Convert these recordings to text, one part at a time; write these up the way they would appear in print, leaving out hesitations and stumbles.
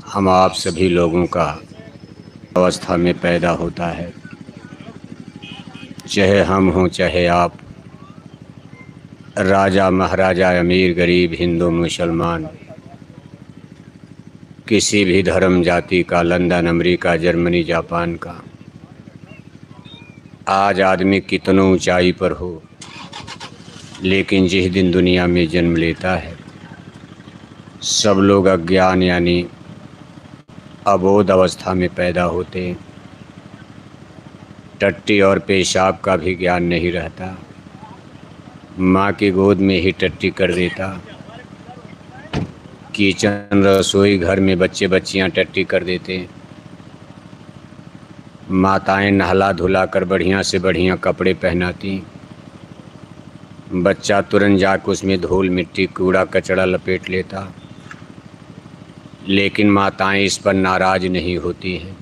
हम आप सभी लोगों का अवस्था में पैदा होता है, चाहे हम हों चाहे आप, राजा महाराजा, अमीर गरीब, हिंदू मुसलमान, किसी भी धर्म जाति का, लंदन अमेरिका जर्मनी जापान का। आज आदमी कितनों ऊंचाई पर हो, लेकिन जिस दिन दुनिया में जन्म लेता है सब लोग अज्ञान यानी अबोध अवस्था में पैदा होते हैं। टट्टी और पेशाब का भी ज्ञान नहीं रहता, माँ की गोद में ही टट्टी कर देता। किचन रसोई घर में बच्चे बच्चियाँ टट्टी कर देते हैं। माताएं नहला धुला कर बढ़िया से बढ़िया कपड़े पहनाती, बच्चा तुरंत जाकर उसमें धूल मिट्टी कूड़ा कचड़ा लपेट लेता। लेकिन माताएं इस पर नाराज नहीं होती हैं,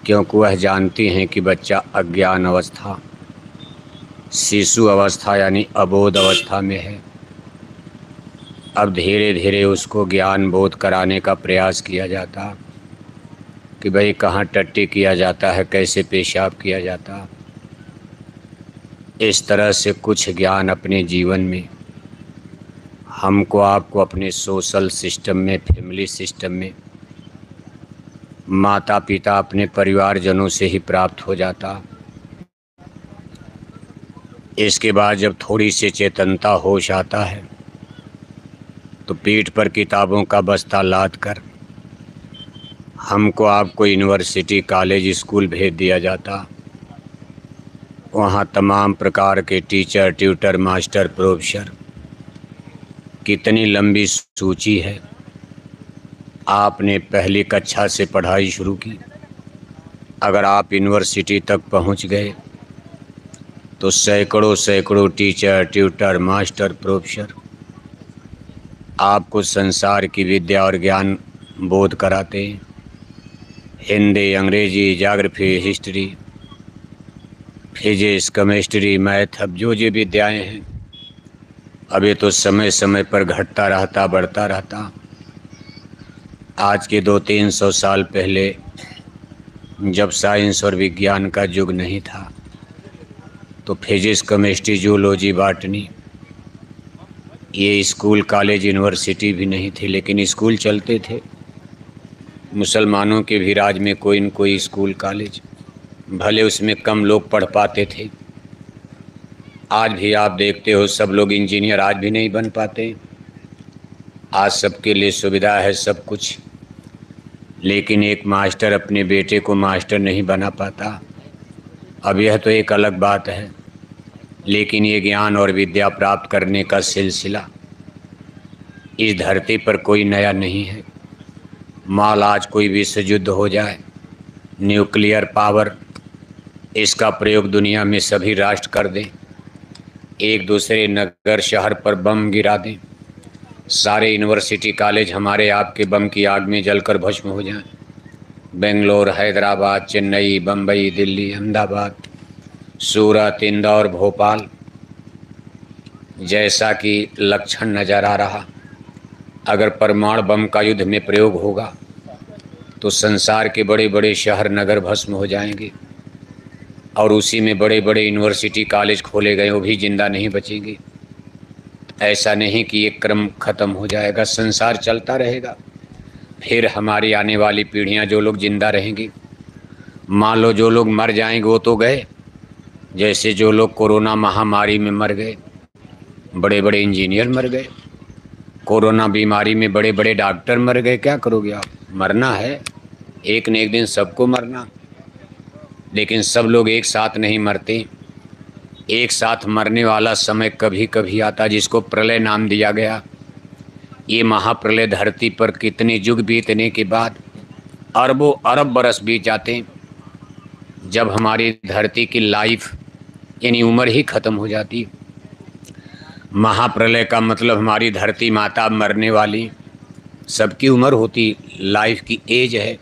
क्योंकि वह जानती हैं कि बच्चा अज्ञान अवस्था, शिशु अवस्था यानी अबोध अवस्था में है। अब धीरे धीरे उसको ज्ञान बोध कराने का प्रयास किया जाता कि भाई कहाँ टट्टी किया जाता है, कैसे पेशाब किया जाता। इस तरह से कुछ ज्ञान अपने जीवन में हमको आपको अपने सोशल सिस्टम में, फैमिली सिस्टम में माता पिता अपने परिवारजनों से ही प्राप्त हो जाता। इसके बाद जब थोड़ी सी चेतनता होश आता है तो पीठ पर किताबों का बस्ता लाद कर हमको आपको यूनिवर्सिटी कॉलेज स्कूल भेज दिया जाता। वहाँ तमाम प्रकार के टीचर ट्यूटर मास्टर प्रोफेसर, कितनी लंबी सूची है। आपने पहली कक्षा से पढ़ाई शुरू की, अगर आप यूनिवर्सिटी तक पहुँच गए तो सैकड़ों सैकड़ों टीचर ट्यूटर मास्टर प्रोफेसर आपको संसार की विद्या और ज्ञान बोध कराते हैं। हिंदी, अंग्रेजी, geography, history, physics, chemistry, math, अब जो विद्याएं हैं, अब ये तो समय समय पर घटता रहता, बढ़ता रहता। आज के 200-300 साल पहले जब साइंस और विज्ञान का युग नहीं था तो फिजिक्स, केमिस्ट्री, जूलॉजी, बॉटनी, ये स्कूल कॉलेज यूनिवर्सिटी भी नहीं थे, लेकिन स्कूल चलते थे। मुसलमानों के भी राज में कोई न कोई स्कूल कॉलेज, भले उसमें कम लोग पढ़ पाते थे। आज भी आप देखते हो सब लोग इंजीनियर आज भी नहीं बन पाते। आज सबके लिए सुविधा है सब कुछ, लेकिन एक मास्टर अपने बेटे को मास्टर नहीं बना पाता। अब यह तो एक अलग बात है, लेकिन ये ज्ञान और विद्या प्राप्त करने का सिलसिला इस धरती पर कोई नया नहीं है। माल आज कोई विश्व युद्ध हो जाए, न्यूक्लियर पावर, इसका प्रयोग दुनिया में सभी राष्ट्र कर दें, एक दूसरे नगर शहर पर बम गिरा दें, सारे यूनिवर्सिटी कॉलेज हमारे आपके बम की आग में जलकर भस्म हो जाएं। बेंगलोर, हैदराबाद, चेन्नई, बम्बई, दिल्ली, अहमदाबाद, सूरत, इंदौर, भोपाल, जैसा कि लक्षण नज़र आ रहा, अगर परमाणु बम का युद्ध में प्रयोग होगा तो संसार के बड़े बड़े शहर नगर भस्म हो जाएंगे, और उसी में बड़े बड़े यूनिवर्सिटी कॉलेज खोले गए, वो भी जिंदा नहीं बचेंगे। ऐसा नहीं कि ये क्रम खत्म हो जाएगा, संसार चलता रहेगा। फिर हमारी आने वाली पीढ़ियां, जो लोग जिंदा रहेंगी, मान लो जो लोग मर जाएंगे वो तो गए, जैसे जो लोग कोरोना महामारी में मर गए, बड़े बड़े इंजीनियर मर गए, कोरोना बीमारी में बड़े बड़े डॉक्टर मर गए। क्या करोगे आप? मरना है, एक न एक दिन सबको मरना, लेकिन सब लोग एक साथ नहीं मरते। एक साथ मरने वाला समय कभी कभी आता, जिसको प्रलय नाम दिया गया। ये महाप्रलय धरती पर कितने युग बीतने के बाद, अरबों अरब बरस बीत जाते हैं, जब हमारी धरती की लाइफ यानी उम्र ही खत्म हो जाती। महाप्रलय का मतलब हमारी धरती माता मरने वाली, सबकी उम्र होती, लाइफ की एज है।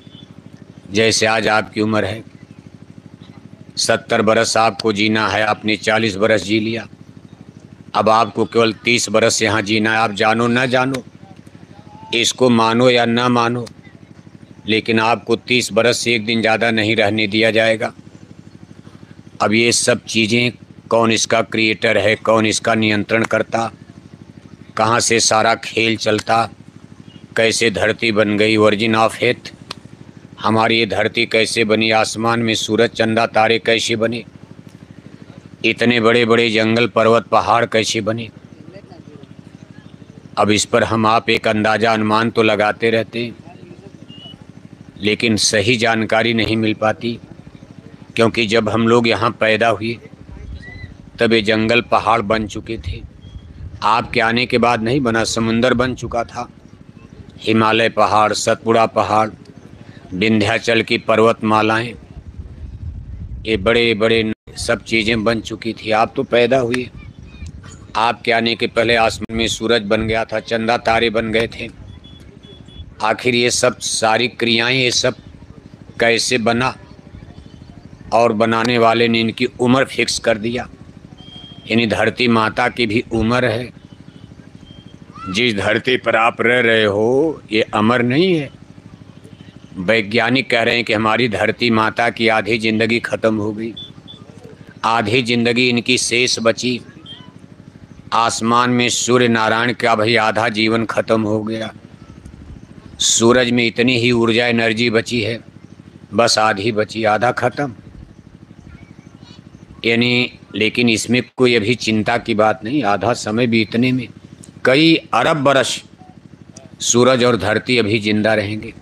जैसे आज आपकी उम्र है 70 बरस आपको जीना है, आपने 40 बरस जी लिया, अब आपको केवल 30 बरस यहाँ जीना है। आप जानो ना जानो, इसको मानो या ना मानो, लेकिन आपको 30 बरस से एक दिन ज़्यादा नहीं रहने दिया जाएगा। अब ये सब चीज़ें कौन इसका क्रिएटर है, कौन इसका नियंत्रण करता, कहाँ से सारा खेल चलता, कैसे धरती बन गई, ओरिजिन ऑफ एर्थ, हमारी ये धरती कैसे बनी, आसमान में सूरज चंदा तारे कैसे बने, इतने बड़े बड़े जंगल पर्वत पहाड़ कैसे बने। अब इस पर हम आप एक अंदाज़ा अनुमान तो लगाते रहते हैं, लेकिन सही जानकारी नहीं मिल पाती, क्योंकि जब हम लोग यहाँ पैदा हुए तब ये जंगल पहाड़ बन चुके थे। आपके आने के बाद नहीं बना, समुंदर बन चुका था, हिमालय पहाड़, सतपुड़ा पहाड़, विंध्याचल की पर्वतमालाएं, ये बड़े बड़े सब चीज़ें बन चुकी थी। आप तो पैदा हुए, आपके आने के पहले आसमान में सूरज बन गया था, चंदा तारे बन गए थे। आखिर ये सब सारी क्रियाएं, ये सब कैसे बना, और बनाने वाले ने इनकी उम्र फिक्स कर दिया। यानी धरती माता की भी उम्र है। जिस धरती पर आप रह रहे हो ये अमर नहीं है। वैज्ञानिक कह रहे हैं कि हमारी धरती माता की आधी जिंदगी खत्म हो गई, आधी जिंदगी इनकी शेष बची। आसमान में सूर्य नारायण का भाई आधा जीवन खत्म हो गया। सूरज में इतनी ही ऊर्जा एनर्जी बची है, बस आधी बची, आधा खत्म। यानी लेकिन इसमें कोई अभी चिंता की बात नहीं। आधा समय बीतने में कई अरब बरस सूरज और धरती अभी जिंदा रहेंगे।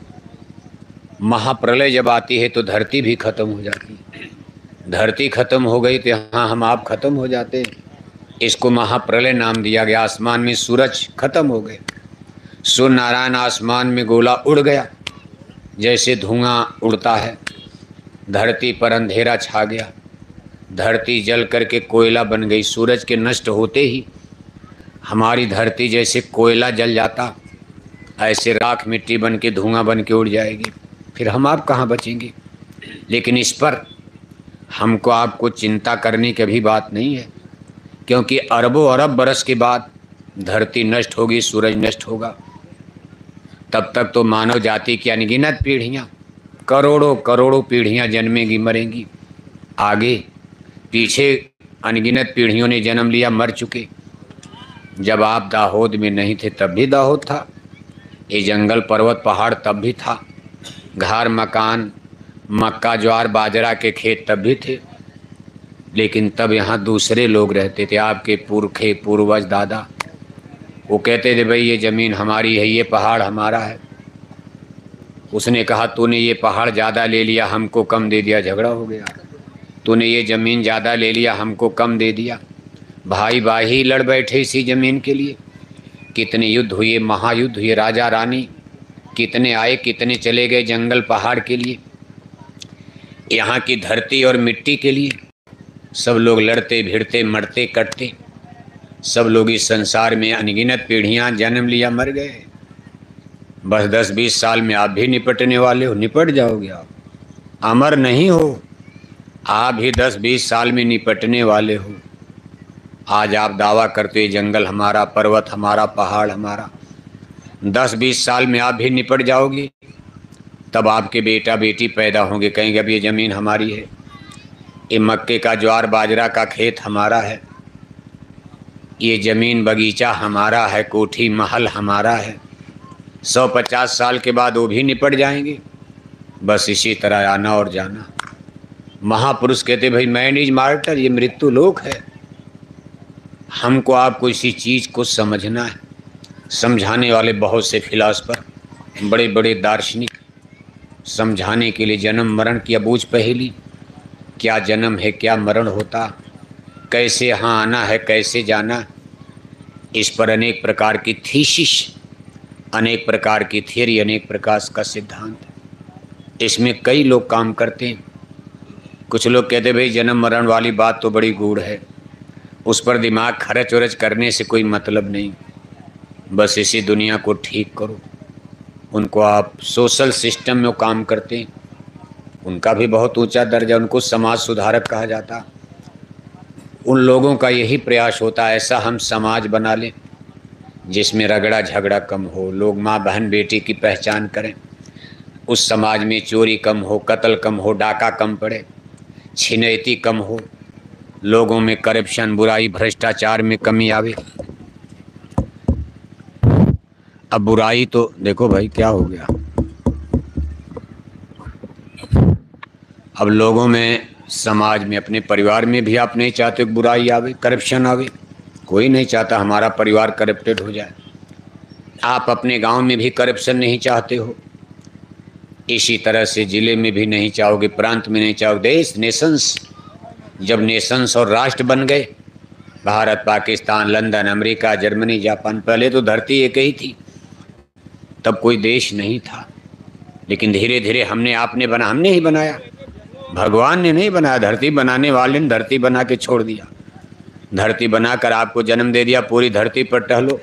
महाप्रलय जब आती है तो धरती भी खत्म हो जाती है। धरती खत्म हो गई तो यहाँ हम आप खत्म हो जाते हैं। इसको महाप्रलय नाम दिया गया। आसमान में सूरज खत्म हो गए, सूर्य नारायण आसमान में गोला उड़ गया, जैसे धुआं उड़ता है। धरती पर अंधेरा छा गया, धरती जल करके कोयला बन गई। सूरज के नष्ट होते ही हमारी धरती जैसे कोयला जल जाता, ऐसे राख मिट्टी बन के धुआं बन के उड़ जाएगी। फिर हम आप कहाँ बचेंगे। लेकिन इस पर हमको आपको चिंता करने की भी बात नहीं है, क्योंकि अरबों अरब बरस के बाद धरती नष्ट होगी, सूरज नष्ट होगा। तब तक तो मानव जाति की अनगिनत पीढ़ियाँ, करोड़ों करोड़ों पीढ़ियाँ जन्मेंगी मरेंगी। आगे पीछे अनगिनत पीढ़ियों ने जन्म लिया, मर चुके। जब आप दाहोद में नहीं थे तब भी दाहोद था, ये जंगल पर्वत पहाड़ तब भी था, घर मकान मक्का ज्वार बाजरा के खेत तब भी थे। लेकिन तब यहाँ दूसरे लोग रहते थे, आपके पुरखे पूर्वज दादा। वो कहते थे भाई ये ज़मीन हमारी है, ये पहाड़ हमारा है। उसने कहा तूने ये पहाड़ ज़्यादा ले लिया, हमको कम दे दिया, झगड़ा हो गया। तूने ये ज़मीन ज़्यादा ले लिया, हमको कम दे दिया। भाई भाई लड़ बैठे इसी ज़मीन के लिए। कितने युद्ध हुए, महायुद्ध हुए, राजा रानी कितने आए कितने चले गए जंगल पहाड़ के लिए, यहाँ की धरती और मिट्टी के लिए। सब लोग लड़ते भिड़ते मरते कटते, सब लोग इस संसार में अनगिनत पीढ़ियाँ जन्म लिया, मर गए। बस 10-20 साल में आप भी निपटने वाले हो, निपट जाओगे। आप अमर नहीं हो, आप भी 10-20 साल में निपटने वाले हो। आज आप दावा करते हो जंगल हमारा, पर्वत हमारा, पहाड़ हमारा। 10-20 साल में आप भी निपट जाओगे। तब आपके बेटा बेटी पैदा होंगे, कहेंगे अब ये ज़मीन हमारी है, ये मक्के का ज्वार बाजरा का खेत हमारा है, ये ज़मीन बगीचा हमारा है, कोठी महल हमारा है। 100-50 साल के बाद वो भी निपट जाएंगे। बस इसी तरह आना और जाना। महापुरुष कहते भाई मैन इज मार्टर, ये मृत्यु लोक है। हमको आपको इसी चीज़ को समझना है। समझाने वाले बहुत से फिलासफर, बड़े बड़े दार्शनिक समझाने के लिए जन्म मरण की अबूझ पहेली, क्या जन्म है क्या मरण होता, कैसे यहाँ आना है कैसे जाना, इस पर अनेक प्रकार की थीसिस, अनेक प्रकार की थियरी, अनेक प्रकार का सिद्धांत। इसमें कई लोग काम करते हैं। कुछ लोग कहते भाई जन्म मरण वाली बात तो बड़ी गूढ़ है, उस पर दिमाग खर्च वर्च करने से कोई मतलब नहीं, बस इसी दुनिया को ठीक करो। उनको आप सोशल सिस्टम में काम करते हैं, उनका भी बहुत ऊंचा दर्जा, उनको समाज सुधारक कहा जाता। उन लोगों का यही प्रयास होता है ऐसा हम समाज बना लें जिसमें रगड़ा झगड़ा कम हो, लोग माँ बहन बेटी की पहचान करें, उस समाज में चोरी कम हो, कत्ल कम हो, डाका कम पड़े, छिनैती कम हो, लोगों में करप्शन, बुराई, भ्रष्टाचार में कमी आवे। अब बुराई तो देखो भाई क्या हो गया, अब लोगों में, समाज में, अपने परिवार में भी आप नहीं चाहते कि बुराई आवे, करप्शन आवे। कोई नहीं चाहता हमारा परिवार करप्टेड हो जाए। आप अपने गांव में भी करप्शन नहीं चाहते हो, इसी तरह से जिले में भी नहीं चाहोगे, प्रांत में नहीं चाहोगे। देश, नेशंस, जब नेशंस और राष्ट्र बन गए, Bharat, Pakistan, London, America, Germany, Japan, पहले तो धरती एक ही थी, तब कोई देश नहीं था। लेकिन धीरे धीरे हमने ही बनाया, भगवान ने नहीं बनाया, धरती बनाने वाले ने धरती बना के छोड़ दिया। धरती बनाकर आपको जन्म दे दिया, पूरी धरती पर टहलो,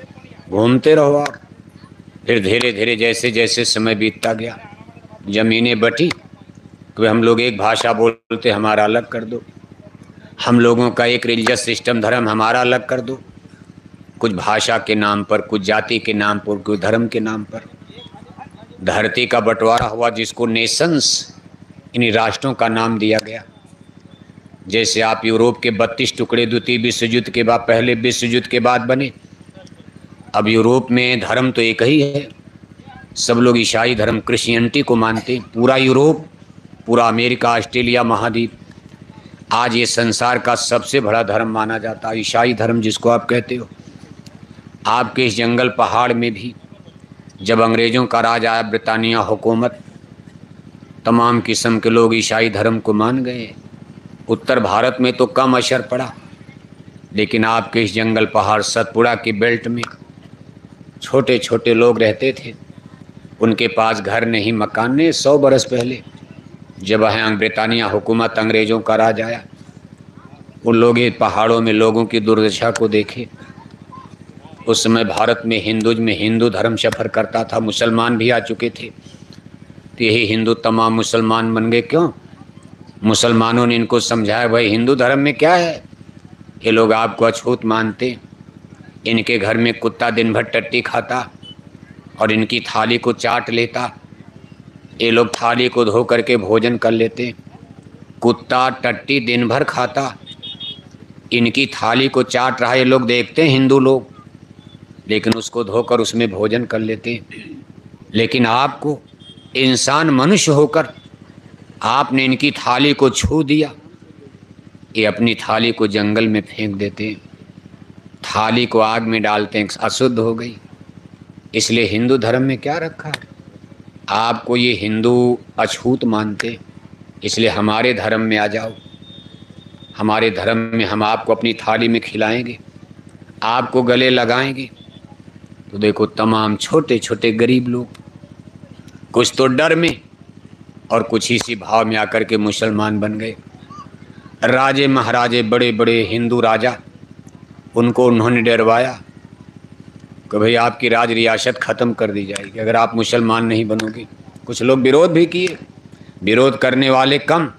घूमते रहो आप। फिर धीरे धीरे जैसे जैसे समय बीतता गया, जमीनें बटी, तो हम लोग एक भाषा बोलते, हमारा अलग कर दो। हम लोगों का एक रिलीजियस सिस्टम, धर्म हमारा अलग कर दो। कुछ भाषा के नाम पर, कुछ जाति के नाम पर, कुछ धर्म के नाम पर धरती का बंटवारा हुआ, जिसको नेशंस, इन्हीं राष्ट्रों का नाम दिया गया। जैसे आप यूरोप के 32 टुकड़े द्वितीय विश्व युद्ध के बाद, पहले विश्व युद्ध के बाद बने। अब यूरोप में धर्म तो एक ही है, सब लोग ईसाई धर्म, क्रिश्चियनिटी को मानते। पूरा यूरोप, पूरा अमेरिका, ऑस्ट्रेलिया महाद्वीप आज ये संसार का सबसे बड़ा धर्म माना जाता है, ईसाई धर्म जिसको आप कहते हो। आपके इस जंगल पहाड़ में भी जब अंग्रेज़ों का राज आया, ब्रिटानिया हुकूमत, तमाम किस्म के लोग ईसाई धर्म को मान गए। उत्तर भारत में तो कम असर पड़ा, लेकिन आपके इस जंगल पहाड़ सतपुड़ा की बेल्ट में छोटे छोटे लोग रहते थे, उनके पास घर नहीं, मकान नहीं। 100 बरस पहले जब यहाँ ब्रिटानिया हुकूमत, अंग्रेज़ों का राज आया, उन लोग ये पहाड़ों में लोगों की दुर्दशा को देखे। उस समय भारत में हिंदू धर्म सफ़र करता था, मुसलमान भी आ चुके थे, तो यही हिंदू तमाम मुसलमान बन गए। क्यों? मुसलमानों ने इनको समझाया, भाई हिंदू धर्म में क्या है, ये लोग आपको अछूत मानते, इनके घर में कुत्ता दिन भर टट्टी खाता और इनकी थाली को चाट लेता। ये लोग थाली को धो करके भोजन कर लेते, कुत्ता टट्टी दिन भर खाता, इनकी थाली को चाट रहा, ये लोग देखते हैं हिंदू लोग, लेकिन उसको धोकर उसमें भोजन कर लेते। लेकिन आपको, इंसान मनुष्य होकर आपने इनकी थाली को छू दिया, ये अपनी थाली को जंगल में फेंक देते, थाली को आग में डालते हैं, अशुद्ध हो गई। इसलिए हिंदू धर्म में क्या रखा? आपको ये हिंदू अछूत मानते, इसलिए हमारे धर्म में आ जाओ। हमारे धर्म में हम आपको अपनी थाली में खिलाएंगे, आपको गले लगाएंगे। तो देखो तमाम छोटे छोटे गरीब लोग, कुछ तो डर में और कुछ इसी भाव में आकर के मुसलमान बन गए। राजे महाराजे, बड़े बड़े हिंदू राजा, उनको उन्होंने डरवाया कि भाई आपकी राज रियासत ख़त्म कर दी जाएगी अगर आप मुसलमान नहीं बनोगे। कुछ लोग विरोध भी किए, विरोध करने वाले कम,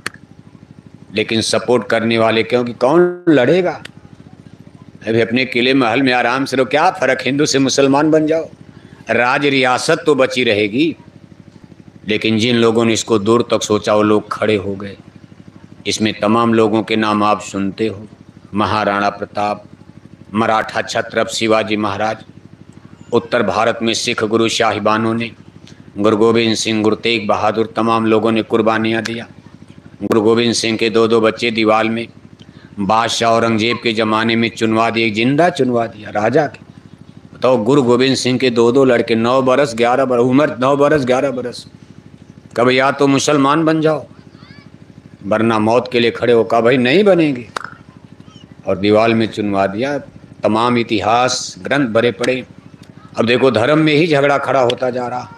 लेकिन सपोर्ट करने वाले, क्योंकि कौन लड़ेगा? अभी अपने किले महल में आराम से रहो, क्या फ़र्क, हिंदू से मुसलमान बन जाओ, राज रियासत तो बची रहेगी। लेकिन जिन लोगों ने इसको दूर तक सोचा, वो लोग खड़े हो गए। इसमें तमाम लोगों के नाम आप सुनते हो, महाराणा प्रताप, मराठा छत्रप शिवाजी महाराज। उत्तर भारत में सिख गुरु साहिबानों ने, गुरु गोविंद सिंह, गुरु तेग बहादुर, तमाम लोगों ने कुर्बानियाँ दिया। गुरु गोविंद सिंह के 2-2 बच्चे दीवाल में, बादशाह औरंगजेब के ज़माने में चुनवा दिए, जिंदा चुनवा दिया राजा के। बताओ, गुरु गोविंद सिंह के 2-2 लड़के, 9 बरस 11 बरस उम्र, 9 बरस 11 बरस। कब या तो मुसलमान बन जाओ वरना मौत के लिए खड़े हो, कहा भाई नहीं बनेंगे, और दीवाल में चुनवा दिया। तमाम इतिहास ग्रंथ भरे पड़े। अब देखो धर्म में ही झगड़ा खड़ा होता जा रहा।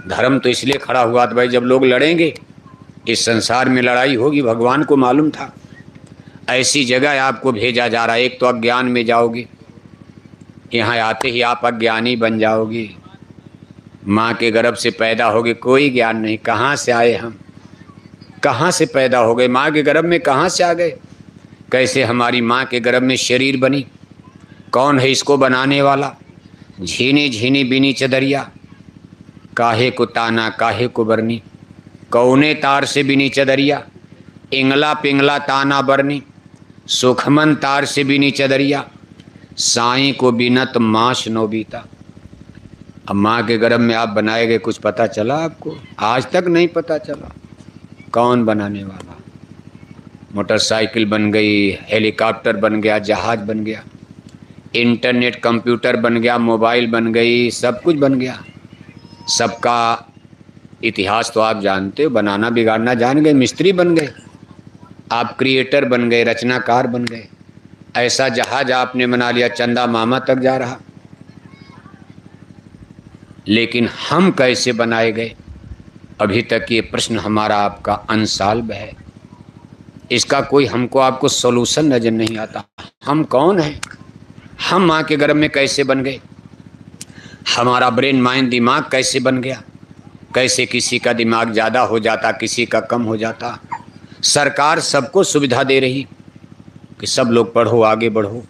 धर्म तो इसलिए खड़ा हुआ था भाई, जब लोग लड़ेंगे इस संसार में लड़ाई होगी, भगवान को मालूम था। ऐसी जगह आपको भेजा जा रहा है, एक तो अज्ञान में जाओगे, यहाँ आते ही आप अज्ञानी बन जाओगे। माँ के गर्भ से पैदा होगे, कोई ज्ञान नहीं, कहाँ से आए हम, कहाँ से पैदा हो गए, माँ के गर्भ में कहाँ से आ गए, कैसे हमारी माँ के गर्भ में शरीर बनी, कौन है इसको बनाने वाला, झीनी झीनी बीनी चदरिया, काहे को ताना काहे को बरनी, कौने तार से बिनी चदरिया, इंगला पिंगला ताना बरनी, सुखमन तार से बिनी चदरिया, साईं को बिनत माश नो बीता। अब माँ के गर्भ में आप बनाए गए, कुछ पता चला आपको? आज तक नहीं पता चला कौन बनाने वाला। मोटरसाइकिल बन गई, हेलीकॉप्टर बन गया, जहाज बन गया, इंटरनेट कंप्यूटर बन गया, मोबाइल बन गई, सब कुछ बन गया। सबका इतिहास तो आप जानते हो, बनाना बिगाड़ना जान गए, मिस्त्री बन गए, आप क्रिएटर बन गए, रचनाकार बन गए। ऐसा जहाज आपने बना लिया चंदा मामा तक जा रहा। लेकिन हम कैसे बनाए गए, अभी तक ये प्रश्न हमारा आपका अनसॉल्व है। इसका कोई हमको आपको सॉल्यूशन नजर नहीं आता। हम कौन हैं? हम माँ के गर्भ में कैसे बन गए? हमारा ब्रेन माइंड दिमाग कैसे बन गया? कैसे किसी का दिमाग ज़्यादा हो जाता, किसी का कम हो जाता? सरकार सबको सुविधा दे रही कि सब लोग पढ़ो, आगे बढ़ो,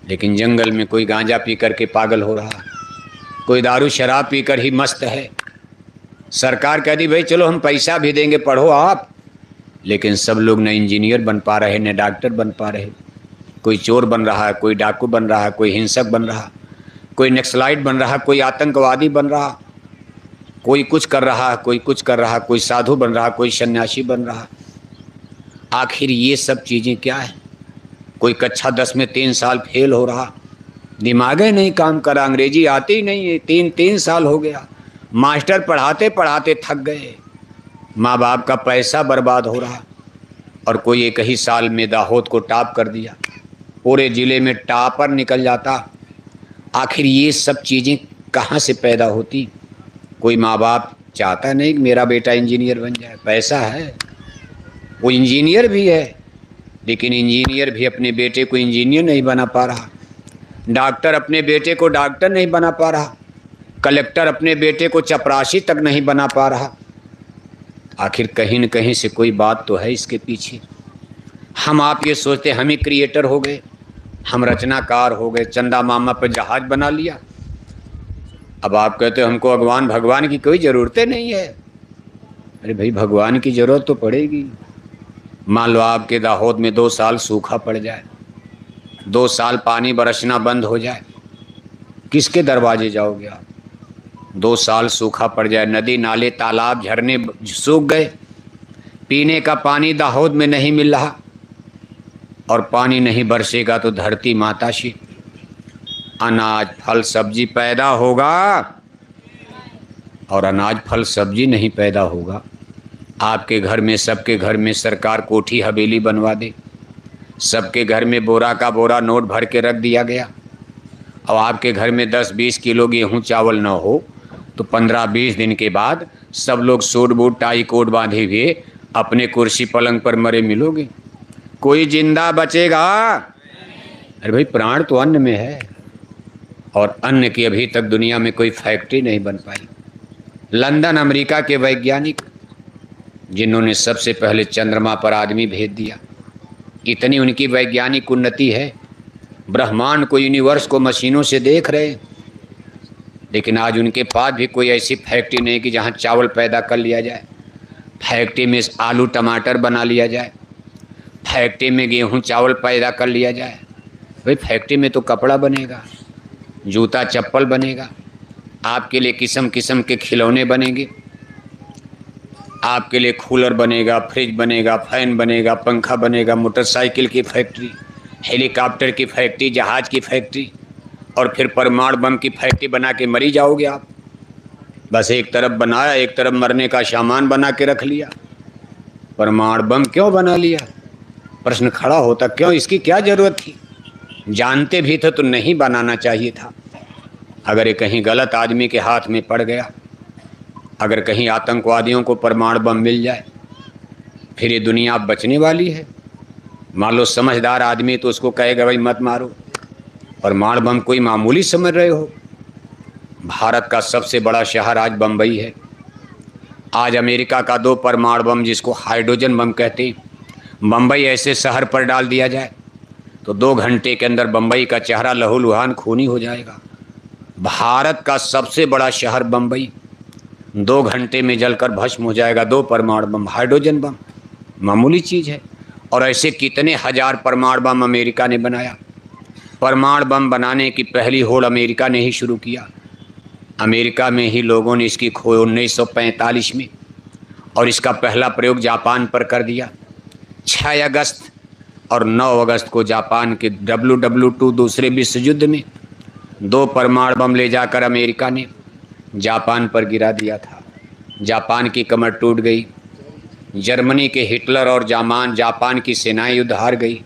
लेकिन जंगल में कोई गांजा पी करके पागल हो रहा, कोई दारू शराब पीकर ही मस्त है। सरकार कहती भाई चलो हम पैसा भी देंगे, पढ़ो आप, लेकिन सब लोग न इंजीनियर बन पा रहे, न डॉक्टर बन पा रहे। कोई चोर बन रहा है, कोई डाकू बन रहा है, कोई हिंसक बन रहा, कोई नक्सलाइट बन रहा, कोई आतंकवादी बन रहा, कोई कुछ कर रहा, कोई कुछ कर रहा, कोई साधु बन रहा, कोई सन्यासी बन रहा। आखिर ये सब चीज़ें क्या है? कोई कक्षा 10 में 3 साल फेल हो रहा, दिमाग ही नहीं काम करा, अंग्रेजी आती ही नहीं है, 3 साल हो गया, मास्टर पढ़ाते पढ़ाते थक गए, माँ बाप का पैसा बर्बाद हो रहा। और कोई एक ही साल में दाहोद को टॉप कर दिया, पूरे ज़िले में टॉपर निकल जाता। आखिर ये सब चीज़ें कहाँ से पैदा होती? कोई माँ बाप चाहता नहीं कि मेरा बेटा इंजीनियर बन जाए, पैसा है, वो इंजीनियर भी है, लेकिन इंजीनियर भी अपने बेटे को इंजीनियर नहीं बना पा रहा, डॉक्टर अपने बेटे को डॉक्टर नहीं बना पा रहा, कलेक्टर अपने बेटे को चपरासी तक नहीं बना पा रहा। आखिर कहीं न कहीं से कोई बात तो है इसके पीछे। हम आप ये सोचते हम ही क्रिएटर हो गए, हम रचनाकार हो गए, चंदा मामा पर जहाज बना लिया। अब आप कहते हो हमको भगवान की कोई ज़रूरत नहीं है। अरे भाई भगवान की ज़रूरत तो पड़ेगी। मान लो आपके दाहोद में 2 साल सूखा पड़ जाए, 2 साल पानी बरसना बंद हो जाए, किसके दरवाजे जाओगे आप? 2 साल सूखा पड़ जाए, नदी नाले तालाब झरने सूख गए, पीने का पानी दाहोद में नहीं मिल रहा, और पानी नहीं बरसेगा तो धरती माता से अनाज फल सब्जी पैदा होगा, और अनाज फल सब्जी नहीं पैदा होगा। आपके घर में, सबके घर में सरकार कोठी हवेली बनवा दे, सबके घर में बोरा का बोरा नोट भर के रख दिया गया, और आपके घर में 10-20 किलो गेहूँ चावल न हो तो 15-20 दिन के बाद सब लोग सूट बूट टाई कोट बांधे हुए अपने कुर्सी पलंग पर मरे मिलोगे। कोई जिंदा बचेगा? अरे भाई प्राण तो अन्न में है, और अन्न की अभी तक दुनिया में कोई फैक्ट्री नहीं बन पाई। लंदन अमेरिका के वैज्ञानिक जिन्होंने सबसे पहले चंद्रमा पर आदमी भेज दिया, इतनी उनकी वैज्ञानिक उन्नति है, ब्रह्मांड को, यूनिवर्स को मशीनों से देख रहे, लेकिन आज उनके पास भी कोई ऐसी फैक्ट्री नहीं कि जहां चावल पैदा कर लिया जाए, फैक्ट्री में आलू टमाटर बना लिया जाए, फैक्ट्री में गेहूं चावल पैदा कर लिया जाए। भाई फैक्ट्री में तो कपड़ा बनेगा, जूता चप्पल बनेगा, आपके लिए किस्म किस्म के खिलौने बनेंगे, आपके लिए कूलर बनेगा, फ्रिज बनेगा, फैन बनेगा, पंखा बनेगा, मोटरसाइकिल की फैक्ट्री, हेलीकॉप्टर की फैक्ट्री, जहाज की फैक्ट्री, और फिर परमाणु बम की फैक्ट्री बना के मरी जाओगे आप। बस एक तरफ बनाया, एक तरफ मरने का सामान बना के रख लिया। परमाणु बम क्यों बना लिया? प्रश्न खड़ा होता, क्यों, इसकी क्या ज़रूरत थी? जानते भी थे तो नहीं बनाना चाहिए था। अगर ये कहीं गलत आदमी के हाथ में पड़ गया, अगर कहीं आतंकवादियों को परमाणु बम मिल जाए, फिर ये दुनिया बचने वाली है? मान लो समझदार आदमी तो उसको कहेगा भाई मत मारो, परमाणु बम कोई मामूली समझ रहे हो? भारत का सबसे बड़ा शहर आज बम्बई है। आज अमेरिका का 2 परमाणु बम, जिसको हाइड्रोजन बम कहते हैं, बम्बई ऐसे शहर पर डाल दिया जाए तो 2 घंटे के अंदर बम्बई का चेहरा लहूलुहान खूनी हो जाएगा। भारत का सबसे बड़ा शहर बम्बई 2 घंटे में जलकर भस्म हो जाएगा। 2 परमाणु बम, हाइड्रोजन बम, मामूली चीज़ है। और ऐसे कितने हजार परमाणु बम अमेरिका ने बनाया। परमाणु बम बनाने की पहली होड़ अमेरिका ने ही शुरू किया। अमेरिका में ही लोगों ने इसकी खोज 1945 में, और इसका पहला प्रयोग जापान पर कर दिया। 6 अगस्त और 9 अगस्त को जापान के WW2 दूसरे विश्व युद्ध में 2 परमाणु बम ले जाकर अमेरिका ने जापान पर गिरा दिया था। जापान की कमर टूट गई। जर्मनी के हिटलर और जापान की सेनाएं युद्ध हार गई।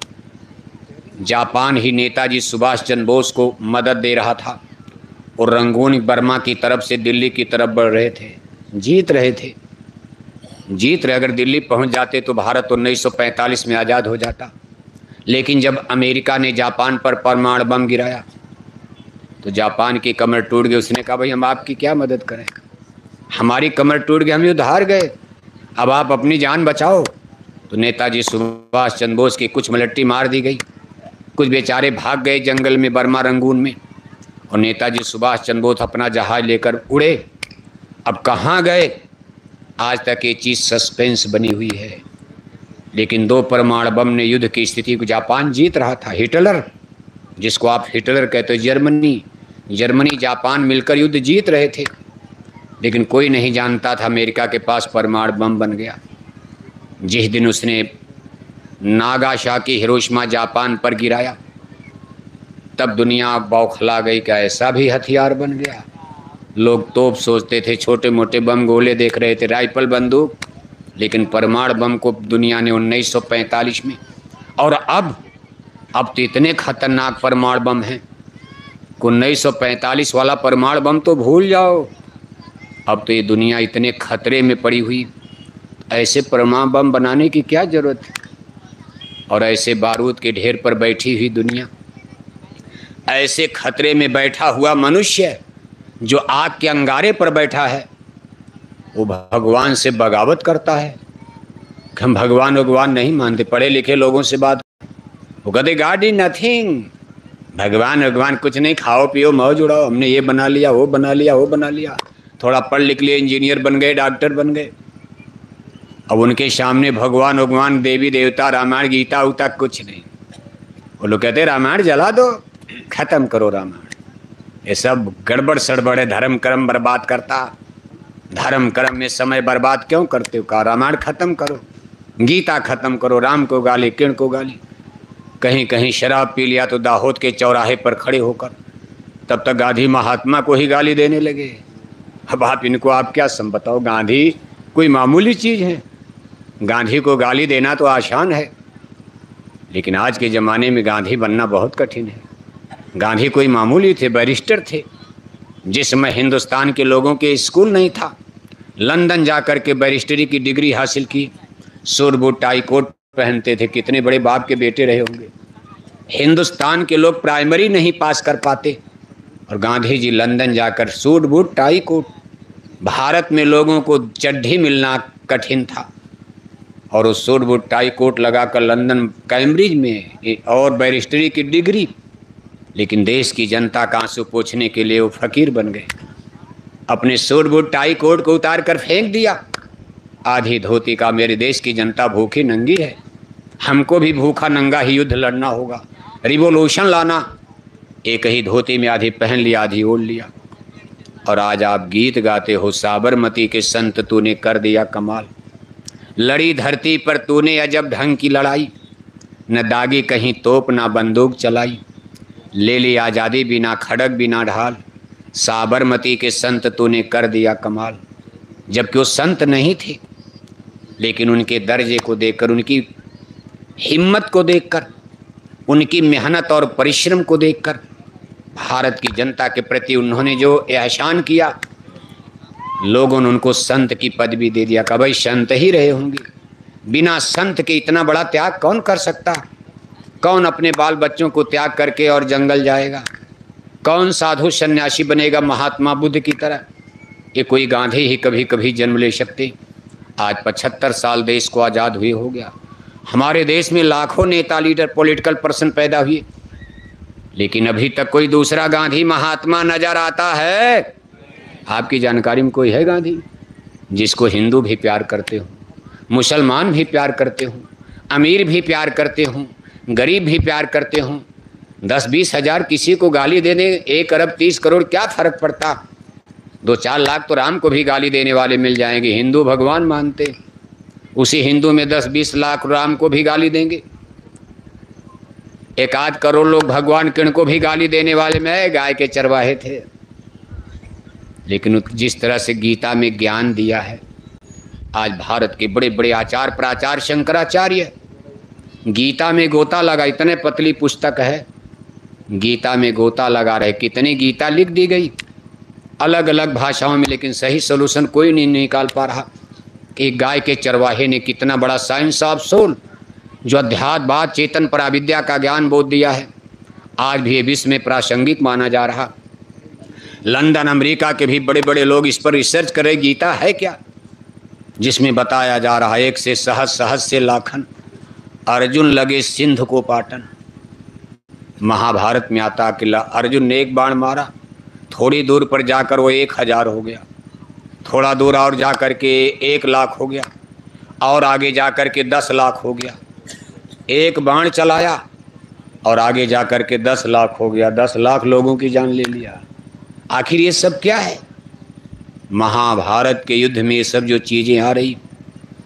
जापान ही नेताजी सुभाष चंद्र बोस को मदद दे रहा था और रंगून बर्मा की तरफ से दिल्ली की तरफ बढ़ रहे थे, जीत रहे थे। अगर दिल्ली पहुंच जाते तो भारत 1945 में आज़ाद हो जाता। लेकिन जब अमेरिका ने जापान पर परमाणु बम गिराया तो जापान की कमर टूट गई। उसने कहा भाई हम आपकी क्या मदद करें, हमारी कमर टूट गई, हम युद्ध हार गए, अब आप अपनी जान बचाओ। तो नेताजी सुभाष चंद्र बोस की कुछ मलट्टी मार दी गई। कुछ बेचारे भाग गए जंगल में, बर्मा रंगून में, और नेताजी सुभाष चंद्र बोस अपना जहाज लेकर उड़े। अब कहाँ गए, आज तक ये चीज़ सस्पेंस बनी हुई है। लेकिन 2 परमाणु बम ने युद्ध की स्थिति को, जापान जीत रहा था। हिटलर, जिसको आप हिटलर कहते हो, जर्मनी जापान मिलकर युद्ध जीत रहे थे। लेकिन कोई नहीं जानता था अमेरिका के पास परमाणु बम बन गया। जिस दिन उसने नागासाकी हिरोशिमा जापान पर गिराया तब दुनिया बौखला गई कि ऐसा भी हथियार बन गया। लोग तोप सोचते थे, छोटे मोटे बम गोले देख रहे थे, राइफल बंदूक, लेकिन परमाणु बम को दुनिया ने 1945 में, और अब तो इतने खतरनाक परमाणु बम हैं कि 1945 वाला परमाणु बम तो भूल जाओ। अब तो ये दुनिया इतने खतरे में पड़ी हुई, ऐसे परमाणु बम बनाने की क्या जरूरत है। और ऐसे बारूद के ढेर पर बैठी हुई दुनिया, ऐसे खतरे में बैठा हुआ मनुष्य जो आग के अंगारे पर बैठा है, वो भगवान से बगावत करता है। हम भगवान नहीं मानते। पढ़े लिखे लोगों से बात, वो कहते गॉड इज नथिंग, भगवान कुछ नहीं, खाओ पियो मौज उड़ाओ, हमने ये बना लिया, वो बना लिया, थोड़ा पढ़ लिख लिए, इंजीनियर बन गए, डॉक्टर बन गए। अब उनके सामने भगवान देवी देवता, रामायण गीता उता कुछ नहीं। वो लोग कहते रामायण जला दो, खत्म करो रामायण, ये सब गड़बड़ सड़बड़ है, धर्म कर्म बर्बाद करता, धर्म कर्म में समय बर्बाद क्यों करते हो। कहा रामायण खत्म करो, गीता खत्म करो, राम को गाली, किरण को गाली। कहीं कहीं शराब पी लिया तो दाहोद के चौराहे पर खड़े होकर तब तक गांधी महात्मा को ही गाली देने लगे। अब आप इनको आप क्या बताओ, गांधी कोई मामूली चीज़ है, गांधी को गाली देना तो आसान है, लेकिन आज के ज़माने में गांधी बनना बहुत कठिन है। गांधी कोई मामूली थे, बैरिस्टर थे, जिस समय हिंदुस्तान के लोगों के स्कूल नहीं था, लंदन जाकर के बैरिस्टरी की डिग्री हासिल की, सूट बूट टाई कोट पहनते थे। कितने बड़े बाप के बेटे रहे होंगे। हिंदुस्तान के लोग प्राइमरी नहीं पास कर पाते और गांधी जी लंदन जाकर suit boot tie coat. Bharat में लोगों को चड्ढी मिलना कठिन था और उस सूट बूट टाई कोट लगाकर लंदन कैम्ब्रिज में और बैरिस्टरी की डिग्री। लेकिन देश की जनता का आंसू पोंछने के लिए वो फकीर बन गए। अपने सूट बूट टाई कोट को उतार कर फेंक दिया। आधी धोती का मेरे देश की जनता भूखी नंगी है, हमको भी भूखा नंगा ही युद्ध लड़ना होगा, रिवोल्यूशन लाना। एक ही धोती में आधी पहन लिया, आधी ओढ़ लिया। और आज आप गीत गाते हो, साबरमती के संत तूने कर दिया कमाल, लड़ी धरती पर तूने अजब ढंग की लड़ाई, न दागी कहीं तोप ना बंदूक चलाई, ले ली आज़ादी बिना खड़ग बिना ढाल, साबरमती के संत तूने कर दिया कमाल। जबकि वो संत नहीं थे, लेकिन उनके दर्जे को देखकर, उनकी हिम्मत को देखकर, उनकी मेहनत और परिश्रम को देखकर भारत की जनता के प्रति उन्होंने जो एहसान किया, लोगों ने उनको संत की पदवी दे दिया। कहा भाई संत ही रहे होंगे, बिना संत के इतना बड़ा त्याग कौन कर सकता। कौन अपने बाल बच्चों को त्याग करके और जंगल जाएगा, कौन साधु सन्यासी बनेगा महात्मा बुद्ध की तरह। ये कोई गांधी ही कभी कभी जन्म ले सकते। आज 75 साल देश को आज़ाद हुए हो गया। हमारे देश में लाखों नेता, लीडर, पॉलिटिकल पर्सन पैदा हुए, लेकिन अभी तक कोई दूसरा गांधी महात्मा नजर आता है? आपकी जानकारी में कोई है गांधी जिसको हिंदू भी प्यार करते हो, मुसलमान भी प्यार करते हो, अमीर भी प्यार करते हो, गरीब भी प्यार करते हो? 10-20 हजार किसी को गाली दे दें, 1 अरब 30 करोड़ क्या फर्क पड़ता? 2-4 लाख तो राम को भी गाली देने वाले मिल जाएंगे। हिंदू भगवान मानते, उसी हिंदू में 10-20 लाख राम को भी गाली देंगे। 1-8 करोड़ लोग भगवान कृष्ण को भी गाली देने वाले में गाय के चरवाहे थे। लेकिन जिस तरह से गीता में ज्ञान दिया है, आज भारत के बड़े बड़े आचार्य प्राचार्य शंकराचार्य गीता में गोता लगा, इतने पतली पुस्तक है, गीता में गोता लगा रहे। कितनी गीता लिख दी गई अलग अलग भाषाओं में, लेकिन सही सोल्यूशन कोई नहीं निकाल पा रहा। एक गाय के चरवाहे ने कितना बड़ा साइंस ऑफ सोल, जो अध्यात्मवाद चेतन पर अविद्या का ज्ञान बोध दिया है, आज भी ये विश्व में प्रासंगिक माना जा रहा। लंदन अमेरिका के भी बड़े बड़े लोग इस पर रिसर्च करें, गीता है क्या, जिसमें बताया जा रहा है 1 से सहस्र सहस्र से लाखन अर्जुन लगे सिंध को पाटन। महाभारत में आता कि अर्जुन ने 1 बाण मारा, थोड़ी दूर पर जाकर वो 1000 हो गया, थोड़ा दूर और जाकर के 1 लाख हो गया, और आगे जाकर के 10 लाख हो गया। 1 बाण चलाया और आगे जाकर के 10 लाख हो गया, 10 लाख लोगों की जान ले लिया। आखिर ये सब क्या है? महाभारत के युद्ध में ये सब जो चीज़ें आ रही,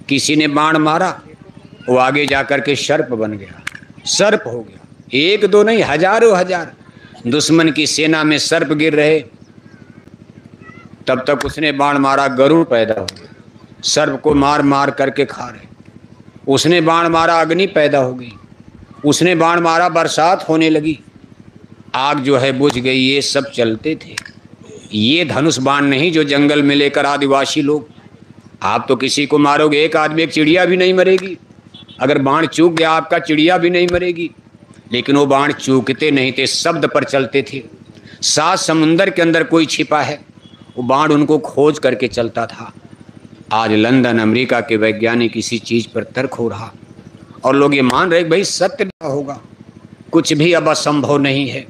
किसी ने बाण मारा, वो आगे जाकर के सर्प बन गया, सर्प हो गया। 1-2 नहीं, हजारों हजार दुश्मन की सेना में सर्प गिर रहे, तब तक उसने बाण मारा, गरुड़ पैदा हो गया, सर्प को मार मार करके खा रहे। उसने बाण मारा, अग्नि पैदा हो गई, उसने बाण मारा, बरसात होने लगी, आग जो है बुझ गई। ये सब चलते थे। ये धनुष बाण नहीं जो जंगल में लेकर आदिवासी लोग, आप तो किसी को मारोगे, एक आदमी एक चिड़िया भी नहीं मरेगी। अगर बाण चूक गया आपका, चिड़िया भी नहीं मरेगी। लेकिन वो बाण चूकते नहीं थे, शब्द पर चलते थे। 7 समुंदर के अंदर कोई छिपा है, वो बाण उनको खोज करके चलता था। आज लंदन अमेरिका के वैज्ञानिक इसी चीज़ पर तर्क हो रहा, और लोग ये मान रहे भाई सत्य होगा, कुछ भी अब असंभव नहीं है।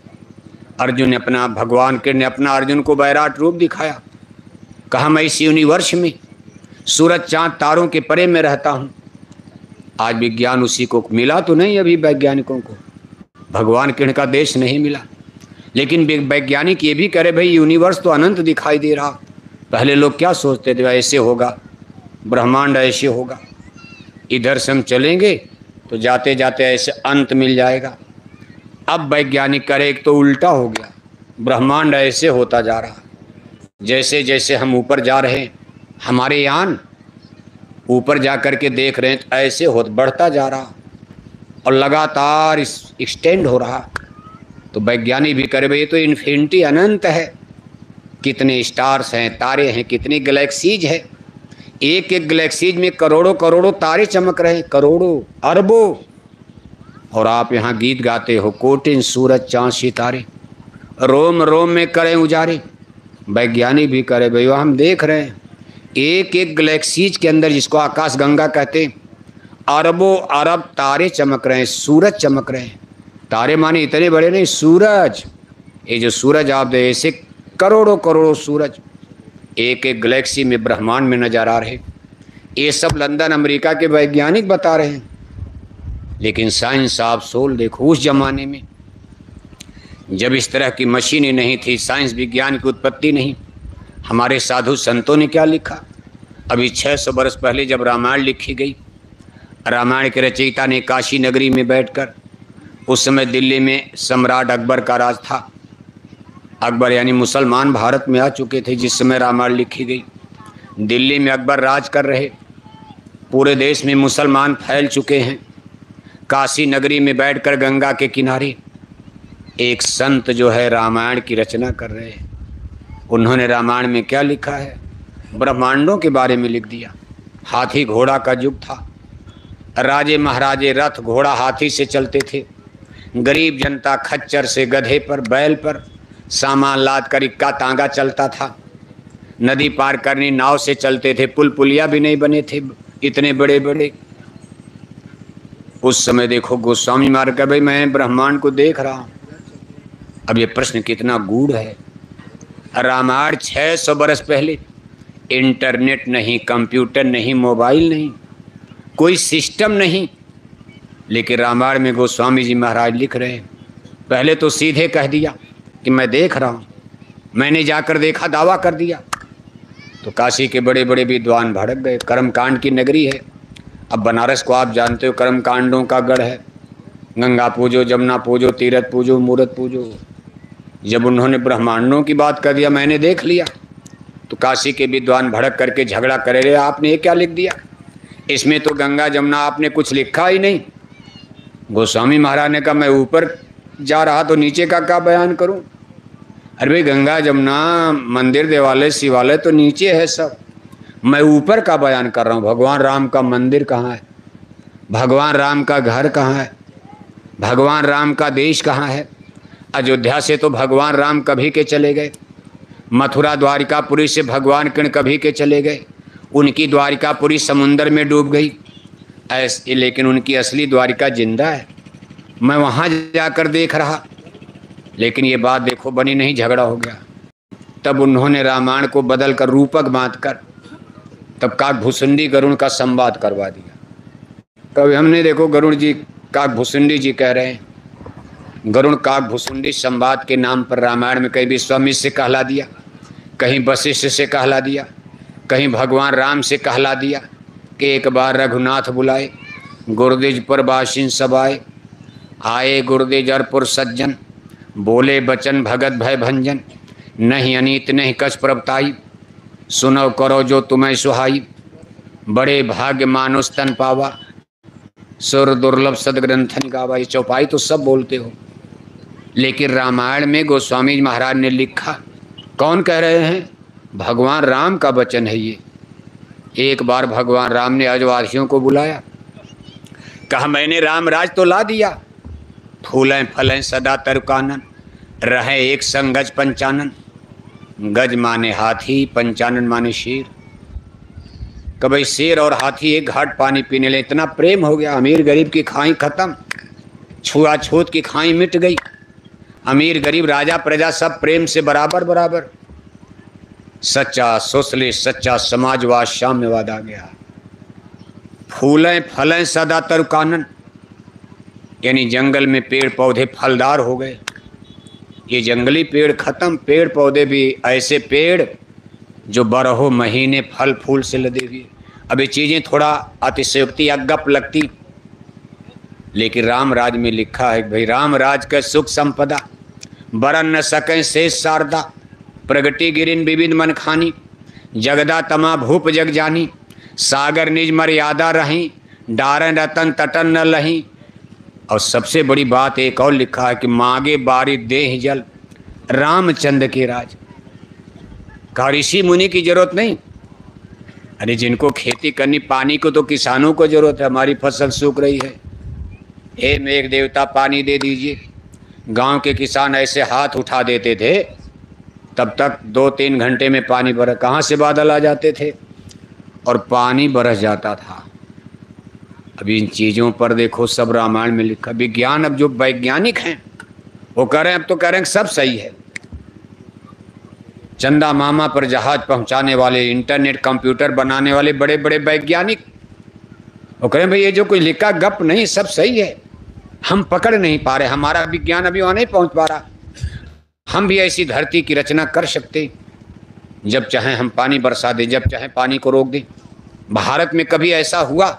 अर्जुन ने अपना, भगवान कृष्ण ने अपना अर्जुन को वैराट रूप दिखाया, कहा मैं इस यूनिवर्स में सूरज चांद तारों के परे में रहता हूँ। आज विज्ञान उसी को मिला तो नहीं, अभी वैज्ञानिकों को भगवान कृष्ण का देश नहीं मिला, लेकिन वैज्ञानिक ये भी करे भाई यूनिवर्स तो अनंत दिखाई दे रहा। पहले लोग क्या सोचते थे, ऐसे होगा, ब्रह्मांड ऐसे होगा, इधर से हम चलेंगे तो जाते जाते ऐसे अंत मिल जाएगा। अब वैज्ञानिक करे एक तो उल्टा हो गया, ब्रह्मांड ऐसे होता जा रहा। जैसे जैसे हम ऊपर जा रहे हैं, हमारे यान ऊपर जा कर के देख रहे हैं, तो ऐसे हो बढ़ता जा रहा और लगातार एक्सटेंड हो रहा। तो वैज्ञानिक भी करे भाई ये तो इन्फिनिटी अनंत है, कितने स्टार्स हैं, तारे हैं, कितनी गैलेक्सीज है, एक एक गैलेक्सीज में करोड़ों करोड़ों तारे चमक रहे हैं, करोड़ों अरबों। और आप यहाँ गीत गाते हो, कोटिन सूरज चांद सितारे रोम रोम में करें उजारे। वैज्ञानिक भी करे भाई हम देख रहे हैं, एक एक गैलेक्सीज के अंदर, जिसको आकाश गंगा कहते हैं, अरबों अरब तारे चमक रहे हैं, सूरज चमक रहे हैं। तारे माने इतने बड़े नहीं, सूरज, ये जो सूरज आप दे, ऐसे करोड़ों करोड़ों सूरज एक एक गैलेक्सी में, ब्रह्मांड में नजर आ रहे। ये सब लंदन अमेरिका के वैज्ञानिक बता रहे हैं। लेकिन साइंस ऑफ सोल देखो, उस जमाने में जब इस तरह की मशीनें नहीं थी, साइंस विज्ञान की उत्पत्ति नहीं, हमारे साधु संतों ने क्या लिखा। अभी 600 वर्ष पहले जब रामायण लिखी गई, रामायण के रचयिता ने काशी नगरी में बैठकर, उस समय दिल्ली में सम्राट अकबर का राज था। अकबर यानी मुसलमान भारत में आ चुके थे जिस समय रामायण लिखी गई। दिल्ली में अकबर राज कर रहे, पूरे देश में मुसलमान फैल चुके हैं। काशी नगरी में बैठकर गंगा के किनारे एक संत जो है रामायण की रचना कर रहे हैं। उन्होंने रामायण में क्या लिखा है, ब्रह्मांडों के बारे में लिख दिया। हाथी घोड़ा का युग था, राजे महाराजे रथ घोड़ा हाथी से चलते थे, गरीब जनता खच्चर से, गधे पर, बैल पर सामान लाद कर इक्का तांगा चलता था। नदी पार करनी नाव से चलते थे, पुल पुलिया भी नहीं बने थे इतने बड़े बड़े। उस समय देखो गोस्वामी मार्ग का भाई मैं ब्रह्मांड को देख रहा हूँ, अब ये प्रश्न कितना गूढ़ है। रामायण 600 बरस पहले, इंटरनेट नहीं, कंप्यूटर नहीं, मोबाइल नहीं, कोई सिस्टम नहीं, लेकिन रामायण में गोस्वामी जी महाराज लिख रहे हैं। पहले तो सीधे कह दिया कि मैं देख रहा हूँ, मैंने जाकर देखा, दावा कर दिया। तो काशी के बड़े बड़े विद्वान भड़क गए। कर्मकांड की नगरी है। अब बनारस को आप जानते हो, कर्मकांडों का गढ़ है। गंगा पूजो, जमुना पूजो, तीर्थ पूजो, मूर्त पूजो। जब उन्होंने ब्रह्मांडों की बात कर दिया, मैंने देख लिया, तो काशी के विद्वान भड़क करके झगड़ा करे रहे, आपने ये क्या लिख दिया, इसमें तो गंगा जमुना आपने कुछ लिखा ही नहीं। गोस्वामी महाराज ने कहा मैं ऊपर जा रहा तो नीचे का क्या बयान करूं। अरे भाई, गंगा जमुना मंदिर देवालय शिवालय तो नीचे है सब, मैं ऊपर का बयान कर रहा हूं। भगवान राम का मंदिर कहाँ है, भगवान राम का घर कहाँ है, भगवान राम का देश कहाँ है। अयोध्या से तो भगवान राम कभी के चले गए, मथुरा द्वारिकापुरी से भगवान कृष्ण कभी के चले गए, उनकी द्वारिकापुरी समुंदर में डूब गई ऐसे, लेकिन उनकी असली द्वारिका जिंदा है। मैं वहाँ जाकर देख रहा, लेकिन ये बात देखो बनी नहीं, झगड़ा हो गया। तब उन्होंने रामायण को बदल कर रूपक बांध कर तब काकभूषुंडी गरुड़ का संवाद करवा दिया। कभी हमने देखो गरुड़ जी काकभूषुंडी जी कह रहे हैं, गरुड़ काकभूषुंडी संवाद के नाम पर रामायण में कहीं विश्वामित्र से कहला दिया, कहीं वशिष्ठ से कहला दिया, कहीं भगवान राम से कहला दिया कि एक बार रघुनाथ बुलाए, गुरुद्विज पर बाशिन सब आए गुरुद्विज अरपुर सज्जन, बोले बचन भगत भय भंजन, नहीं अनीत नहीं कछ प्रभताई, सुनो करो जो तुम्हें सुहाई, बड़े भाग्य मानुष तन पावा, सुर दुर्लभ सदग्रंथन गावा। ये चौपाई तो सब बोलते हो, लेकिन रामायण में गोस्वामी महाराज ने लिखा, कौन कह रहे हैं, भगवान राम का वचन है ये। एक बार भगवान राम ने अजवासियों को बुलाया, कहा मैंने राम राज तो ला दिया, फूलें फलें सदा तरुकानन, रहे एक संग गज पंचानन। गज माने हाथी, पंचानन माने शेर। कभी शेर और हाथी एक घाट पानी पीने ले, इतना प्रेम हो गया, अमीर गरीब की खाई खत्म, छुआछूत की खाई मिट गई, अमीर गरीब राजा प्रजा सब प्रेम से बराबर बराबर। सच्चा सोशलिस्ट, सच्चा समाजवाद, साम्यवाद आ गया। फूलें फलें सदा तरुकानन, यानी जंगल में पेड़ पौधे फलदार हो गए। ये जंगली पेड़ खत्म, पेड़ पौधे भी ऐसे पेड़ जो 12 महीने फल फूल से लदे हुए। अब ये चीज़ें थोड़ा अतिशयोक्ति या गप लगती, लेकिन राम राज में लिखा है भाई, राम राज का सुख संपदा बरन न सकें शेष शारदा, प्रगति गिरिन विविध मन खानी, जगदा तमा भूप जग जानी, सागर निज मर्यादा रही, डारन रतन तटन न लही। और सबसे बड़ी बात एक और लिखा है कि मांगे बारी देह जल, रामचंद्र के राज। का ऋषि मुनि की जरूरत नहीं, अरे जिनको खेती करनी, पानी को तो किसानों को जरूरत है, हमारी फसल सूख रही है, हे मेघ देवता पानी दे दीजिए। गांव के किसान ऐसे हाथ उठा देते थे, तब तक 2-3 घंटे में पानी बरस, कहाँ से बादल आ जाते थे और पानी बरस जाता था। अब इन चीज़ों पर देखो सब रामायण में लिखा। विज्ञान, अब जो वैज्ञानिक हैं वो कह रहे हैं, अब तो कह रहे हैं सब सही है। चंदा मामा पर जहाज पहुंचाने वाले, इंटरनेट कंप्यूटर बनाने वाले बड़े बड़े वैज्ञानिक वो कह रहे हैं भाई ये जो कोई लिखा गप नहीं, सब सही है, हम पकड़ नहीं पा रहे, हमारा विज्ञान अभी वहाँ नहीं पहुंच पा रहा, हम भी ऐसी धरती की रचना कर सकते, जब चाहें हम पानी बरसा दें, जब चाहें पानी को रोक दें। भारत में कभी ऐसा हुआ?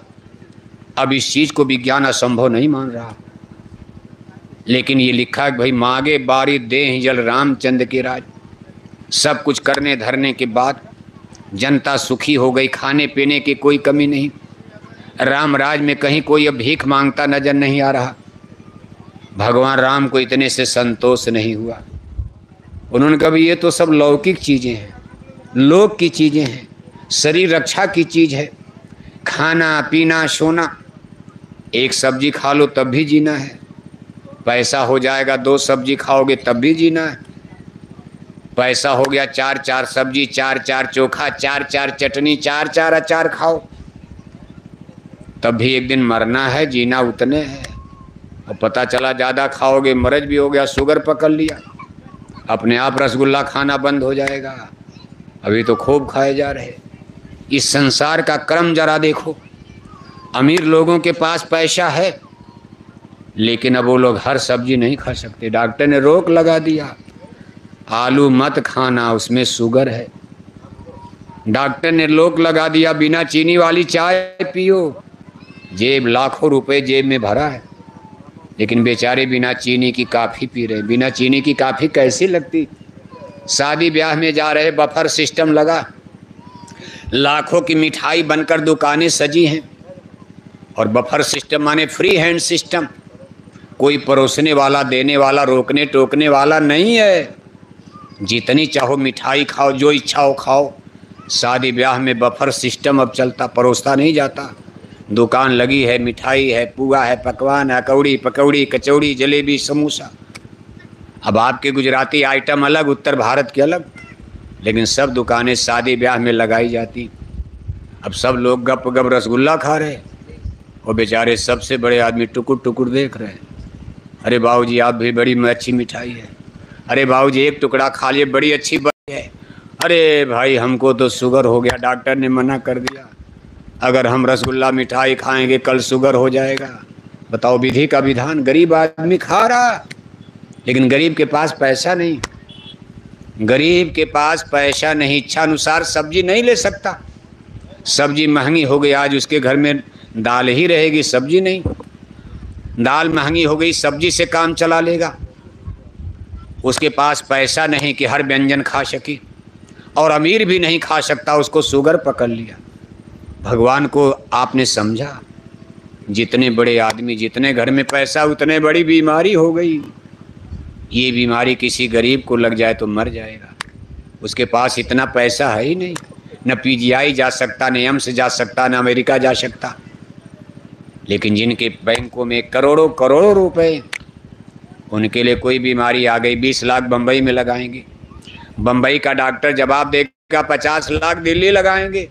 अब इस चीज़ को विज्ञान असंभव नहीं मान रहा, लेकिन ये लिखा है भाई मांगे बारी देह जल, रामचंद्र के राज। सब कुछ करने धरने के बाद जनता सुखी हो गई, खाने पीने की कोई कमी नहीं। राम राज में कहीं कोई अब भीख मांगता नजर नहीं आ रहा। भगवान राम को इतने से संतोष नहीं हुआ, उन्होंने कहा ये तो सब लौकिक चीज़ें हैं, लोक की चीज़ें हैं, शरीर रक्षा की चीज़ है, खाना पीना सोना। एक सब्जी खा लो तब भी जीना है, पैसा हो जाएगा 2 सब्जी खाओगे तब भी जीना है, पैसा हो गया 4-4 सब्जी, 4-4 चोखा, 4-4 चटनी, 4-4 अचार खाओ, तब भी एक दिन मरना है, जीना उतने है। और पता चला ज़्यादा खाओगे, मरज भी हो गया, शुगर पकड़ लिया, अपने आप रसगुल्ला खाना बंद हो जाएगा। अभी तो खूब खाए जा रहे। इस संसार का क्रम जरा देखो। अमीर लोगों के पास पैसा है, लेकिन अब वो लोग हर सब्जी नहीं खा सकते। डॉक्टर ने रोक लगा दिया, आलू मत खाना, उसमें शुगर है। डॉक्टर ने रोक लगा दिया, बिना चीनी वाली चाय पियो। जेब लाखों रुपए जेब में भरा है, लेकिन बेचारे बिना चीनी की काफ़ी पी रहे। बिना चीनी की काफ़ी कैसी लगती? शादी ब्याह में जा रहे, बफर सिस्टम लगा, लाखों की मिठाई बनकर दुकानें सजी हैं। और बफर सिस्टम माने फ्री हैंड सिस्टम, कोई परोसने वाला, देने वाला, रोकने टोकने वाला नहीं है। जितनी चाहो मिठाई खाओ, जो इच्छा हो खाओ। शादी ब्याह में बफर सिस्टम अब चलता, परोसता नहीं जाता। दुकान लगी है, मिठाई है, पुआ है, पकवान है, कौड़ी पकौड़ी, कचौड़ी, जलेबी, समोसा। अब आपके गुजराती आइटम अलग, उत्तर भारत के अलग, लेकिन सब दुकानें शादी ब्याह में लगाई जाती। अब सब लोग गप गप रसगुल्ला खा रहे, और बेचारे सबसे बड़े आदमी टुकुर टुकुर देख रहे हैं। अरे बाबूजी, आप भी बड़ी अच्छी मिठाई है। अरे बाबूजी, एक टुकड़ा खा लिए, बड़ी अच्छी बनी है। अरे भाई, हमको तो शुगर हो गया, डॉक्टर ने मना कर दिया, अगर हम रसगुल्ला मिठाई खाएंगे कल शुगर हो जाएगा। बताओ, विधि का विधान। गरीब आदमी खा रहा, लेकिन गरीब के पास पैसा नहीं। गरीब के पास पैसा नहीं, इच्छा अनुसार सब्जी नहीं ले सकता। सब्जी महंगी हो गई, आज उसके घर में दाल ही रहेगी, सब्जी नहीं। दाल महंगी हो गई, सब्जी से काम चला लेगा। उसके पास पैसा नहीं कि हर व्यंजन खा सके, और अमीर भी नहीं खा सकता, उसको शुगर पकड़ लिया। भगवान को आपने समझा? जितने बड़े आदमी, जितने घर में पैसा, उतने बड़ी बीमारी हो गई। ये बीमारी किसी गरीब को लग जाए तो मर जाएगा। उसके पास इतना पैसा है ही नहीं, न पीजीआई जा सकता, न एम्स जा सकता, न अमेरिका जा सकता। लेकिन जिनके बैंकों में करोड़ों करोड़ों रुपए, उनके लिए कोई बीमारी आ गई, 20 लाख बम्बई में लगाएंगे। बम्बई का डॉक्टर जवाब देगा 50 लाख दिल्ली लगाएंगे।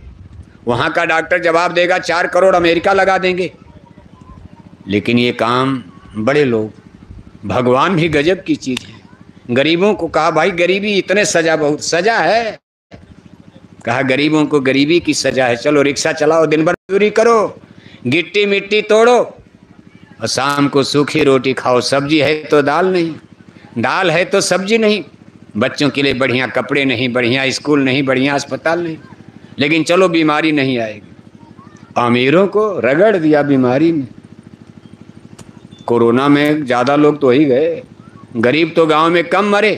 वहाँ का डॉक्टर जवाब देगा 4 करोड़ अमेरिका लगा देंगे। लेकिन ये काम बड़े लोग, भगवान भी गजब की चीज़ है। गरीबों को कहा, भाई गरीबी इतने सजा, बहुत सजा है। कहा गरीबों को गरीबी की सजा है, चलो रिक्शा चलाओ, दिन भर मजदूरी करो, गिट्टी मिट्टी तोड़ो, और शाम को सूखी रोटी खाओ। सब्जी है तो दाल नहीं, दाल है तो सब्जी नहीं। बच्चों के लिए बढ़िया कपड़े नहीं, बढ़िया स्कूल नहीं, बढ़िया अस्पताल नहीं, लेकिन चलो बीमारी नहीं आएगी। अमीरों को रगड़ दिया बीमारी में। कोरोना में ज़्यादा लोग तो ही गए, गरीब तो गांव में कम मरे।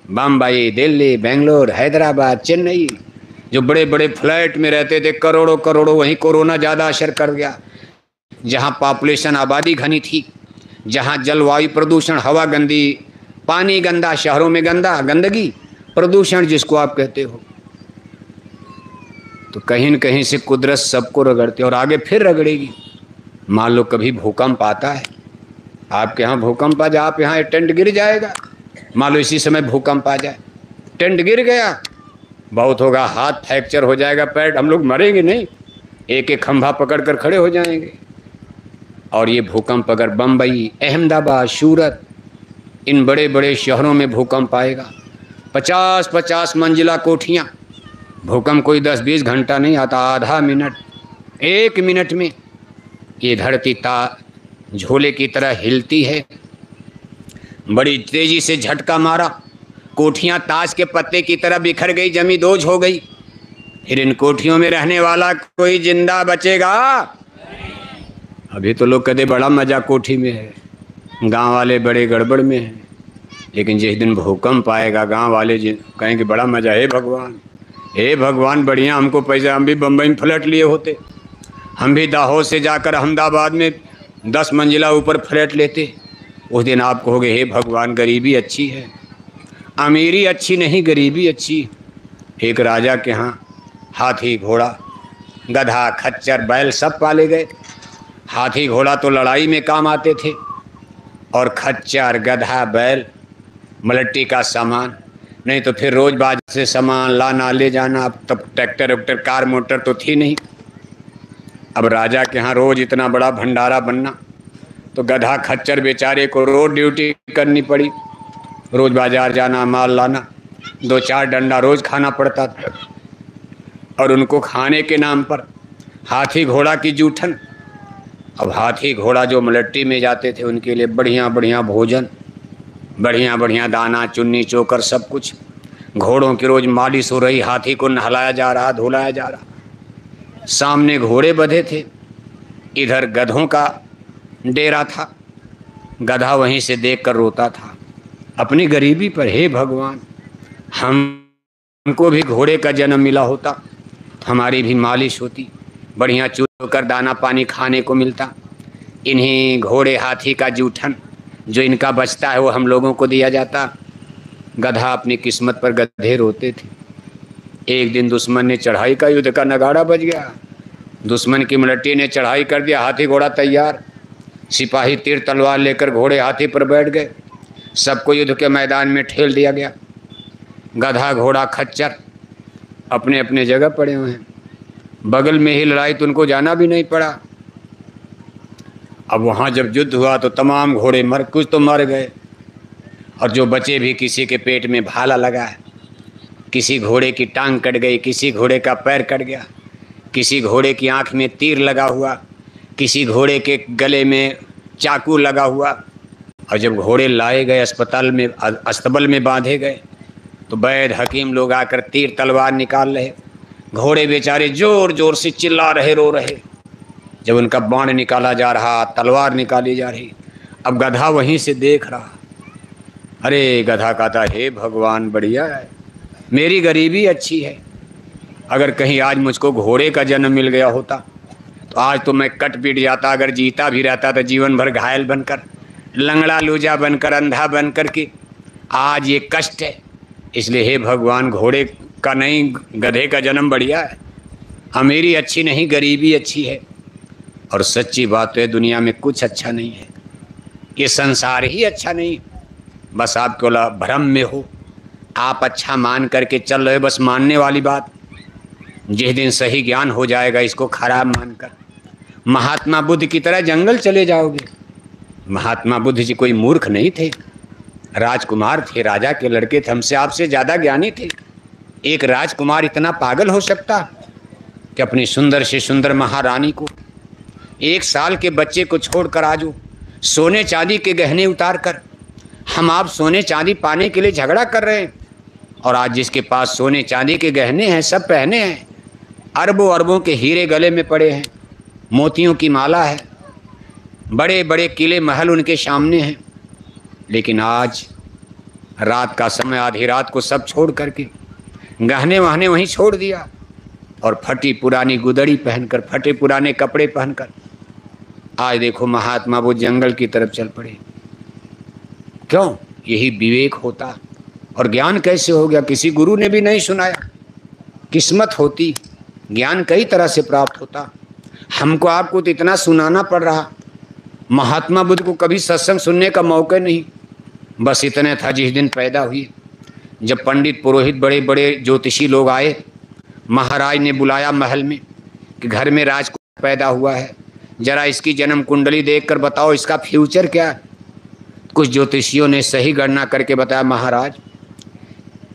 बम्बई, दिल्ली, बेंगलोर, हैदराबाद, चेन्नई, जो बड़े बड़े फ्लैट में रहते थे करोड़ों करोड़ों, वहीं कोरोना ज़्यादा असर कर गया। जहाँ पॉपुलेशन, आबादी घनी थी, जहाँ जलवायु प्रदूषण, हवा गंदी, पानी गंदा, शहरों में गंदा, गंदगी, प्रदूषण जिसको आप कहते हो, तो कहीं न कहीं से कुदरत सबको रगड़ती और आगे फिर रगड़ेगी। मान लो कभी भूकंप आता है, आपके यहाँ भूकंप आ जाए, आप यहाँ टेंट गिर जाएगा। मान लो इसी समय भूकंप आ जाए, टेंट गिर गया, बहुत होगा, हाथ फ्रैक्चर हो जाएगा, पैर, हम लोग मरेंगे नहीं, एक एक खंभा पकड़ कर खड़े हो जाएंगे। और ये भूकंप अगर बम्बई, अहमदाबाद, सूरत, इन बड़े बड़े शहरों में भूकंप आएगा, 50-50 मंजिला कोठियाँ, भूकंप कोई 10-20 घंटा नहीं आता, आधा मिनट, 1 मिनट में ये धरती झोले की तरह हिलती है। बड़ी तेजी से झटका मारा, कोठियाँ ताश के पत्ते की तरह बिखर गई, जमी दोज हो गई। फिर इन कोठियों में रहने वाला कोई जिंदा बचेगा? अभी तो लोग कहते बड़ा मजा कोठी में है, गांव वाले बड़े गड़बड़ में हैं। लेकिन जिस दिन भूकंप आएगा, गांव वाले कहेंगे बड़ा मजा है भगवान, हे भगवान बढ़िया, हमको पैसा, हम भी बम्बई में फ्लैट लिए होते, हम भी दाहोद से जाकर अहमदाबाद में 10 मंजिला ऊपर फ्लैट लेते। उस दिन आप कहोगे हे भगवान, गरीबी अच्छी है, अमीरी अच्छी नहीं, गरीबी अच्छी। एक राजा के यहाँ हाथी, घोड़ा, गधा, खच्चर, बैल सब पाले गए। हाथी घोड़ा तो लड़ाई में काम आते थे, और खच्चर, गधा, बैल मलट्टी का सामान, नहीं तो फिर रोज बाजार से सामान लाना ले जाना। तब ट्रैक्टर वैक्टर, कार मोटर तो थी नहीं। अब राजा के यहाँ रोज इतना बड़ा भंडारा बनना, तो गधा खच्चर बेचारे को रोज ड्यूटी करनी पड़ी। रोज बाजार जाना, माल लाना, 2-4 डंडा रोज खाना पड़ता था। और उनको खाने के नाम पर हाथी घोड़ा की जूठन। अब हाथी घोड़ा जो मलट्टी में जाते थे उनके लिए बढ़िया बढ़िया भोजन, बढ़िया बढ़िया दाना, चुन्नी, चोकर, सब कुछ। घोड़ों की रोज मालिश हो रही, हाथी को नहलाया जा रहा, धुलाया जा रहा। सामने घोड़े बंधे थे, इधर गधों का डेरा था। गधा वहीं से देखकर रोता था अपनी गरीबी पर, हे भगवान, हमको भी घोड़े का जन्म मिला होता, हमारी भी मालिश होती, बढ़िया चोकर दाना पानी खाने को मिलता। इन्हीं घोड़े हाथी का जूठन जो इनका बचता है वो हम लोगों को दिया जाता। गधा अपनी किस्मत पर गधे रोते थे। एक दिन दुश्मन ने चढ़ाई का युद्ध का नगाड़ा बज गया। दुश्मन की मलट्टी ने चढ़ाई कर दिया, हाथी घोड़ा तैयार, सिपाही तीर तलवार लेकर घोड़े हाथी पर बैठ गए। सबको युद्ध के मैदान में ठेल दिया गया। गधा घोड़ा खच्चर अपने अपने जगह पड़े हुए हैं। बगल में ही लड़ाई तो उनको जाना भी नहीं पड़ा। अब वहाँ जब युद्ध हुआ तो तमाम घोड़े कुछ तो मर गए, और जो बचे भी किसी के पेट में भाला लगा है, किसी घोड़े की टांग कट गई, किसी घोड़े का पैर कट गया, किसी घोड़े की आँख में तीर लगा हुआ, किसी घोड़े के गले में चाकू लगा हुआ। और जब घोड़े लाए गए अस्तबल में बांधे गए तो वैद हकीम लोग आकर तीर तलवार निकाल रहे। घोड़े बेचारे जोर जोर से चिल्ला रहे, रो रहे। जब उनका बाण निकाला जा रहा, तलवार निकाली जा रही, अब गधा वहीं से देख रहा। अरे गधा कहता, हे भगवान, बढ़िया है, मेरी गरीबी अच्छी है। अगर कहीं आज मुझको घोड़े का जन्म मिल गया होता तो आज तो मैं कट पीट जाता। अगर जीता भी रहता तो जीवन भर घायल बनकर, लंगड़ा लूजा बनकर, अंधा बनकर के आज ये कष्ट है। इसलिए हे भगवान, घोड़े का नहीं गधे का जन्म बढ़िया है। अमीरी अच्छी नहीं, गरीबी अच्छी है। और सच्ची बात तो है, दुनिया में कुछ अच्छा नहीं है, ये संसार ही अच्छा नहीं। बस आप केवल भ्रम में हो, आप अच्छा मान करके चल रहे, बस मानने वाली बात। जिस दिन सही ज्ञान हो जाएगा इसको खराब मानकर महात्मा बुद्ध की तरह जंगल चले जाओगे। महात्मा बुद्ध जी कोई मूर्ख नहीं थे, राजकुमार थे, राजा के लड़के थे, हमसे आपसे ज़्यादा ज्ञानी थे। एक राजकुमार इतना पागल हो सकता कि अपनी सुंदर से सुंदर महारानी को, 1 साल के बच्चे को छोड़कर आज सोने चांदी के गहने उतार कर हम आप सोने चांदी पाने के लिए झगड़ा कर रहे हैं। और आज जिसके पास सोने चांदी के गहने हैं, सब पहने हैं, अरबों अरबों के हीरे गले में पड़े हैं, मोतियों की माला है, बड़े बड़े किले महल उनके सामने हैं, लेकिन आज रात का समय, आधी रात को सब छोड़ करके गहने वहने वहीं छोड़ दिया और फटी पुरानी गुदड़ी पहनकर, फटे पुराने कपड़े पहनकर आज देखो महात्मा वो जंगल की तरफ चल पड़े। क्यों? यही विवेक होता। और ज्ञान कैसे हो गया? किसी गुरु ने भी नहीं सुनाया। किस्मत होती, ज्ञान कई तरह से प्राप्त होता। हमको आपको तो इतना सुनाना पड़ रहा। महात्मा बुद्ध को कभी सत्संग सुनने का मौका नहीं, बस इतना था जिस दिन पैदा हुई। जब पंडित पुरोहित बड़े बड़े ज्योतिषी लोग आए, महाराज ने बुलाया महल में कि घर में राजकुमार पैदा हुआ है, जरा इसकी जन्म कुंडली देखकर बताओ इसका फ्यूचर क्या है। कुछ ज्योतिषियों ने सही गणना करके बताया, महाराज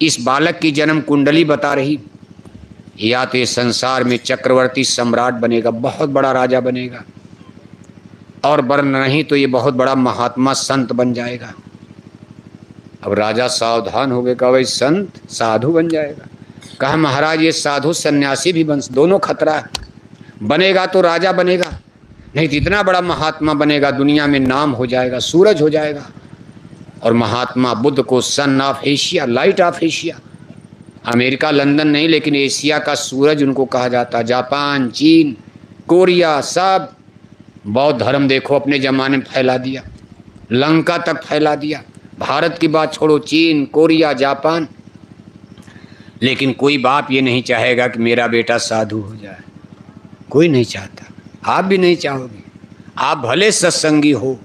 इस बालक की जन्म कुंडली बता रही या तो ये संसार में चक्रवर्ती सम्राट बनेगा, बहुत बड़ा राजा बनेगा, और वरना नहीं तो ये बहुत बड़ा महात्मा संत बन जाएगा। अब राजा सावधान हो गए, कहा भाई संत साधु बन जाएगा। कहा महाराज ये साधु सन्यासी भी बन, दोनों खतरा है। बनेगा तो राजा बनेगा, नहीं तो इतना बड़ा महात्मा बनेगा, दुनिया में नाम हो जाएगा, सूरज हो जाएगा। और महात्मा बुद्ध को son of Asia, light of Asia, America London नहीं लेकिन एशिया का सूरज उनको कहा जाता। जापान, चीन, कोरिया, सब बौद्ध धर्म देखो अपने ज़माने में फैला दिया, लंका तक फैला दिया। भारत की बात छोड़ो, चीन, कोरिया, जापान। लेकिन कोई बाप ये नहीं चाहेगा कि मेरा बेटा साधु हो जाए, कोई नहीं चाहता। आप भी नहीं चाहोगे। आप भले सत्संगी हो,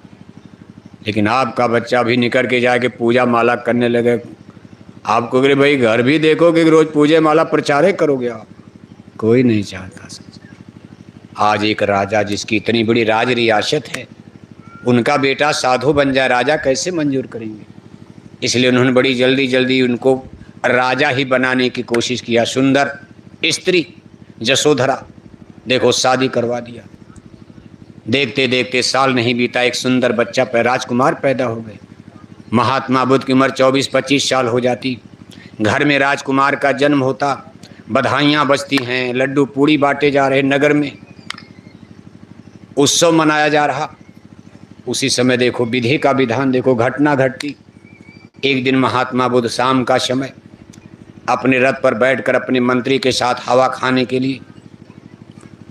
लेकिन आपका बच्चा भी निकल के जाके पूजा माला करने लगे, आपको अरे भाई घर भी देखोगे कि रोज पूजा माला प्रचार करोगे आप, कोई नहीं चाहता। आज एक राजा जिसकी इतनी बड़ी राज रियासत है, उनका बेटा साधु बन जाए, राजा कैसे मंजूर करेंगे? इसलिए उन्होंने बड़ी जल्दी जल्दी उनको राजा ही बनाने की कोशिश किया। सुंदर स्त्री यशोधरा, देखो शादी करवा दिया। देखते देखते साल नहीं बीता, एक सुंदर बच्चा राजकुमार पैदा हो गए। महात्मा बुद्ध की उम्र 24-25 साल हो जाती, घर में राजकुमार का जन्म होता, बधाइयाँ बजती हैं, लड्डू पूड़ी बांटे जा रहे, नगर में उत्सव मनाया जा रहा। उसी समय देखो विधि का विधान, देखो घटना घटती। एक दिन महात्मा बुद्ध शाम का समय अपने रथ पर बैठकर अपने मंत्री के साथ हवा खाने के लिए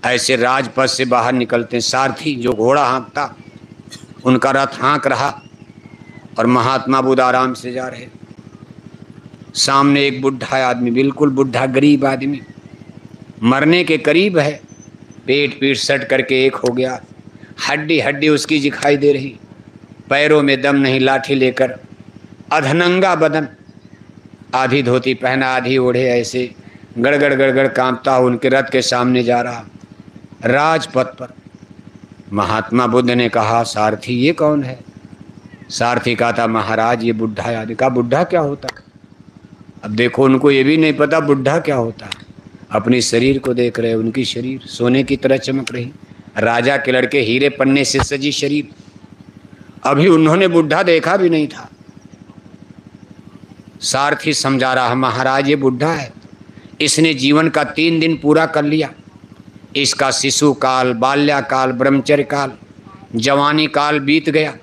ऐसे राजपथ से बाहर निकलते। सारथी जो घोड़ा हाँकता, उनका रथ हाँक रहा और महात्मा बुद्ध आराम से जा रहे। सामने एक बुढ़ा आदमी, बिल्कुल बुढ़ा गरीब आदमी, मरने के करीब है, पेट पीट सट करके एक हो गया, हड्डी हड्डी उसकी दिखाई दे रही, पैरों में दम नहीं, लाठी लेकर अधनंगा बदन, आधी धोती पहना आधी ओढ़े, ऐसे गड़गड़ गड़गड़ कांपता उनके रथ के सामने जा रहा राजपथ पर। महात्मा बुद्ध ने कहा, सारथी ये कौन है? सारथी कहा था, महाराज ये बुढ़ा आदमी। कहा, बुढ़ा क्या होता? अब देखो उनको ये भी नहीं पता बुढ़ा क्या होता। अपनी शरीर को देख रहे, उनकी शरीर सोने की तरह चमक रही, राजा के लड़के हीरे पन्ने से सजी शरीर। अभी उन्होंने बुढ़ा देखा भी नहीं था। सारथी समझा रहा, महाराज ये बुढ़ा है, इसने जीवन का 3 दिन पूरा कर लिया। इसका शिशु काल, बाल्याकाल, ब्रह्मचर्य काल, जवानी काल बीत गया।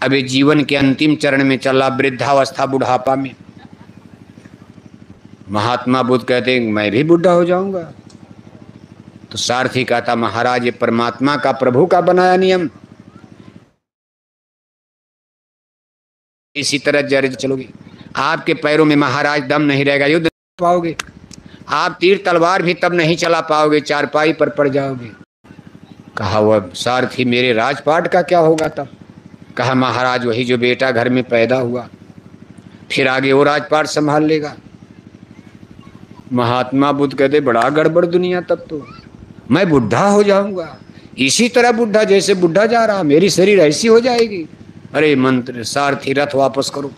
अभी जीवन के अंतिम चरण में चला, वृद्धावस्था, बुढ़ापा में। महात्मा बुद्ध कहते हैं, मैं भी बुढ़ा हो जाऊंगा? तो सारथी कहता, महाराज ये परमात्मा का, प्रभु का बनाया नियम, इसी तरह जर चलोगे, आपके पैरों में महाराज दम नहीं रहेगा, युद्ध नहीं पाओगे, आप तीर तलवार भी तब नहीं चला पाओगे, चारपाई पर पड़ जाओगे। कहा, वह सारथी मेरे राजपाट का क्या होगा तब? कहा, महाराज वही जो बेटा घर में पैदा हुआ, फिर आगे वो राजपाट संभाल लेगा। महात्मा बुद्ध कहते, बड़ा गड़बड़ दुनिया, तब तो मैं बुढ़ा हो जाऊंगा, इसी तरह बुढ़ा जैसे बुढ़ा जा रहा, मेरी शरीर ऐसी हो जाएगी। अरे मंत्र, सारथी रथ वापस करो।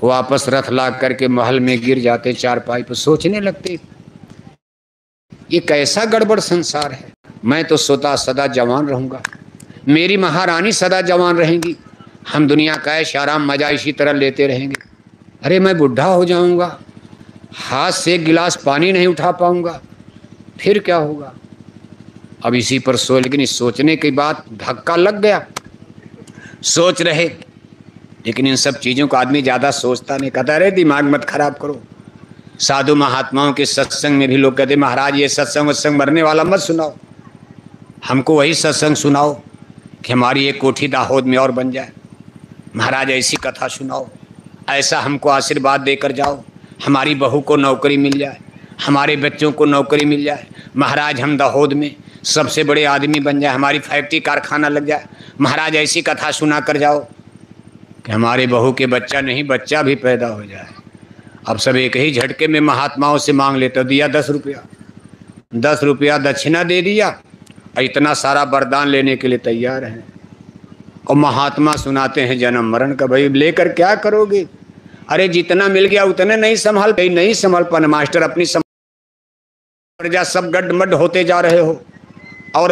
वापस रथ लाग करके महल में गिर जाते, चारपाई पर सोचने लगते, ये कैसा गड़बड़ संसार है। मैं तो सोता सदा जवान रहूंगा, मेरी महारानी सदा जवान रहेंगी, हम दुनिया का ऐश आराम मजा इसी तरह लेते रहेंगे। अरे मैं बुढ़ा हो जाऊंगा, हाथ से एक गिलास पानी नहीं उठा पाऊंगा, फिर क्या होगा? अब इसी पर लेकिन इस सोचने की बात धक्का लग गया। सोच रहे, लेकिन इन सब चीज़ों को आदमी ज़्यादा सोचता नहीं। कहता, अरे दिमाग मत खराब करो। साधु महात्माओं के सत्संग में भी लोग कहते, महाराज ये सत्संग वत्संग मरने वाला मत सुनाओ, हमको वही सत्संग सुनाओ कि हमारी एक कोठी दाहोद में और बन जाए। महाराज ऐसी कथा सुनाओ, ऐसा हमको आशीर्वाद देकर जाओ, हमारी बहू को नौकरी मिल जाए, हमारे बच्चों को नौकरी मिल जाए। महाराज हम दाहोद में सबसे बड़े आदमी बन जाए, हमारी फैक्ट्री कारखाना लग जाए। महाराज ऐसी कथा सुना कर जाओ कि हमारे बहू के बच्चा नहीं, बच्चा भी पैदा हो जाए। अब सब एक ही झटके में महात्माओं से मांग लेते, दिया 10 रुपया, 10 रुपया दक्षिणा दे दिया, और इतना सारा वरदान लेने के लिए तैयार हैं। और महात्मा सुनाते हैं जन्म मरण का, भाई लेकर क्या करोगे? अरे जितना मिल गया उतने नहीं संभाल, नहीं संभाल पाना मास्टर, अपनी प्रजा सब गड्ढमड्ढ होते जा रहे हो, और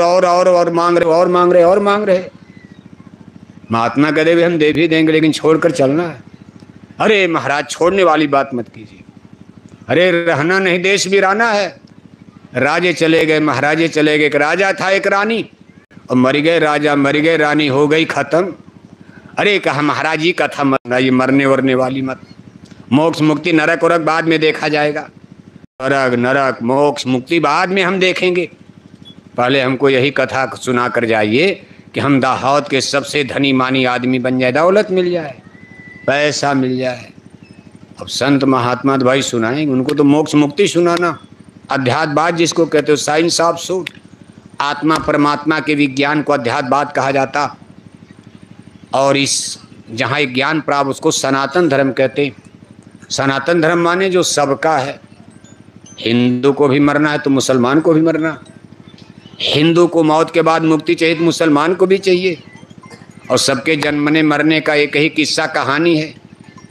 मांग रहे, और मांग रहे, और मांग रहे। महात्मा कहते भी हम दे भी देंगे, लेकिन छोड़कर चलना है। अरे महाराज छोड़ने वाली बात मत कीजिए, अरे रहना नहीं, देश भी रहना है। राजे चले गए, महाराजे चले गए, एक राजा था एक रानी, और मर गए राजा, मर गए रानी, हो गई खत्म। अरे कहा महाराज जी कथा मत, ये मरने वरने वाली मत, मोक्ष मुक्ति नरक वरक बाद में देखा जाएगा, नरक नरक मोक्ष मुक्ति बाद में हम देखेंगे, पहले हमको यही कथा सुना कर जाइए कि हम दाहोद के सबसे धनी मानी आदमी बन जाए, दौलत मिल जाए, पैसा मिल जाए। अब संत महात्मा भाई सुनाएंगे, उनको तो मोक्ष मुक्ति सुनाना, अध्यात्मवाद जिसको कहते हो, साइंस ऑफ सोल, आत्मा परमात्मा के विज्ञान को अध्यात्मवाद कहा जाता। और इस जहाँ एक ज्ञान प्राप्त उसको सनातन धर्म कहते हैं। सनातन धर्म माने जो सबका है, हिंदू को भी मरना है तो मुसलमान को भी मरना, हिंदू को मौत के बाद मुक्ति चाहिए तो मुसलमान को भी चाहिए, और सबके जन्मने मरने का एक ही किस्सा कहानी है।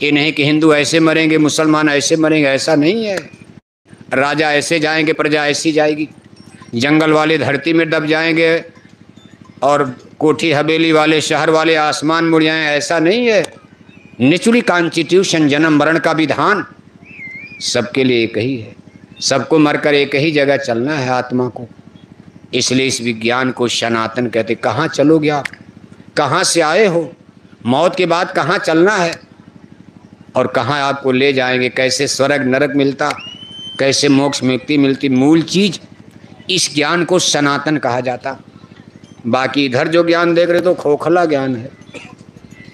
ये नहीं कि हिंदू ऐसे मरेंगे, मुसलमान ऐसे मरेंगे, ऐसा नहीं है। राजा ऐसे जाएंगे, प्रजा ऐसी जाएगी। जंगल वाले धरती में दब जाएंगे और कोठी हवेली वाले, शहर वाले आसमान मुड़ जाएं, ऐसा नहीं है। नेचुरली कॉन्स्टिट्यूशन, जन्म मरण का विधान सबके लिए एक ही है। सबको मरकर एक ही जगह चलना है, आत्मा को। इसलिए इस विज्ञान को सनातन कहते। कहाँ चलोगे आप? कहाँ से आए हो? मौत के बाद कहाँ चलना है और कहाँ आपको ले जाएंगे? कैसे स्वर्ग नरक मिलता, कैसे मोक्ष मुक्ति मिलती, मूल चीज इस ज्ञान को सनातन कहा जाता। बाकी इधर जो ज्ञान देख रहे तो खोखला ज्ञान है।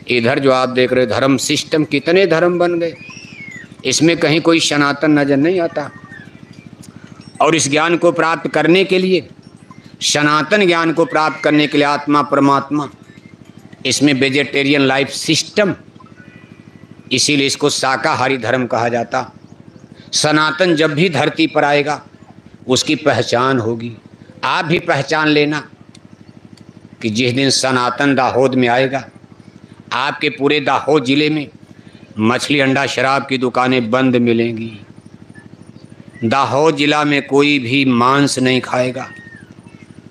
इधर जो आप देख रहे धर्म सिस्टम, कितने धर्म बन गए, इसमें कहीं कोई सनातन नजर नहीं आता। और इस ज्ञान को प्राप्त करने के लिए, सनातन ज्ञान को प्राप्त करने के लिए आत्मा परमात्मा, इसमें वेजिटेरियन लाइफ सिस्टम, इसीलिए इसको शाकाहारी धर्म कहा जाता। सनातन जब भी धरती पर आएगा उसकी पहचान होगी। आप भी पहचान लेना कि जिस दिन सनातन दाहोद में आएगा, आपके पूरे दाहोद जिले में मछली अंडा शराब की दुकानें बंद मिलेंगी। दाहोद जिला में कोई भी मांस नहीं खाएगा,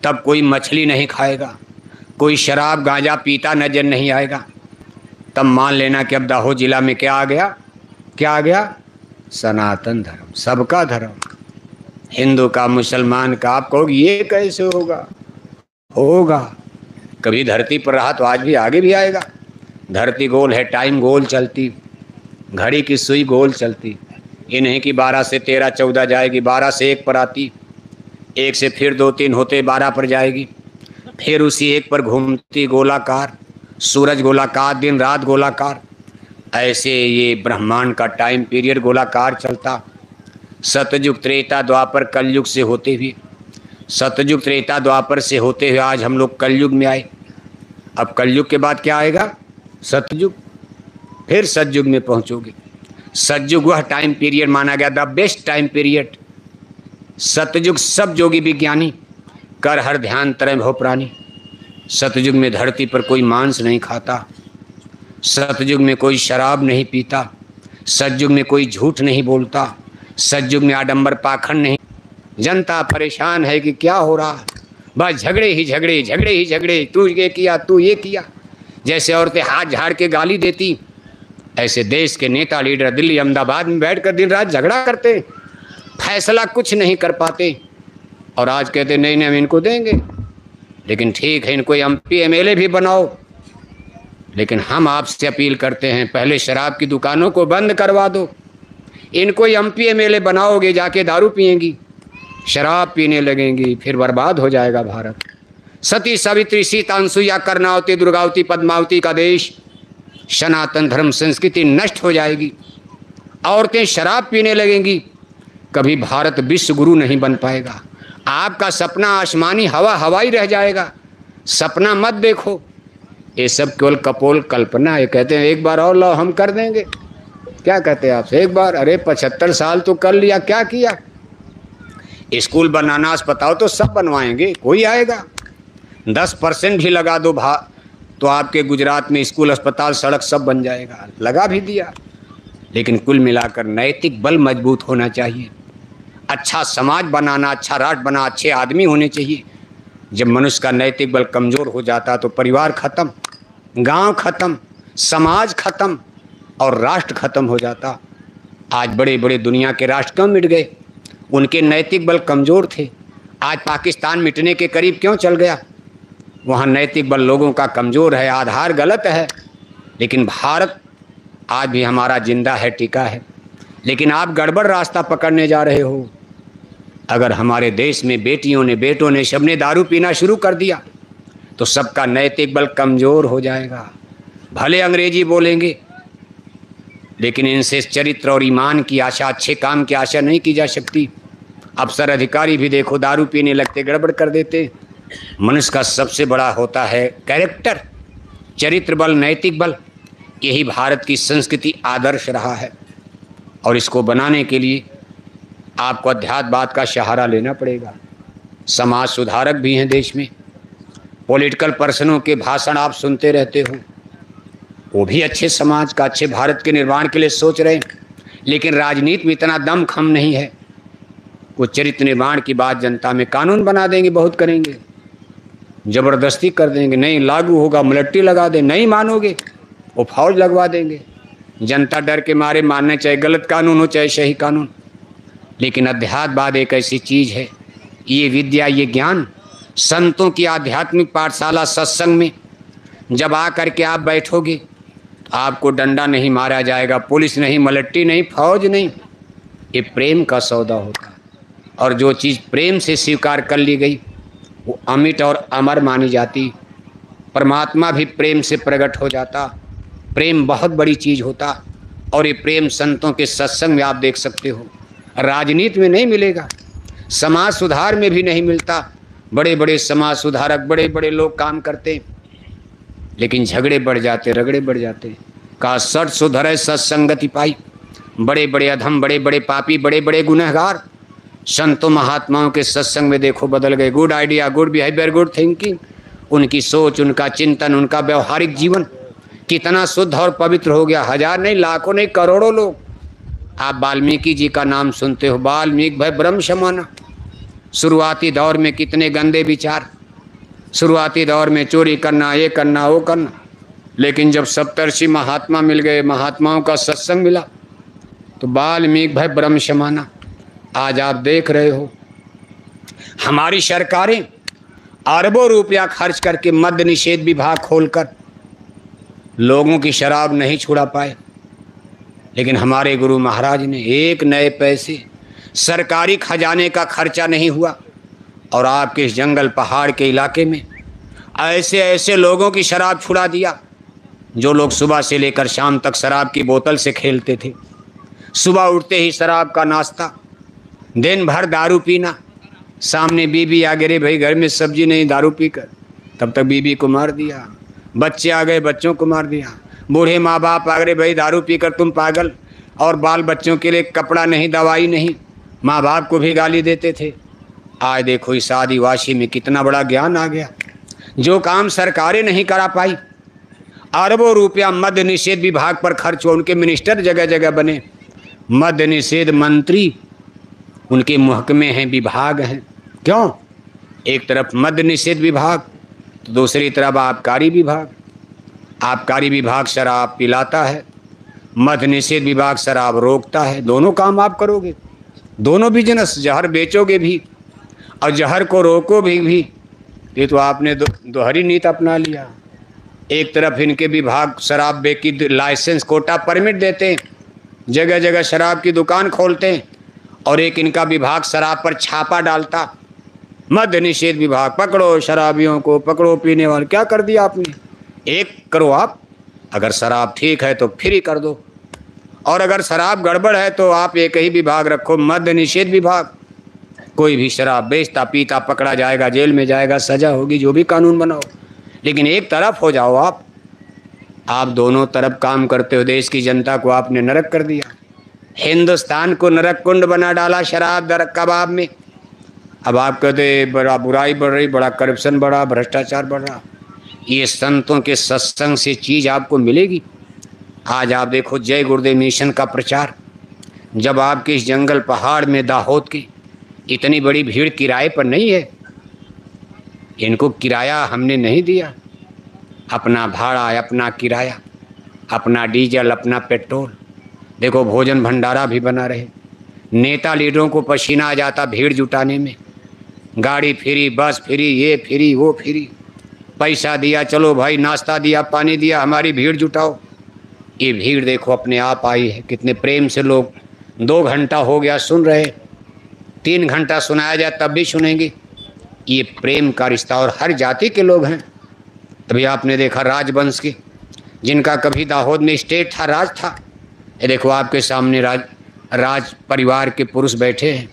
तब कोई मछली नहीं खाएगा, कोई शराब गांजा पीता नजर नहीं आएगा। तब मान लेना कि अब दाहोद जिला में क्या आ गया? क्या आ गया? सनातन धर्म, सबका धर्म, हिंदू का, मुसलमान का। आप कहोगे ये कैसे होगा? होगा। कभी धरती पर रहा तो आज भी, आगे भी आएगा। धरती गोल है, टाइम गोल चलती, घड़ी की सुई गोल चलती। ये नहीं कि 12 से 13 14 जाएगी, 12 से 1 पर आती, 1 से फिर 2 3 होते 12 पर जाएगी, फिर उसी 1 पर घूमती गोलाकार, सूरज गोलाकार, दिन रात गोलाकार। ऐसे ये ब्रह्मांड का टाइम पीरियड गोलाकार चलता। सतयुग त्रेता द्वापर कलयुग से होते हुए, सतयुग त्रेता द्वापर से होते हुए आज हम लोग कलयुग में आए। अब कलयुग के बाद क्या आएगा? सतयुग, फिर सतयुग में पहुंचोगे। सतयुग वह टाइम पीरियड माना गया द बेस्ट टाइम पीरियड। सतयुग सब जोगी विज्ञानी कर हर ध्यान तरह भव प्राणी। सतयुग में धरती पर कोई मांस नहीं खाता, सतयुग में कोई शराब नहीं पीता, सतयुग में कोई झूठ नहीं बोलता, सतयुग में आडंबर पाखंड नहीं। जनता परेशान है कि क्या हो रहा है, बस झगड़े ही झगड़े, झगड़े ही झगड़े, तू ये किया, तू ये किया। जैसे औरतें हाथ झाड़ के गाली देती, ऐसे देश के नेता लीडर दिल्ली अहमदाबाद में बैठकर दिन रात झगड़ा करते, फैसला कुछ नहीं कर पाते। और आज कहते नहीं नहीं हम इनको देंगे, लेकिन ठीक है इनको MP MLA भी बनाओ। लेकिन हम आपसे अपील करते हैं पहले शराब की दुकानों को बंद करवा दो। इनको MP MLA बनाओगे, जाके दारू पिएंगी, शराब पीने लगेंगी, फिर बर्बाद हो जाएगा भारत। सती सावित्री सीता अनसुईया कर्णावती दुर्गावती पद्मावती का देश, सनातन धर्म संस्कृति नष्ट हो जाएगी। औरतें शराब पीने लगेंगी, कभी भारत विश्व गुरु नहीं बन पाएगा। आपका सपना आसमानी हवा हवाई रह जाएगा। सपना मत देखो, ये सब केवल कपोल कल्पना है। कहते हैं एक बार और लाओ हम कर देंगे। क्या कहते हैं आपसे? एक बार? अरे 75 साल तो कर लिया, क्या किया? स्कूल बनाना, अस्पताल तो सब बनवाएंगे, कोई आएगा? 10% भी लगा दो तो आपके गुजरात में स्कूल, अस्पताल, सड़क सब बन जाएगा। लगा भी दिया। लेकिन कुल मिलाकर नैतिक बल मजबूत होना चाहिए। अच्छा समाज बनाना, अच्छा राष्ट्र बना, अच्छे आदमी होने चाहिए। जब मनुष्य का नैतिक बल कमज़ोर हो जाता तो परिवार खत्म, गांव खत्म, समाज खत्म और राष्ट्र खत्म हो जाता। आज बड़े बड़े दुनिया के राष्ट्र क्यों मिट गए? उनके नैतिक बल कमज़ोर थे। आज पाकिस्तान मिटने के करीब क्यों चल गया? वहाँ नैतिक बल लोगों का कमज़ोर है, आधार गलत है। लेकिन भारत आज भी हमारा जिंदा है, टिका है। लेकिन आप गड़बड़ रास्ता पकड़ने जा रहे हो। अगर हमारे देश में बेटियों ने, बेटों ने, सबने दारू पीना शुरू कर दिया तो सबका नैतिक बल कमज़ोर हो जाएगा। भले अंग्रेजी बोलेंगे, लेकिन इनसे चरित्र और ईमान की आशा, अच्छे काम की आशा नहीं की जा सकती। अफसर अधिकारी भी देखो दारू पीने लगते, गड़बड़ कर देते। मनुष्य का सबसे बड़ा होता है कैरेक्टर, चरित्र बल, नैतिक बल। यही भारत की संस्कृति आदर्श रहा है। और इसको बनाने के लिए आपको अध्यात्मवाद का सहारा लेना पड़ेगा। समाज सुधारक भी हैं देश में, पॉलिटिकल पर्सनों के भाषण आप सुनते रहते हो। वो भी अच्छे समाज का, अच्छे भारत के निर्माण के लिए सोच रहे हैं, लेकिन राजनीति में इतना दम खम नहीं है। वो चरित्र निर्माण की बात जनता में, कानून बना देंगे, बहुत करेंगे, जबरदस्ती कर देंगे, नहीं लागू होगा मलट्टी लगा दे, नहीं मानोगे वो फौज लगवा देंगे। जनता डर के मारे मानना, चाहे गलत कानून हो चाहे सही कानून। लेकिन अध्यात्मवाद एक ऐसी चीज़ है, ये विद्या, ये ज्ञान संतों की आध्यात्मिक पाठशाला सत्संग में जब आ करके आप बैठोगे तो आपको डंडा नहीं मारा जाएगा, पुलिस नहीं, मलट्टी नहीं, फौज नहीं। ये प्रेम का सौदा होता है, और जो चीज़ प्रेम से स्वीकार कर ली गई वो अमिट और अमर मानी जाती। परमात्मा भी प्रेम से प्रकट हो जाता। प्रेम बहुत बड़ी चीज़ होता, और ये प्रेम संतों के सत्संग में आप देख सकते हो। राजनीति में नहीं मिलेगा, समाज सुधार में भी नहीं मिलता। बड़े बड़े समाज सुधारक, बड़े बड़े लोग काम करते, लेकिन झगड़े बढ़ जाते, रगड़े बढ़ जाते। का सठ सुधरे सत्संगति पाई। बड़े बड़े अधम, बड़े बड़े पापी, बड़े बड़े गुनहगार संतों महात्माओं के सत्संग में देखो बदल गए। Good idea, good behaviour, good thinking, उनकी सोच, उनका चिंतन, उनका व्यवहारिक जीवन कितना शुद्ध और पवित्र हो गया। हजार नहीं, लाखों नहीं, करोड़ों लोग। आप वाल्मीकि जी का नाम सुनते हो, वाल्मीकि भाई ब्रह्म समाना। शुरुआती दौर में कितने गंदे विचार, शुरुआती दौर में चोरी करना, ये करना, वो करना, लेकिन जब सप्तर्षि महात्मा मिल गए, महात्माओं का सत्संग मिला, तो वाल्मीकि भाई ब्रह्म समाना। आज आप देख रहे हो हमारी सरकारें अरबों रुपया खर्च करके मद्य निषेध विभाग खोलकर लोगों की शराब नहीं छुड़ा पाए, लेकिन हमारे गुरु महाराज ने एक नए पैसे सरकारी खजाने का खर्चा नहीं हुआ, और आपके इस जंगल पहाड़ के इलाके में ऐसे ऐसे लोगों की शराब छुड़ा दिया जो लोग सुबह से लेकर शाम तक शराब की बोतल से खेलते थे। सुबह उठते ही शराब का नाश्ता, दिन भर दारू पीना, सामने बीबी आ गए, भाई घर में सब्जी नहीं, दारू पीकर, तब तक बीबी को मार दिया। बच्चे आ गए, बच्चों को मार दिया। बूढ़े माँ बाप आ गए, भाई दारू पीकर तुम पागल, और बाल बच्चों के लिए कपड़ा नहीं, दवाई नहीं, माँ बाप को भी गाली देते थे। आज देखो इस आदिवासी में कितना बड़ा ज्ञान आ गया। जो काम सरकारें नहीं करा पाई, अरबों रुपया मद्य निषेध विभाग पर खर्च हुआ। उनके मिनिस्टर जगह जगह बने, मद्य निषेध मंत्री, उनके महकमे हैं, विभाग हैं। क्यों? एक तरफ मद्य निषेध विभाग तो दूसरी तरफ आबकारी विभाग। आबकारी विभाग शराब पिलाता है, मद्य निषेध विभाग शराब रोकता है। दोनों काम आप करोगे, दोनों बिजनेस, जहर बेचोगे भी और जहर को रोको भी। ये तो आपने दोहरी नीति अपना लिया। एक तरफ इनके विभाग शराब बेची लाइसेंस, कोटा, परमिट देते हैं, जगह जगह शराब की दुकान खोलते हैं, और एक इनका विभाग शराब पर छापा डालता। मद्य निषेध विभाग, पकड़ो शराबियों को, पकड़ो पीने वाले। क्या कर दिया आपने? एक करो आप, अगर शराब ठीक है तो फ्री कर दो, और अगर शराब गड़बड़ है तो आप एक ही विभाग रखो, मद्य निषेध विभाग। कोई भी शराब बेचता पीता पकड़ा जाएगा, जेल में जाएगा, सजा होगी, जो भी कानून बनाओ। लेकिन एक तरफ हो जाओ आप दोनों तरफ काम करते हो। देश की जनता को आपने नरक कर दिया, हिंदुस्तान को नरक कुंड बना डाला शराब दर कबाब में। अब आप कहते बड़ा बुराई बढ़ रही, बड़ा करप्शन बढ़ा, भ्रष्टाचार बढ़ रहा। ये संतों के सत्संग से चीज़ आपको मिलेगी। आज आप देखो जय गुरुदेव मिशन का प्रचार, जब आपके इस जंगल पहाड़ में दाहोद की इतनी बड़ी भीड़ किराए पर नहीं है, इनको किराया हमने नहीं दिया, अपना भाड़ा, अपना किराया, अपना डीजल, अपना पेट्रोल। देखो भोजन भंडारा भी बना रहे। नेता लीडरों को पसीना आ जाता भीड़ जुटाने में, गाड़ी फ्री, बस फ्री, ये फ्री, वो फ्री, पैसा दिया, चलो भाई नाश्ता दिया, पानी दिया, हमारी भीड़ जुटाओ। ये भीड़ देखो अपने आप आई है, कितने प्रेम से लोग 2 घंटा हो गया सुन रहे, 3 घंटा सुनाया जाए तब भी सुनेंगे। ये प्रेम का रिश्ता, और हर जाति के लोग हैं। अभी आपने देखा राजवंश के, जिनका कभी दाहोद में स्टेट था, राज था। ये देखो आपके सामने राज परिवार के पुरुष बैठे हैं,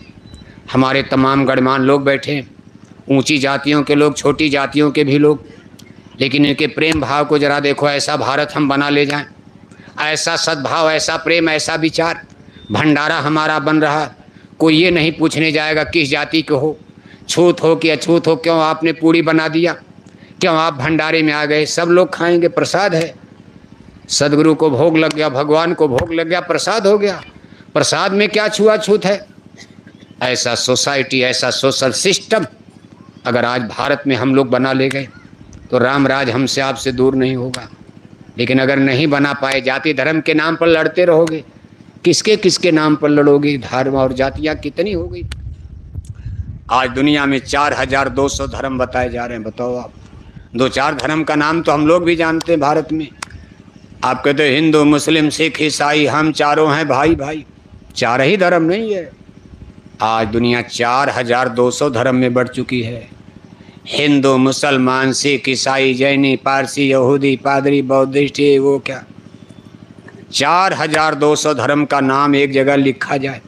हमारे तमाम गणमान्य लोग बैठे हैं, ऊंची जातियों के लोग, छोटी जातियों के भी लोग। लेकिन इनके प्रेम भाव को जरा देखो। ऐसा भारत हम बना ले जाएं, ऐसा सद्भाव, ऐसा प्रेम, ऐसा विचार, भंडारा हमारा बन रहा। कोई ये नहीं पूछने जाएगा किस जाति के हो, छूत हो कि अछूत हो, क्यों आपने पूड़ी बना दिया, क्यों आप भंडारे में आ गए। सब लोग खाएंगे, प्रसाद है। सदगुरु को भोग लग गया, भगवान को भोग लग गया, प्रसाद हो गया। प्रसाद में क्या छुआछूत है? ऐसा सोसाइटी, ऐसा सोशल सिस्टम अगर आज भारत में हम लोग बना ले गए तो राम राज हमसे आपसे दूर नहीं होगा। लेकिन अगर नहीं बना पाए, जाति धर्म के नाम पर लड़ते रहोगे, किसके किसके नाम पर लड़ोगे? धर्म और जातियाँ कितनी हो गई। आज दुनिया में 4200 धर्म बताए जा रहे हैं। बताओ आप, 2-4 धर्म का नाम तो हम लोग भी जानते हैं भारत में। आप कहते हो हिंदू, मुस्लिम, सिख, ईसाई, हम चारों हैं भाई भाई। 4 ही धर्म नहीं है, आज दुनिया 4200 धर्म में बढ़ चुकी है। हिंदू, मुसलमान, सिख, ईसाई, जैनी, पारसी, यहूदी, पादरी, बौद्धिस्ट, वो क्या 4200 धर्म का नाम एक जगह लिखा जाए,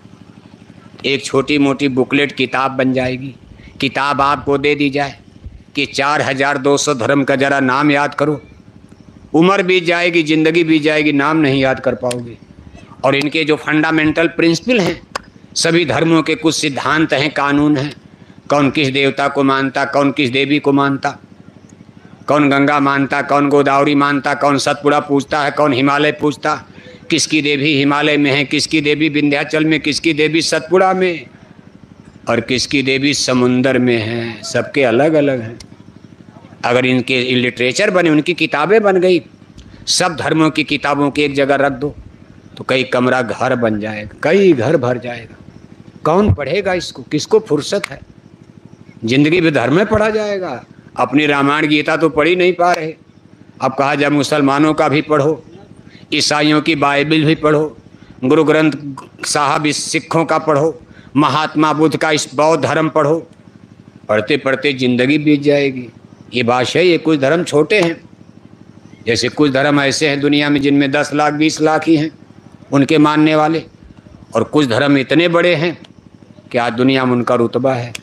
एक छोटी मोटी बुकलेट किताब बन जाएगी। किताब आपको दे दी जाए कि 4200 धर्म का जरा नाम याद करो, उम्र बीत जाएगी, ज़िंदगी बीत जाएगी, नाम नहीं याद कर पाओगे। और इनके जो फंडामेंटल प्रिंसिपल हैं, सभी धर्मों के कुछ सिद्धांत हैं, कानून हैं। कौन किस देवता को मानता, कौन किस देवी को मानता, कौन गंगा मानता, कौन गोदावरी मानता, कौन सतपुड़ा पूजता है, कौन हिमालय पूजता, किसकी देवी हिमालय में है, किसकी देवी विंध्याचल में, किसकी देवी सतपुड़ा में, और किसकी देवी समुंदर में है। सबके अलग अलग हैं। अगर इनके लिटरेचर बने, उनकी किताबें बन गई, सब धर्मों की किताबों की एक जगह रख दो तो कई कमरा घर बन जाएगा, कई घर भर जाएगा। कौन पढ़ेगा इसको? किसको फुर्सत है? जिंदगी में धर्म में पढ़ा जाएगा। अपनी रामायण गीता तो पढ़ ही नहीं पा रहे। अब कहा जाए मुसलमानों का भी पढ़ो, ईसाइयों की बाइबल भी पढ़ो, गुरु ग्रंथ साहब इस सिखों का पढ़ो, महात्मा बुद्ध का इस बौद्ध धर्म पढ़ो। पढ़ते पढ़ते ज़िंदगी बीत जाएगी। ये भाषा, ये कुछ धर्म छोटे हैं, जैसे कुछ धर्म ऐसे हैं दुनिया में जिनमें 10 लाख 20 लाख ही हैं उनके मानने वाले, और कुछ धर्म इतने बड़े हैं कि आज दुनिया में उनका रुतबा है।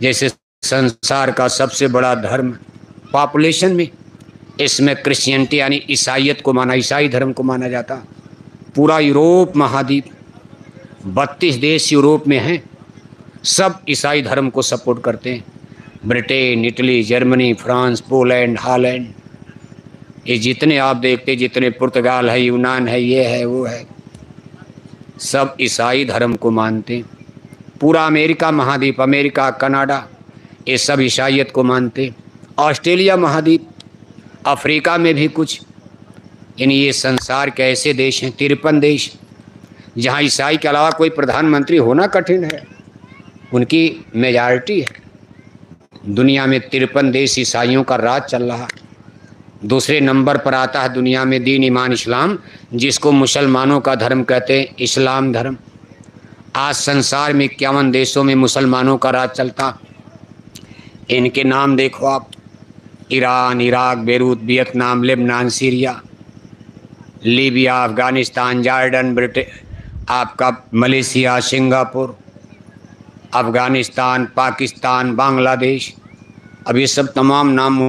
जैसे संसार का सबसे बड़ा धर्म पॉपुलेशन में, इसमें क्रिश्चियनिटी यानी ईसाइयत को माना, ईसाई धर्म को माना जाता। पूरा यूरोप महाद्वीप, 32 देश यूरोप में हैं, सब ईसाई धर्म को सपोर्ट करते हैं। Britain, Italy, Germany, France, Poland, Holland, ये जितने आप देखते, जितने पुर्तगाल है, यूनान है, ये है, वो है, सब ईसाई धर्म को मानते हैं। पूरा अमेरिका महाद्वीप, अमेरिका, कनाडा, ये सब ईसाइयत को मानते। ऑस्ट्रेलिया महाद्वीप, अफ्रीका में भी कुछ, यानी ये संसार के ऐसे देश हैं, 53 देश, जहाँ ईसाई के अलावा कोई प्रधानमंत्री होना कठिन है, उनकी मेजॉरिटी है। दुनिया में 53 देश ईसाइयों का राज चल रहा। दूसरे नंबर पर आता है दुनिया में दीन ईमान इस्लाम, जिसको मुसलमानों का धर्म कहते हैं, इस्लाम धर्म। आज संसार में 51 देशों में मुसलमानों का राज चलता। इनके नाम देखो आप, Iran, Iraq, Beirut, Vietnam, Lebanon, Syria, Libya, Afghanistan, Jordan, Britain, आपका मलेशिया, सिंगापुर, अफ़गानिस्तान, पाकिस्तान, बांग्लादेश। अब ये सब तमाम नाम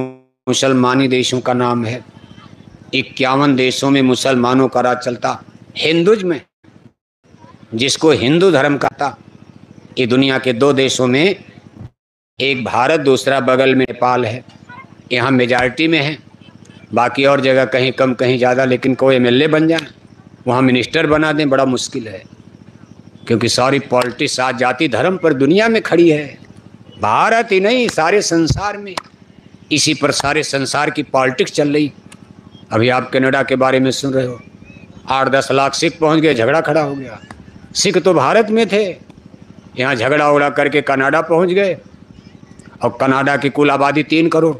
मुसलमानी देशों का नाम है। 51 देशों में मुसलमानों का राज चलता। हिंदुज़्म में, जिसको हिंदू धर्म कहता, ये दुनिया के 2 देशों में, एक भारत, दूसरा बगल में नेपाल है। यहाँ मेजॉरिटी में है, बाकी और जगह कहीं कम कहीं ज़्यादा। लेकिन कोई एमएलए बन जाए, वहाँ मिनिस्टर बना दें, बड़ा मुश्किल है, क्योंकि सारी पॉलिटिक्स आज जाति धर्म पर दुनिया में खड़ी है। भारत ही नहीं, सारे संसार में इसी पर सारे संसार की पॉलिटिक्स चल रही। अभी आप कनाडा के बारे में सुन रहे हो, 8-10 लाख सिख पहुंच गए, झगड़ा खड़ा हो गया। सिख तो भारत में थे, यहाँ झगड़ा उगड़ा करके कनाडा पहुंच गए। और कनाडा की कुल आबादी 3 करोड़,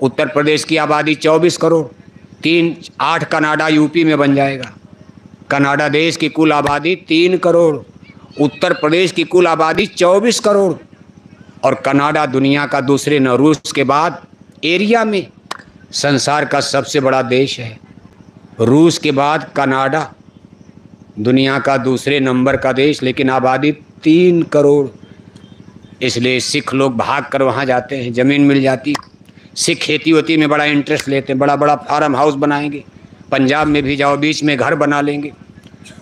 उत्तर प्रदेश की आबादी 24 करोड़, 8 कनाडा यूपी में बन जाएगा। कनाडा देश की कुल आबादी 3 करोड़, उत्तर प्रदेश की कुल आबादी 24 करोड़। और कनाडा दुनिया का दूसरे न रूस के बाद एरिया में संसार का सबसे बड़ा देश है। रूस के बाद कनाडा दुनिया का दूसरे नंबर का देश, लेकिन आबादी 3 करोड़। इसलिए सिख लोग भाग कर वहाँ जाते हैं, ज़मीन मिल जाती। सिख खेती होती में बड़ा इंटरेस्ट लेते हैं, बड़ा बड़ा फार्म हाउस बनाएंगे। पंजाब में भी जाओ, बीच में घर बना लेंगे।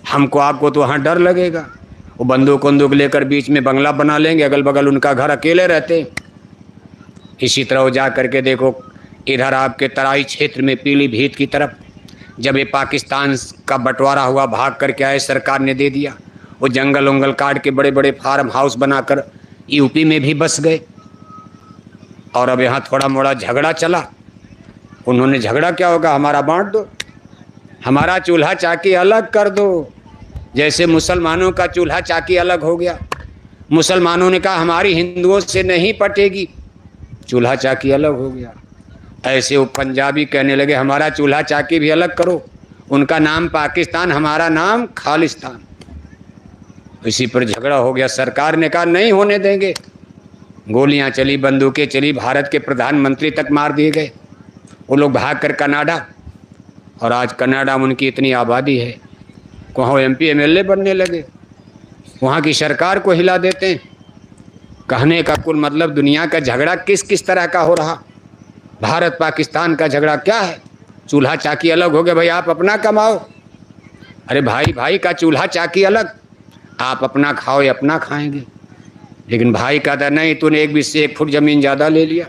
हमको आपको तो वहाँ डर लगेगा, वो बंदूक बंदूक लेकर बीच में बंगला बना लेंगे, अगल बगल उनका घर, अकेले रहते। इसी तरह वो जा करके देखो, इधर आपके तराई क्षेत्र में पीलीभीत की तरफ जब ये पाकिस्तान का बंटवारा हुआ, भाग करके आए, सरकार ने दे दिया। वो जंगल उंगल काट के बड़े बड़े फार्म हाउस बनाकर यूपी में भी बस गए। और अब यहाँ थोड़ा मोड़ा झगड़ा चला। उन्होंने झगड़ा क्या होगा, हमारा बांट दो, हमारा चूल्हा चाकी अलग कर दो। जैसे मुसलमानों का चूल्हा चाकी अलग हो गया, मुसलमानों ने कहा हमारी हिंदुओं से नहीं पटेगी, चूल्हा चाकी अलग हो गया। ऐसे वो पंजाबी कहने लगे हमारा चूल्हा चाकी भी अलग करो। उनका नाम पाकिस्तान, हमारा नाम खालिस्तान। इसी पर झगड़ा हो गया। सरकार ने कहा नहीं होने देंगे। गोलियां चली, बंदूकें चली, भारत के प्रधानमंत्री तक मार दिए गए। वो लोग भाग कर कनाडा, और आज कनाडा में उनकी इतनी आबादी है, वहाँ MP MLA बनने लगे, वहाँ की सरकार को हिला देते हैं। कहने का कुल मतलब दुनिया का झगड़ा किस किस तरह का हो रहा। भारत पाकिस्तान का झगड़ा क्या है, चूल्हा चाकी अलग हो गया, भाई आप अपना कमाओ। अरे भाई भाई का चूल्हा चाकी अलग, आप अपना खाओ या अपना खाएंगे। लेकिन भाई कहता नहीं, तूने एक बीच से 1 फुट ज़मीन ज़्यादा ले लिया,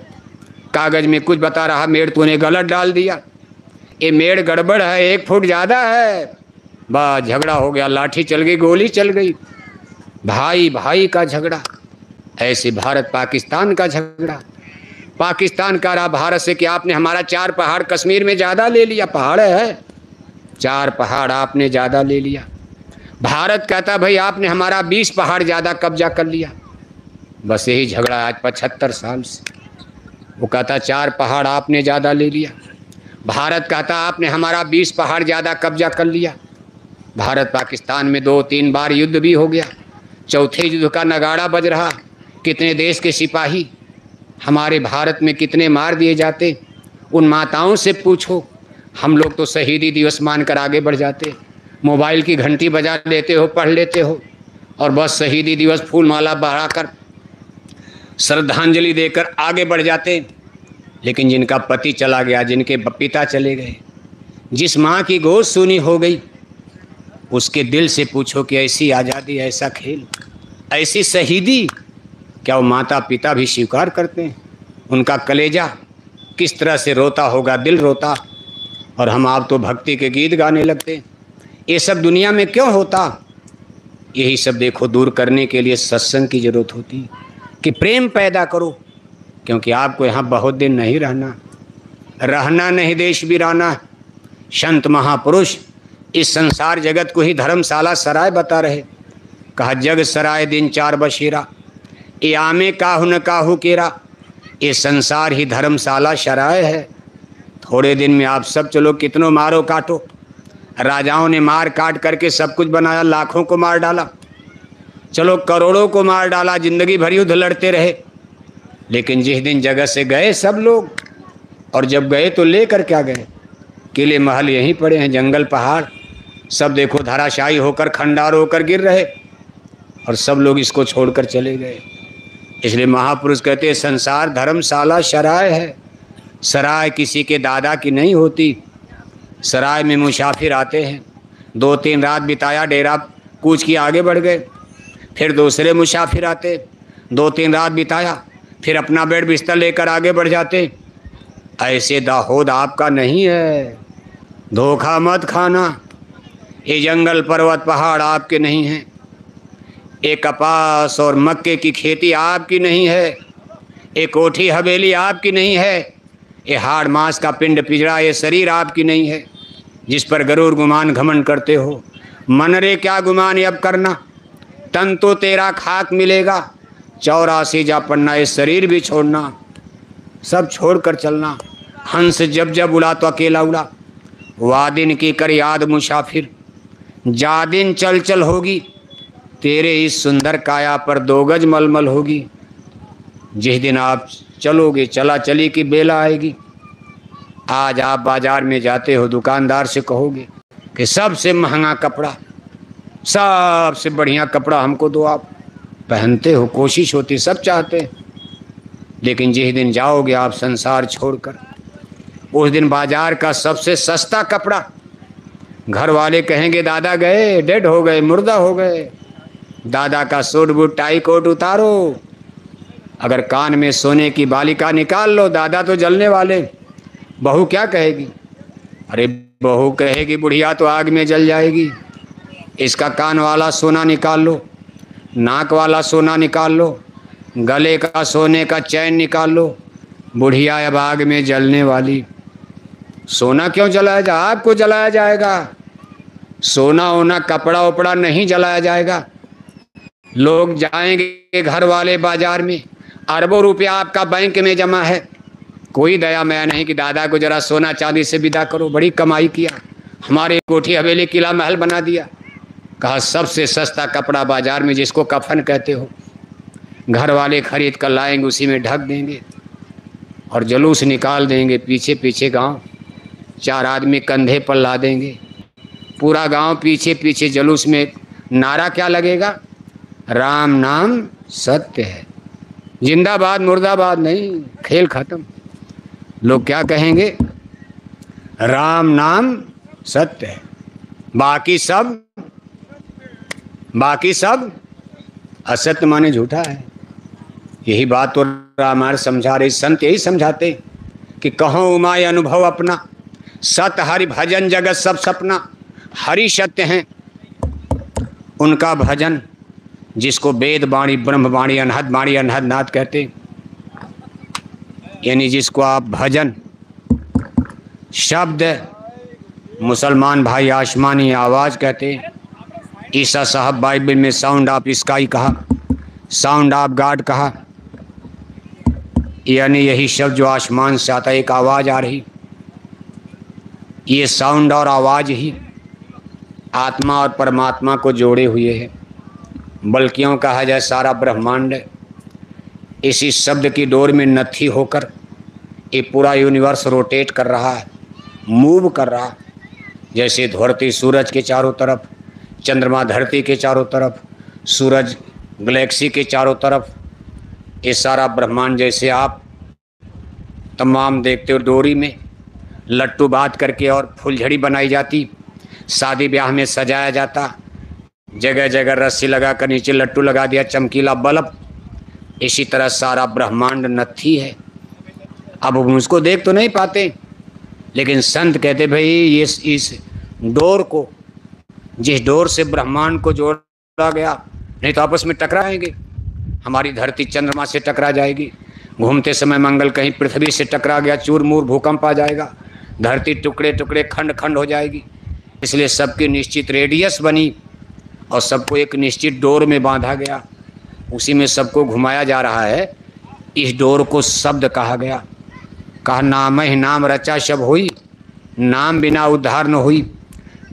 कागज़ में कुछ बता रहा, मेड़ तूने गलत डाल दिया, ये मेड़ गड़बड़ है, 1 फुट ज़्यादा है, बस झगड़ा हो गया, लाठी चल गई, गोली चल गई। भाई भाई का झगड़ा। ऐसे भारत पाकिस्तान का झगड़ा। पाकिस्तान कह रहा भारत से कि आपने हमारा 4 पहाड़ कश्मीर में ज़्यादा ले लिया, पहाड़ है 4 पहाड़ आपने ज़्यादा ले लिया। भारत कहता भाई आपने हमारा 20 पहाड़ ज़्यादा कब्जा कर लिया। बस यही झगड़ा आज 75 साल से। वो कहता 4 पहाड़ आपने ज़्यादा ले लिया, भारत कहता आपने हमारा 20 पहाड़ ज़्यादा कब्जा कर लिया। भारत पाकिस्तान में 2-3 बार युद्ध भी हो गया, चौथे युद्ध का नगाड़ा बज रहा। कितने देश के सिपाही हमारे भारत में कितने मार दिए जाते, उन माताओं से पूछो। हम लोग तो शहीदी दिवस मानकर आगे बढ़ जाते, मोबाइल की घंटी बजा लेते हो, पढ़ लेते हो, और बस शहीदी दिवस फूल माला बढ़ाकर श्रद्धांजलि देकर आगे बढ़ जाते। लेकिन जिनका पति चला गया, जिनके पिता चले गए, जिस माँ की गोद सूनी हो गई, उसके दिल से पूछो कि ऐसी आज़ादी, ऐसा खेल, ऐसी शहीदी क्या वो माता पिता भी स्वीकार करते हैं? उनका कलेजा किस तरह से रोता होगा, दिल रोता। और हम आप तो भक्ति के गीत गाने लगते। ये सब दुनिया में क्यों होता? यही सब देखो दूर करने के लिए सत्संग की जरूरत होती है कि प्रेम पैदा करो, क्योंकि आपको यहाँ बहुत दिन नहीं रहना, रहना नहीं देश वीराना। संत महापुरुष इस संसार जगत को ही धर्मशाला सराय बता रहे। कहा जग सराय दिन 4 बशीरा, ये आमे काहू न काहू केरा। ये संसार ही धर्मशाला सराय है। थोड़े दिन में आप सब चलो, कितनों मारो काटो। राजाओं ने मार काट करके सब कुछ बनाया, लाखों को मार डाला, चलो करोड़ों को मार डाला, जिंदगी भर युद्ध लड़ते रहे। लेकिन जिस दिन जगत से गए सब लोग, और जब गए तो लेकर क्या गए? किले महल यहीं पड़े हैं, जंगल पहाड़ सब देखो धराशायी होकर, खंडार होकर गिर रहे, और सब लोग इसको छोड़कर चले गए। इसलिए महापुरुष कहते हैं संसार धर्मशाला सराय है। सराय किसी के दादा की नहीं होती। सराय में मुसाफिर आते हैं, 2-3 रात बिताया, डेरा कूच की आगे बढ़ गए। फिर दूसरे मुसाफिर आते, 2-3 रात बिताया, फिर अपना बेड बिस्तर लेकर आगे बढ़ जाते। ऐसे दाहोद आपका नहीं है, धोखा मत खाना। ये जंगल पर्वत पहाड़ आपके नहीं हैं, ये कपास और मक्के की खेती आपकी नहीं है, ये कोठी हवेली आपकी नहीं है, ये हाड़ मांस का पिंड पिजड़ा ये शरीर आपकी नहीं है, जिस पर गरूर गुमान घमंड करते हो। मन रे क्या गुमान अब करना, तन तो तेरा खाक मिलेगा, 84 जा पन्ना ये शरीर भी छोड़ना, सब छोड़कर चलना। हंस जब जब उड़ा तो अकेला उड़ा, वादिन की कर याद मुसाफिर, जादिन चल चल होगी, तेरे इस सुंदर काया पर 2 गज मलमल होगी। जिस दिन आप चलोगे, चला चली की बेला आएगी। आज आप बाजार में जाते हो, दुकानदार से कहोगे कि सबसे महंगा कपड़ा, सबसे बढ़िया कपड़ा हमको दो, आप पहनते हो, कोशिश होती, सब चाहते हैं। लेकिन जिस दिन जाओगे आप संसार छोड़कर, उस दिन बाजार का सबसे सस्ता कपड़ा, घर वाले कहेंगे दादा गए, डेड हो गए, मुर्दा हो गए, दादा का सूट बूट टाई कोट उतारो, अगर कान में सोने की बालिका निकाल लो, दादा तो जलने वाले। बहू क्या कहेगी, अरे बहू कहेगी बुढ़िया तो आग में जल जाएगी, इसका कान वाला सोना निकाल लो, नाक वाला सोना निकाल लो, गले का सोने का चैन निकाल लो, बुढ़िया अब आग में जलने वाली। सोना क्यों जलाया जाए? आपको जलाया जाएगा। सोना होना कपड़ा उपड़ा नहीं जलाया जाएगा। लोग जाएंगे घर वाले बाजार में, अरबों रुपया आपका बैंक में जमा है, कोई दया माया नहीं कि दादा को जरा सोना चांदी से विदा करो, बड़ी कमाई किया, हमारे कोठी हवेली किला महल बना दिया। कहा सबसे सस्ता कपड़ा बाजार में जिसको कफन कहते हो, घर वाले खरीद कर लाएंगे, उसी में ढक देंगे और जुलूस निकाल देंगे। पीछे पीछे गांव, 4 आदमी कंधे पर ला देंगे, पूरा गांव पीछे पीछे जुलूस में। नारा क्या लगेगा? राम नाम सत्य है, जिंदाबाद मुर्दाबाद नहीं, खेल खत्म। लोग क्या कहेंगे? राम नाम सत्य है, बाकी सब असत्य माने झूठा है। यही बात तो रामायण समझा रही, संत यही समझाते कि कहो उमाय अनुभव अपना, सत हरि भजन जगत सब सपना। हरि सत्य हैं, उनका भजन जिसको वेद वाणी ब्रह्म वाणी अनहद वाणी अनहद नाथ कहते, यानी जिसको आप भजन शब्द, मुसलमान भाई आसमानी आवाज़ कहते। ईसा साहब बाइबल में साउंड ऑफ स्काई कहा, साउंड ऑफ गॉड कहा, यानी यही शब्द जो आसमान से आता है, एक आवाज़ आ रही, ये साउंड और आवाज़ ही आत्मा और परमात्मा को जोड़े हुए है। बल्कि यूँ कहा जाए सारा ब्रह्मांड इसी शब्द की डोर में नथी होकर ये पूरा यूनिवर्स रोटेट कर रहा है, मूव कर रहा है। जैसे धरती सूरज के चारों तरफ, चंद्रमा धरती के चारों तरफ, सूरज गैलेक्सी के चारों तरफ, ये सारा ब्रह्मांड जैसे आप तमाम देखते हो डोरी में लट्टू बांध करके और फुलझड़ी बनाई जाती, शादी ब्याह में सजाया जाता, जगह जगह रस्सी लगा कर नीचे लट्टू लगा दिया, चमकीला बल्ब। इसी तरह सारा ब्रह्मांड नथी है। अब हम उसको देख तो नहीं पाते, लेकिन संत कहते भाई ये इस डोर को, जिस डोर से ब्रह्मांड को जोड़ा गया, नहीं तो आपस में टकराएंगे। हमारी धरती चंद्रमा से टकरा जाएगी, घूमते समय मंगल कहीं पृथ्वी से टकरा गया, चूरमूर भूकंप आ जाएगा, धरती टुकड़े टुकड़े खंड खंड हो जाएगी। इसलिए सबकी निश्चित रेडियस बनी और सबको एक निश्चित डोर में बांधा गया, उसी में सबको घुमाया जा रहा है। इस डोर को शब्द कहा गया। कहा नाम ही नाम रचा शब हुई, नाम बिना उद्धार न हुई,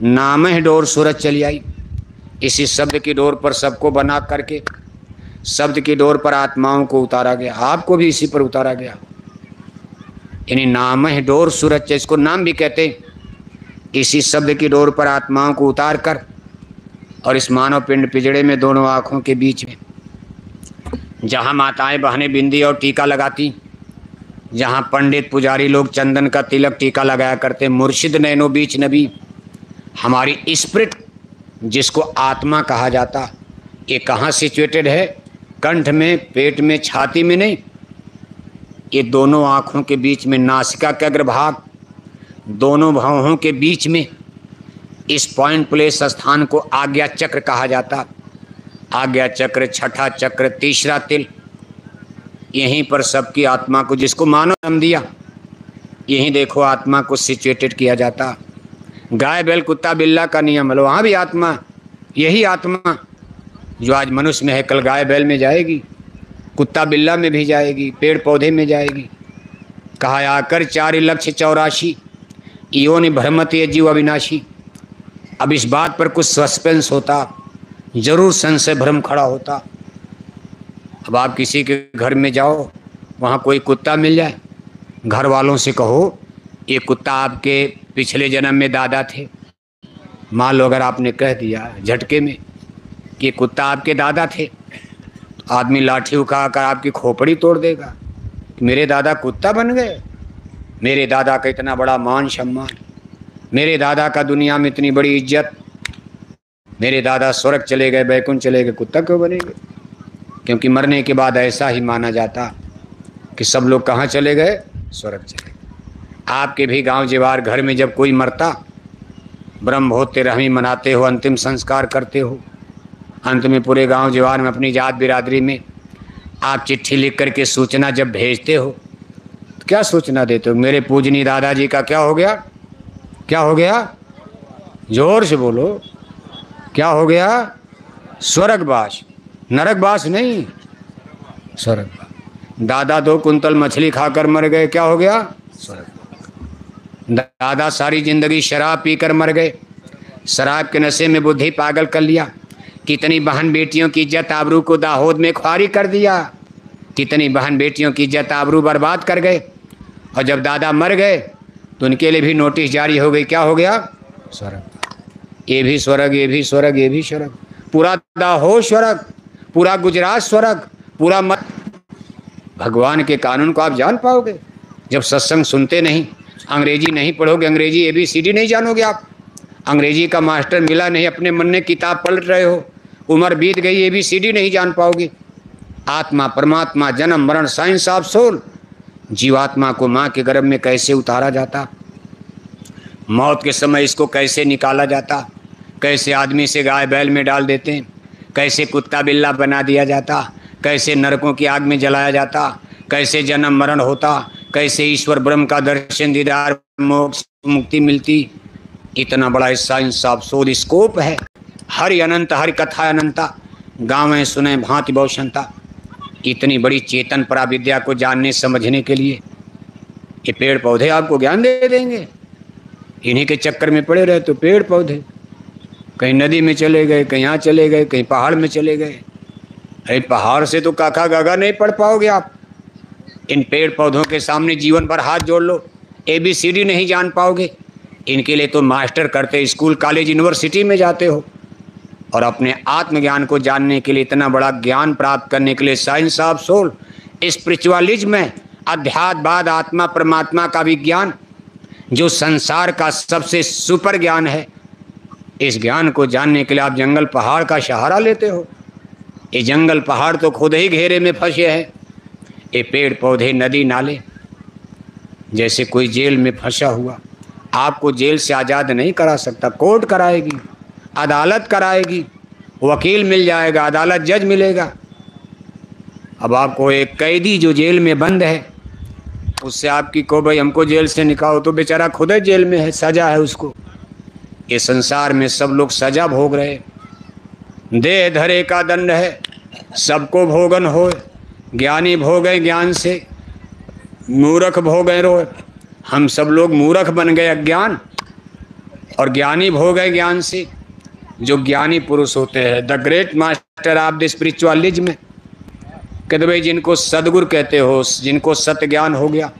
नाम ही डोर सूरज चली आई। इसी शब्द की डोर पर सबको बना करके शब्द की डोर पर आत्माओं को उतारा गया, आपको भी इसी पर उतारा गया। यानी नाम ही डोर सूरज, इसको नाम भी कहते हैं। इसी शब्द की डोर पर आत्माओं को उतार कर और इस मानव पिंड पिजड़े में दोनों आँखों के बीच में, जहाँ माताएं बहनें बिंदी और टीका लगाती, जहाँ पंडित पुजारी लोग चंदन का तिलक टीका लगाया करते, मुर्शिद नैनो बीच नबी, हमारी स्पिरिट जिसको आत्मा कहा जाता, ये कहाँ सिचुएटेड है? कंठ में, पेट में, छाती में नहीं, ये दोनों आँखों के बीच में, नासिका के अग्रभाग, दोनों भौहों के बीच में। इस पॉइंट प्लेस स्थान को आज्ञा चक्र कहा जाता। आज्ञा चक्र, छठा चक्र, तीसरा तिल, यहीं पर सबकी आत्मा को, जिसको मानव नाम दिया, यहीं देखो आत्मा को सिचुएटेड किया जाता। गाय बैल कुत्ता बिल्ला का नियम है, वहाँ भी आत्मा, यही आत्मा जो आज मनुष्य में है, कल गाय बैल में जाएगी, कुत्ता बिल्ला में भी जाएगी, पेड़ पौधे में जाएगी। कहा आकर 4,84,000 योनि भ्रमति जीव अविनाशी। अब इस बात पर कुछ सस्पेंस होता, जरूर संशय भ्रम खड़ा होता। अब आप किसी के घर में जाओ, वहाँ कोई कुत्ता मिल जाए, घर वालों से कहो ये कुत्ता आपके पिछले जन्म में दादा थे। मान लो अगर आपने कह दिया झटके में कि ये कुत्ता आपके दादा थे, तो आदमी लाठी उठाकर आपकी खोपड़ी तोड़ देगा कि मेरे दादा कुत्ता बन गए, मेरे दादा का इतना बड़ा मान सम्मान, मेरे दादा का दुनिया में इतनी बड़ी इज्जत, मेरे दादा स्वर्ग चले गए, बैकुंठ चले गए, कुत्ता क्यों बनेंगे? क्योंकि मरने के बाद ऐसा ही माना जाता कि सब लोग कहाँ चले गए? स्वर्ग चले गए। आपके भी गांव जीवार घर में जब कोई मरता ब्रह्मोत्सव 13वीं मनाते हो, अंतिम संस्कार करते हो, अंत में पूरे गांव जवान में अपनी जात बिरादरी में आप चिट्ठी लिख करके सूचना जब भेजते हो तो क्या सूचना देते हो? मेरे पूजनीय दादाजी का क्या हो गया? क्या हो गया? जोर से बोलो, क्या हो गया? स्वर्गवास, नरकवास नहीं, स्वर्गवास। दादा 2 कुंतल मछली खाकर मर गए, क्या हो गया? स्वर्ग। दादा सारी जिंदगी शराब पीकर मर गए, शराब के नशे में बुद्धि पागल कर लिया। कितनी बहन बेटियों की इज्जत आबरू को दाहोद में ख्वारी कर दिया, कितनी बहन बेटियों की इज्जत आबरू बर्बाद कर गए। और जब दादा मर गए तो उनके लिए भी नोटिस जारी हो गई, क्या हो गया? स्वर्ग। ये भी स्वर्ग, ये भी स्वर्ग, ये भी स्वर्ग, पूरा दाहोद स्वर्ग, पूरा गुजरात स्वर्ग, पूरा मत। भगवान के कानून को आप जान पाओगे जब सत्संग सुनते नहीं, अंग्रेजी नहीं पढ़ोगे, अंग्रेजी ABCD नहीं जानोगे आप, अंग्रेजी का मास्टर मिला नहीं, अपने मन में किताब पलट रहे हो, उम्र बीत गई, ABCD नहीं जान पाओगे। आत्मा, परमात्मा, जन्म मरण, साइंस ऑफ सोल, जीवात्मा को माँ के गर्भ में कैसे उतारा जाता, मौत के समय इसको कैसे निकाला जाता, कैसे आदमी से गाय बैल में डाल देते हैं, कैसे कुत्ता बिल्ला बना दिया जाता, कैसे नरकों की आग में जलाया जाता, कैसे जन्म मरण होता, कैसे ईश्वर ब्रह्म का दर्शन, दीदार, मोक्ष, मुक्ति मिलती। इतना बड़ा साइंस ऑफ सोल स्कोप है। हरि अनंत, हरि कथा अनंता, गावें सुने भांति बहुशंता। इतनी बड़ी चेतन पराविद्या को जानने समझने के लिए ये पेड़ पौधे आपको ज्ञान दे देंगे। इन्हीं के चक्कर में पड़े रहे तो पेड़ पौधे कहीं नदी में चले गए, कहीं यहाँ चले गए, कहीं पहाड़ में चले गए। अरे पहाड़ से तो काका गागा नहीं पढ़ पाओगे आप, इन पेड़ पौधों के सामने जीवन भर हाथ जोड़ लो, ABCD नहीं जान पाओगे। इनके लिए तो मास्टर करते, स्कूल कॉलेज यूनिवर्सिटी में जाते हो। और अपने आत्मज्ञान को जानने के लिए, इतना बड़ा ज्ञान प्राप्त करने के लिए साइंस ऑफ सोल, स्पिरिचुअलिज्म में अध्यात्मवाद, आत्मा परमात्मा का विज्ञान जो संसार का सबसे सुपर ज्ञान है, इस ज्ञान को जानने के लिए आप जंगल पहाड़ का सहारा लेते हो। ये जंगल पहाड़ तो खुद ही घेरे में फंसे हैं। ये पेड़ पौधे, नदी नाले, जैसे कोई जेल में फंसा हुआ, आपको जेल से आज़ाद नहीं करा सकता, कोर्ट कराएगी, अदालत कराएगी, वकील मिल जाएगा, अदालत जज मिलेगा। अब आपको एक कैदी जो जेल में बंद है, उससे आपकी को भाई हमको जेल से निकालो, तो बेचारा खुद ही जेल में है, सजा है उसको। ये संसार में सब लोग सजा भोग रहे, देह धरे का दंड है, सबको भोगन हो। ज्ञानी भोगे ज्ञान से, मूर्ख भोगे रोए। हम सब लोग मूर्ख बन गए अज्ञान, और ज्ञानी भोगे ज्ञान से। जो ज्ञानी पुरुष होते हैं, the great master of the spiritualism, कहते भाई जिनको सदगुरु कहते हो, जिनको सत्य ज्ञान हो गया,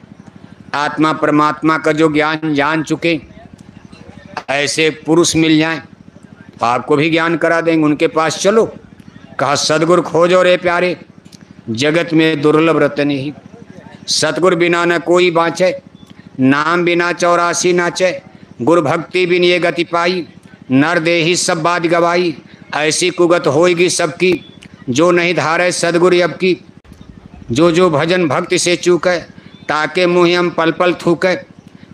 आत्मा परमात्मा का जो ज्ञान जान चुके, ऐसे पुरुष मिल जाएं तो आपको भी ज्ञान करा देंगे। उनके पास चलो, कहा सदगुरु खोजो रे प्यारे, जगत में दुर्लभ रतन ही। सतगुरु बिना न कोई बाँचे, नाम बिना 84 नाचे, गुरु भक्ति बिन ये गति पाई, नर देही सब बात गवाई। ऐसी कुगत होएगी सबकी, जो नहीं धारे सदगुरु अब की। जो जो भजन भक्ति से चूके, ताके मुँह हम पल पल थूके।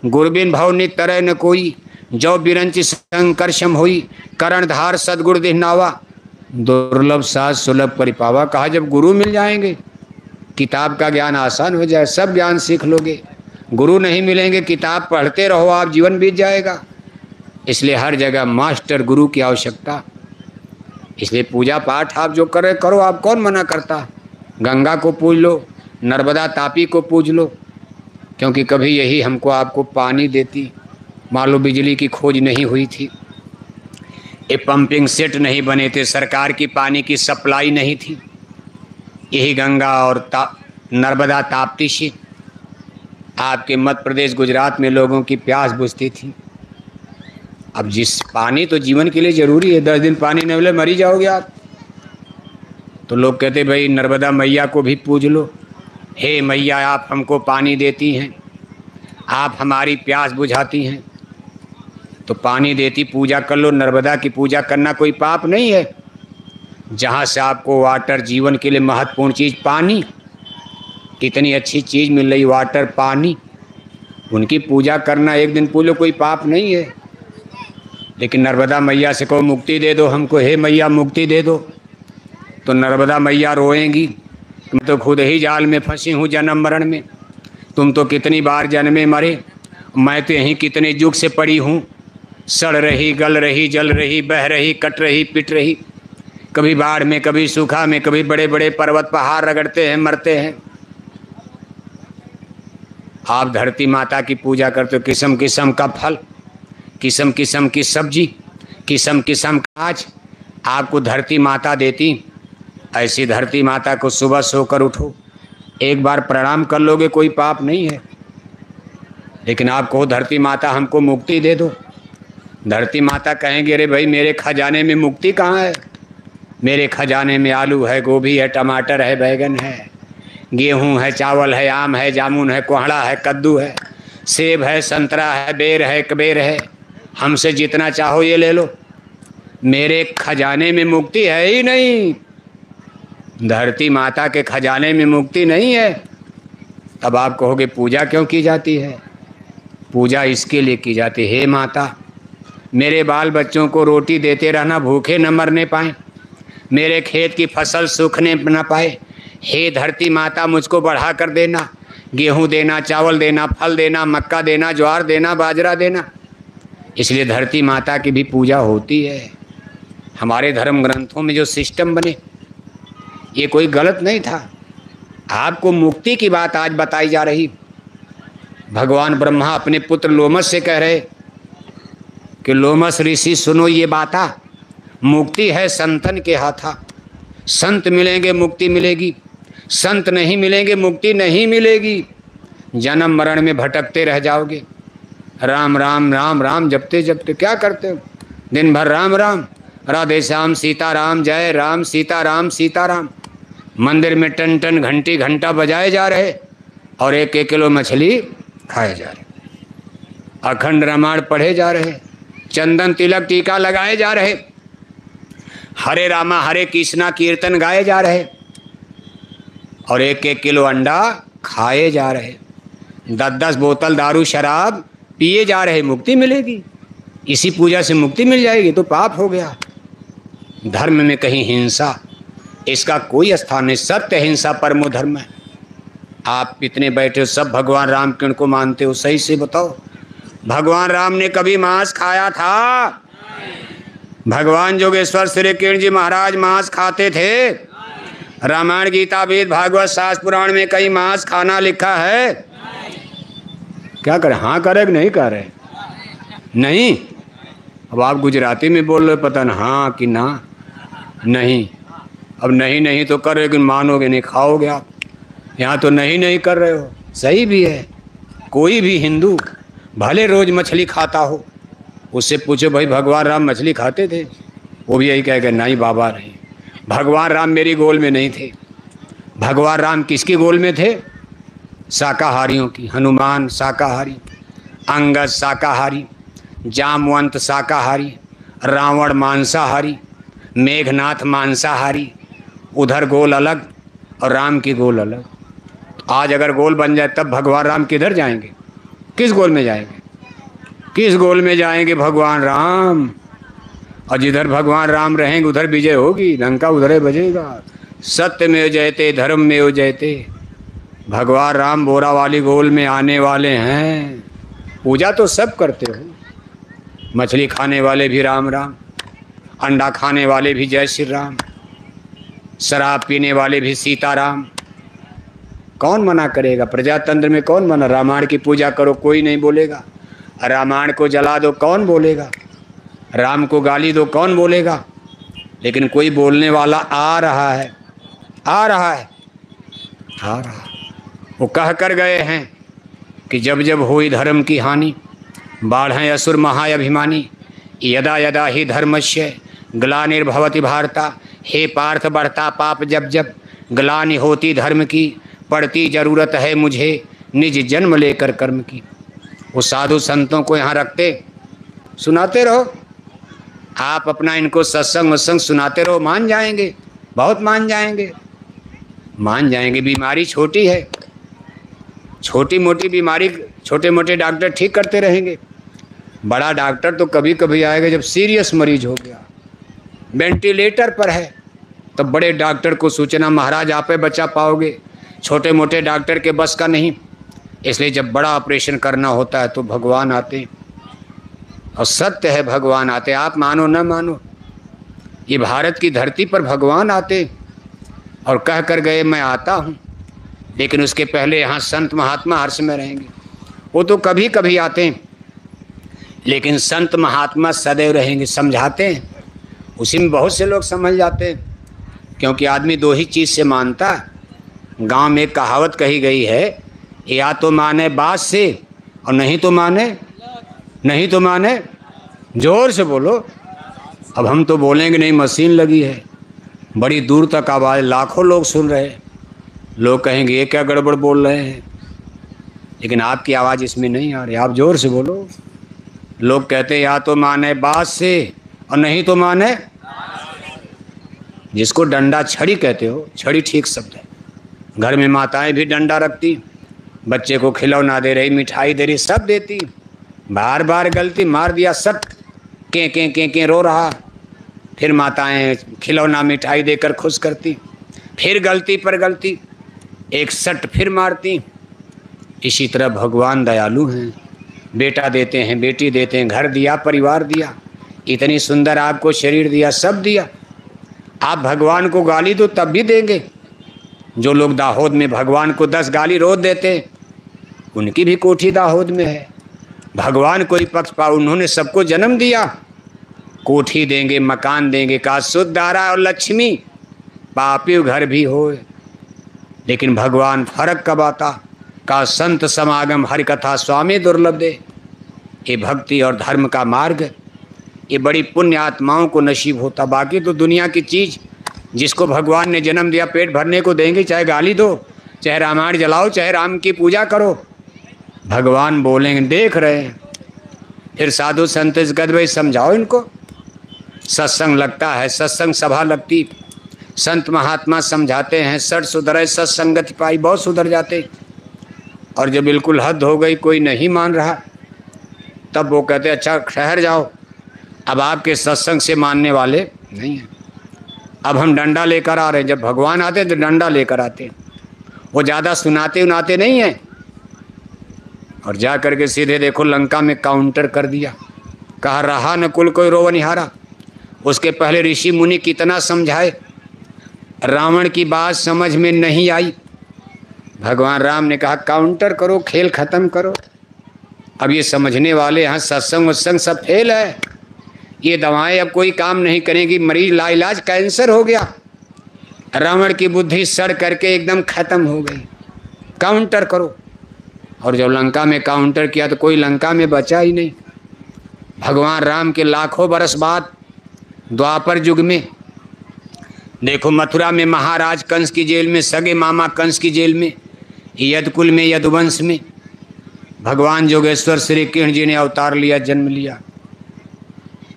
गुरबिन भव नि तरह न कोई, जो बिरंच संकर्षम हुई। करण धार सदगुरु दिहनावा, दुर्लभ साध सुलभ परिपावा। कहा जब गुरु मिल जाएंगे, किताब का ज्ञान आसान हो जाए, सब ज्ञान सीख लोगे। गुरु नहीं मिलेंगे, किताब पढ़ते रहो आप, जीवन बीत जाएगा। इसलिए हर जगह मास्टर गुरु की आवश्यकता। इसलिए पूजा पाठ आप जो कर रहे करो, आप कौन मना करता। गंगा को पूज लो, नर्मदा तापी को पूज लो, क्योंकि कभी यही हमको आपको पानी देती। मान लो बिजली की खोज नहीं हुई थी, ये पंपिंग सेट नहीं बने थे, सरकार की पानी की सप्लाई नहीं थी, यही गंगा और नर्मदा ताप्ती से आपके मध्य प्रदेश गुजरात में लोगों की प्यास बुझती थी। अब जिस पानी तो जीवन के लिए ज़रूरी है, 10 दिन पानी नहीं मिले मरी जाओगे आप। तो लोग कहते भाई नर्मदा मैया को भी पूज लो, हे मैया आप हमको पानी देती हैं, आप हमारी प्यास बुझाती हैं, तो पानी देती पूजा कर लो। नर्मदा की पूजा करना कोई पाप नहीं है। जहाँ से आपको वाटर, जीवन के लिए महत्वपूर्ण चीज़ पानी, कितनी अच्छी चीज़ मिल रही, वाटर पानी, उनकी पूजा करना, एक दिन पूजो कोई पाप नहीं है। लेकिन नर्मदा मैया से कहो मुक्ति दे दो हमको, हे मैया मुक्ति दे दो, तो नर्मदा मैया रोएंगी, तुम तो खुद ही जाल में फंसी हूँ जन्म मरण में, तुम तो कितनी बार जन्मे मरे, मैं तो यहीं कितने युग से पड़ी हूँ, सड़ रही गल रही जल रही बह रही कट रही पिट रही, कभी बाढ़ में कभी सूखा में, कभी बड़े बड़े पर्वत पहाड़ रगड़ते हैं मरते हैं। आप धरती माता की पूजा करते हो, किस्म किस्म का फल, किस्म किस्म की सब्जी, किस्म किस्म का अनाज आपको धरती माता देती। ऐसी धरती माता को सुबह सोकर उठो, एक बार प्रणाम कर लोगे, कोई पाप नहीं है। लेकिन आप कहो धरती माता हमको मुक्ति दे दो, धरती माता कहेंगे अरे भाई मेरे खजाने में मुक्ति कहाँ है, मेरे खजाने में आलू है, गोभी है, टमाटर है, बैगन है, गेहूं है, चावल है, आम है, जामुन है, कोहड़ा है, कद्दू है, सेब है, संतरा है, बेर है, कबेर है, हमसे जितना चाहो ये ले लो, मेरे खजाने में मुक्ति है ही नहीं। धरती माता के खजाने में मुक्ति नहीं है। तब आप कहोगे पूजा क्यों की जाती है? पूजा इसके लिए की जाती है, हे माता मेरे बाल बच्चों को रोटी देते रहना, भूखे न मरने पाए, मेरे खेत की फसल सूखने न पाए, हे धरती माता मुझको बढ़ा कर देना, गेहूं देना, चावल देना, फल देना, मक्का देना, ज्वार देना, बाजरा देना। इसलिए धरती माता की भी पूजा होती है। हमारे धर्म ग्रंथों में जो सिस्टम बने ये कोई गलत नहीं था। आपको मुक्ति की बात आज बताई जा रही। भगवान ब्रह्मा अपने पुत्र लोमस से कह रहे कि लोमस ऋषि सुनो ये बाता, मुक्ति है संतन के हाथा, संत मिलेंगे मुक्ति मिलेगी, संत नहीं मिलेंगे मुक्ति नहीं मिलेगी, जन्म मरण में भटकते रह जाओगे। राम राम राम राम जपते जपते क्या करते हो, दिन भर राम राम, राधे श्याम सीताराम, जय राम सीताराम सीताराम, मंदिर में टन टन घंटी घंटा बजाए जा रहे और एक एक किलो मछली खाए जा रहे, अखंड रामायण पढ़े जा रहे, चंदन तिलक टीका लगाए जा रहे, हरे रामा हरे कृष्णा कीर्तन गाए जा रहे और एक एक किलो अंडा खाए जा रहे, 10-10 बोतल दारू शराब पिए जा रहे। मुक्ति मिलेगी? इसी पूजा से मुक्ति मिल जाएगी? तो पाप हो गया। धर्म में कहीं हिंसा इसका कोई स्थान नहीं, सत्य हिंसा परमो धर्म है। आप इतने बैठे हो सब भगवान राम किन को मानते हो, सही से बताओ। भगवान राम ने कभी मांस खाया था? भगवान जोगेश्वर श्री किरण जी महाराज मांस खाते थे? रामायण गीता वेद भागवत शास्त्र पुराण में कहीं मांस खाना लिखा है? क्या करें, हाँ करे कि नहीं करे? नहीं। अब आप गुजराती में बोल रहे, पता ना हाँ कि ना नहीं। अब नहीं नहीं तो कर रहे, मानोगे नहीं, खाओगे आप। यहाँ तो नहीं नहीं कर रहे हो, सही भी है। कोई भी हिंदू भले रोज मछली खाता हो, उससे पूछो भाई भगवान राम मछली खाते थे? वो भी यही कहेगा नहीं बाबा नहीं, भगवान राम मेरी गोल में नहीं थे। भगवान राम किसकी गोल में थे? शाकाहारियों की। हनुमान शाकाहारी, अंगद शाकाहारी, जामवंत शाकाहारी, रावण मांसाहारी, मेघनाथ मांसाहारी। उधर गोल अलग और राम की गोल अलग। आज अगर गोल बन जाए तब भगवान राम किधर जाएंगे? किस गोल में जाएंगे? किस गोल में जाएंगे भगवान राम? और जिधर भगवान राम रहेंगे उधर विजय होगी, लंका उधर बजेगा। सत्य में जयते धर्म में जयते। भगवान राम बोरा वाली गोल में आने वाले हैं। पूजा तो सब करते हो, मछली खाने वाले भी राम राम, अंडा खाने वाले भी जय श्री राम, शराब पीने वाले भी सीताराम। कौन मना करेगा? प्रजातंत्र में कौन मना? रामायण की पूजा करो कोई नहीं बोलेगा, रामायण को जला दो कौन बोलेगा, राम को गाली दो कौन बोलेगा। लेकिन कोई बोलने वाला आ रहा है, आ रहा है, आ रहा। वो कह कर गए हैं कि जब जब हुई धर्म की हानि, बाढ़ें असुर महाअभिमानी, यदा यदा ही धर्मस्य ग्लानिर्भवति भारता। हे पार्थ बढ़ता पाप जब जब, ग्लानि होती धर्म की, पड़ती जरूरत है मुझे निज जन्म लेकर कर्म की। वो साधु संतों को यहाँ रखते, सुनाते रहो आप अपना, इनको सत्संग वत्संग सुनाते रहो, मान जाएंगे, बहुत मान जाएंगे, मान जाएंगे। बीमारी छोटी है, छोटी मोटी बीमारी छोटे मोटे डॉक्टर ठीक करते रहेंगे। बड़ा डॉक्टर तो कभी कभी आएगा जब सीरियस मरीज हो गया, वेंटिलेटर पर है, तो बड़े डॉक्टर को सूचना, महाराज आप ही बचा पाओगे, छोटे मोटे डॉक्टर के बस का नहीं। इसलिए जब बड़ा ऑपरेशन करना होता है तो भगवान आते, और सत्य है भगवान आते, आप मानो न मानो, ये भारत की धरती पर भगवान आते और कह कर गए मैं आता हूँ। लेकिन उसके पहले यहाँ संत महात्मा हर्ष में रहेंगे। वो तो कभी कभी आते हैं, लेकिन संत महात्मा सदैव रहेंगे, समझाते हैं। उसी में बहुत से लोग समझ जाते हैं, क्योंकि आदमी दो ही चीज़ से मानता है। गांव में एक कहावत कही गई है, या तो माने बात से और नहीं तो माने जोर से बोलो। अब हम तो बोलेंगे नहीं, मशीन लगी है, बड़ी दूर तक आवाज़, लाखों लोग सुन रहे हैं, लोग कहेंगे ये क्या गड़बड़ बोल रहे हैं, लेकिन आपकी आवाज़ इसमें नहीं आ रही, आप जोर से बोलो। लोग कहते हैं या तो माने बात से और नहीं तो माने, जिसको डंडा छड़ी कहते हो, छड़ी ठीक शब्द है। घर में माताएं भी डंडा रखती, बच्चे को खिलौना दे रही, मिठाई दे रही, सब देती, बार बार गलती मार दिया, सट के रो रहा, फिर माताएं खिलौना मिठाई देकर खुश करती, फिर गलती पर गलती, एक सट फिर मारती। इसी तरह भगवान दयालु हैं, बेटा देते हैं, बेटी देते हैं, घर दिया, परिवार दिया, इतनी सुंदर आपको शरीर दिया, सब दिया। आप भगवान को गाली दो तब भी देंगे। जो लोग दाहोद में भगवान को 10 गाली रोज देते, उनकी भी कोठी दाहोद में है। भगवान कोई पक्ष पा, उन्होंने सबको जन्म दिया, कोठी देंगे, मकान देंगे, का शुद्ध आरा और लक्ष्मी, पापी घर भी हो। लेकिन भगवान फर्क कब आता, का संत समागम हरि कथा स्वामी दुर्लभ दे। ये भक्ति और धर्म का मार्ग, ये बड़ी पुण्य आत्माओं को नसीब होता। बाकी तो दुनिया की चीज़, जिसको भगवान ने जन्म दिया पेट भरने को देंगे, चाहे गाली दो, चाहे रामायण जलाओ, चाहे राम की पूजा करो, भगवान बोलेंगे देख रहे हैं। फिर साधु संत इस गद भाई समझाओ इनको। सत्संग लगता है, सत्संग सभा लगती, संत महात्मा समझाते हैं, सठ सुधरे सत्संगति पाई, बहुत सुधर जाते। और जब बिल्कुल हद हो गई, कोई नहीं मान रहा, तब वो कहते अच्छा ठहर जाओ, अब आपके सत्संग से मानने वाले नहीं हैं, अब हम डंडा लेकर आ रहे हैं। जब भगवान आते तो डंडा लेकर आते, वो ज़्यादा सुनाते उनाते नहीं हैं। और जा करके सीधे देखो लंका में काउंटर कर दिया, कहा रहा न कुल कोई रोवनिहारा। उसके पहले ऋषि मुनि कितना समझाए, रावण की बात समझ में नहीं आई। भगवान राम ने कहा काउंटर करो, खेल खत्म करो। अब ये समझने वाले यहाँ सत्संग उत्संग सब फेल है, ये दवाएं अब कोई काम नहीं करेंगी, मरीज लाइलाज कैंसर हो गया। रावण की बुद्धि सड़ करके एकदम खत्म हो गई, काउंटर करो। और जब लंका में काउंटर किया तो कोई लंका में बचा ही नहीं। भगवान राम के लाखों बरस बाद द्वापर युग में देखो, मथुरा में महाराज कंस की जेल में, सगे मामा कंस की जेल में, यदकुल में, यदुवंश में भगवान जोगेश्वर श्री कृष्ण जी ने अवतार लिया, जन्म लिया।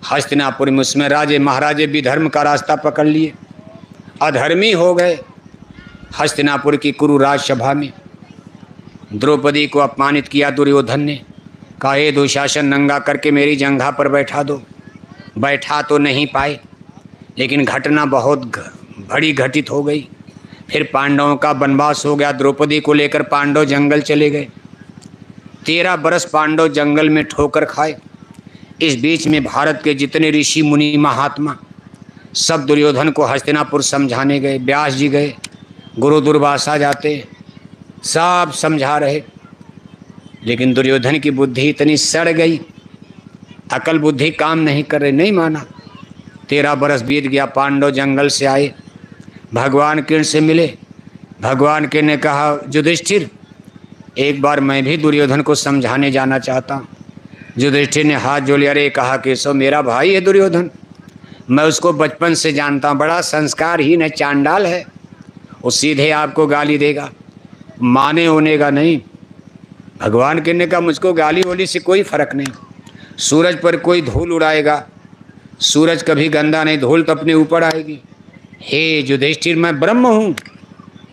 हस्तिनापुर में उसमें राजे महाराजे भी धर्म का रास्ता पकड़ लिए, अधर्मी हो गए। हस्तिनापुर की कुरुराज सभा में द्रौपदी को अपमानित किया दुर्योधन ने, कहा ये दुशासन नंगा करके मेरी जंघा पर बैठा दो। बैठा तो नहीं पाए, लेकिन घटना बहुत बड़ी घटित हो गई। फिर पांडवों का वनवास हो गया, द्रौपदी को लेकर पांडव जंगल चले गए। 13 बरस पांडव जंगल में ठोकर खाए। इस बीच में भारत के जितने ऋषि मुनि महात्मा सब दुर्योधन को हस्तिनापुर समझाने गए। व्यास जी गए, गुरु दुर्वासा जाते, सब समझा रहे, लेकिन दुर्योधन की बुद्धि इतनी सड़ गई, अकल बुद्धि काम नहीं कर रही, नहीं माना। 13 बरस बीत गया, पांडव जंगल से आए, भगवान कृष्ण से मिले। भगवान कृष्ण ने कहा युधिष्ठिर एक बार मैं भी दुर्योधन को समझाने जाना चाहता हूँ। युधिष्ठिर ने हाथ जोड़ लिया, अरे कहा केशव मेरा भाई है दुर्योधन, मैं उसको बचपन से जानता हूँ, बड़ा संस्कारहीन है, चांडाल है, वो सीधे आपको गाली देगा, माने होने का नहीं। भगवान कृष्ण ने कहा मुझको गाली वाली से कोई फर्क नहीं, सूरज पर कोई धूल उड़ाएगा, सूरज कभी गंदा नहीं, धूल तो अपने ऊपर आएगी। हे युधिष्ठिर मैं ब्रह्म हूँ,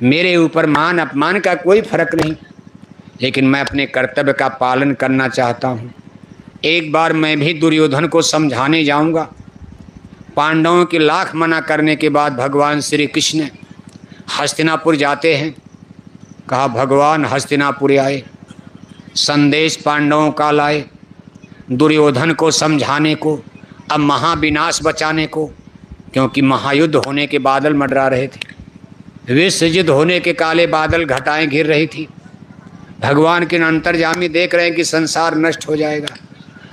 मेरे ऊपर मान अपमान का कोई फर्क नहीं, लेकिन मैं अपने कर्तव्य का पालन करना चाहता हूँ। एक बार मैं भी दुर्योधन को समझाने जाऊंगा। पांडवों के लाख मना करने के बाद भगवान श्री कृष्ण हस्तिनापुर जाते हैं। कहा भगवान हस्तिनापुर आए, संदेश पांडवों का लाए, दुर्योधन को समझाने को, अब महाविनाश बचाने को, क्योंकि महायुद्ध होने के बादल मंडरा रहे थे। विश्व युद्ध होने के काले बादल घटाएं घिर रही थी। भगवान के अंतर्यामी देख रहे हैं कि संसार नष्ट हो जाएगा,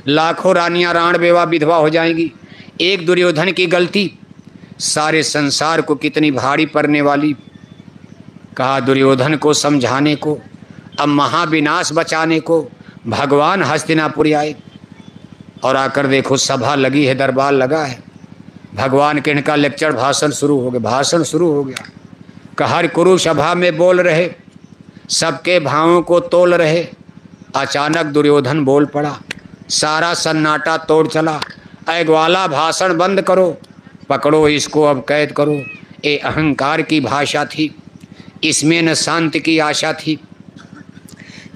लाखों रानियां राण बेवा विधवा हो जाएंगी। एक दुर्योधन की गलती सारे संसार को कितनी भारी पड़ने वाली। कहा दुर्योधन को समझाने को, अब महाविनाश बचाने को भगवान हस्तिनापुर आए। और आकर देखो सभा लगी है, दरबार लगा है। भगवान के इनका लेक्चर भाषण शुरू हो गया। भाषण शुरू हो गया। कहर कुरु सभा में बोल रहे, सबके भावों को तोल रहे। अचानक दुर्योधन बोल पड़ा, सारा सन्नाटा तोड़ चला। ऐ ग्वाला भाषण बंद करो, पकड़ो इसको अब कैद करो। ये अहंकार की भाषा थी, इसमें न शांति की आशा थी।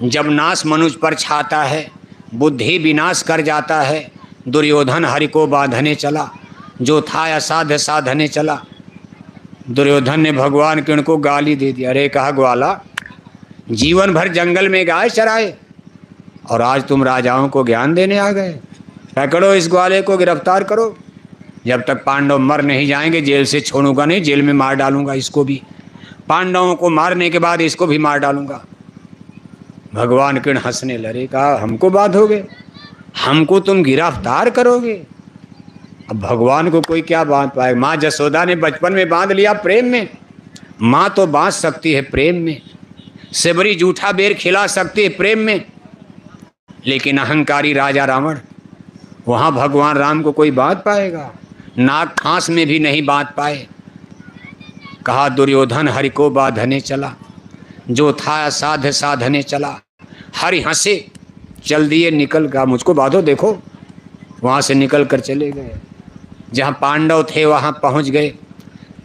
जब नाश मनुष्य पर छाता है, बुद्धि विनाश कर जाता है। दुर्योधन हरि को बांधने चला, जो था असाध्य साधने चला। दुर्योधन ने भगवान के उनको गाली दे दी। अरे कहा ग्वाला, जीवन भर जंगल में गाय चराए और आज तुम राजाओं को ज्ञान देने आ गए। पकड़ो इस ग्वाले को, गिरफ्तार करो। जब तक पांडव मर नहीं जाएंगे जेल से छोड़ूंगा नहीं, जेल में मार डालूंगा इसको भी। पांडवों को मारने के बाद इसको भी मार डालूंगा। भगवान किरण हंसने लगे। कहा हमको बांधोगे, हमको तुम गिरफ्तार करोगे। अब भगवान को कोई क्या बांध पाए। माँ जसोदा ने बचपन में बांध लिया प्रेम में। माँ तो बांध सकती है प्रेम में, सेबरी जूठा बेर खिला सकती है प्रेम में, लेकिन अहंकारी राजा रावण, वहाँ भगवान राम को कोई बांध पाएगा? नाक फांस में भी नहीं बांध पाए। कहा दुर्योधन हरि को बांधने चला, जो था असाध्य साधने चला। हरि हंसे, चल दिए, निकल गया। मुझको बांधो, देखो। वहाँ से निकल कर चले गए। जहाँ पांडव थे वहाँ पहुँच गए।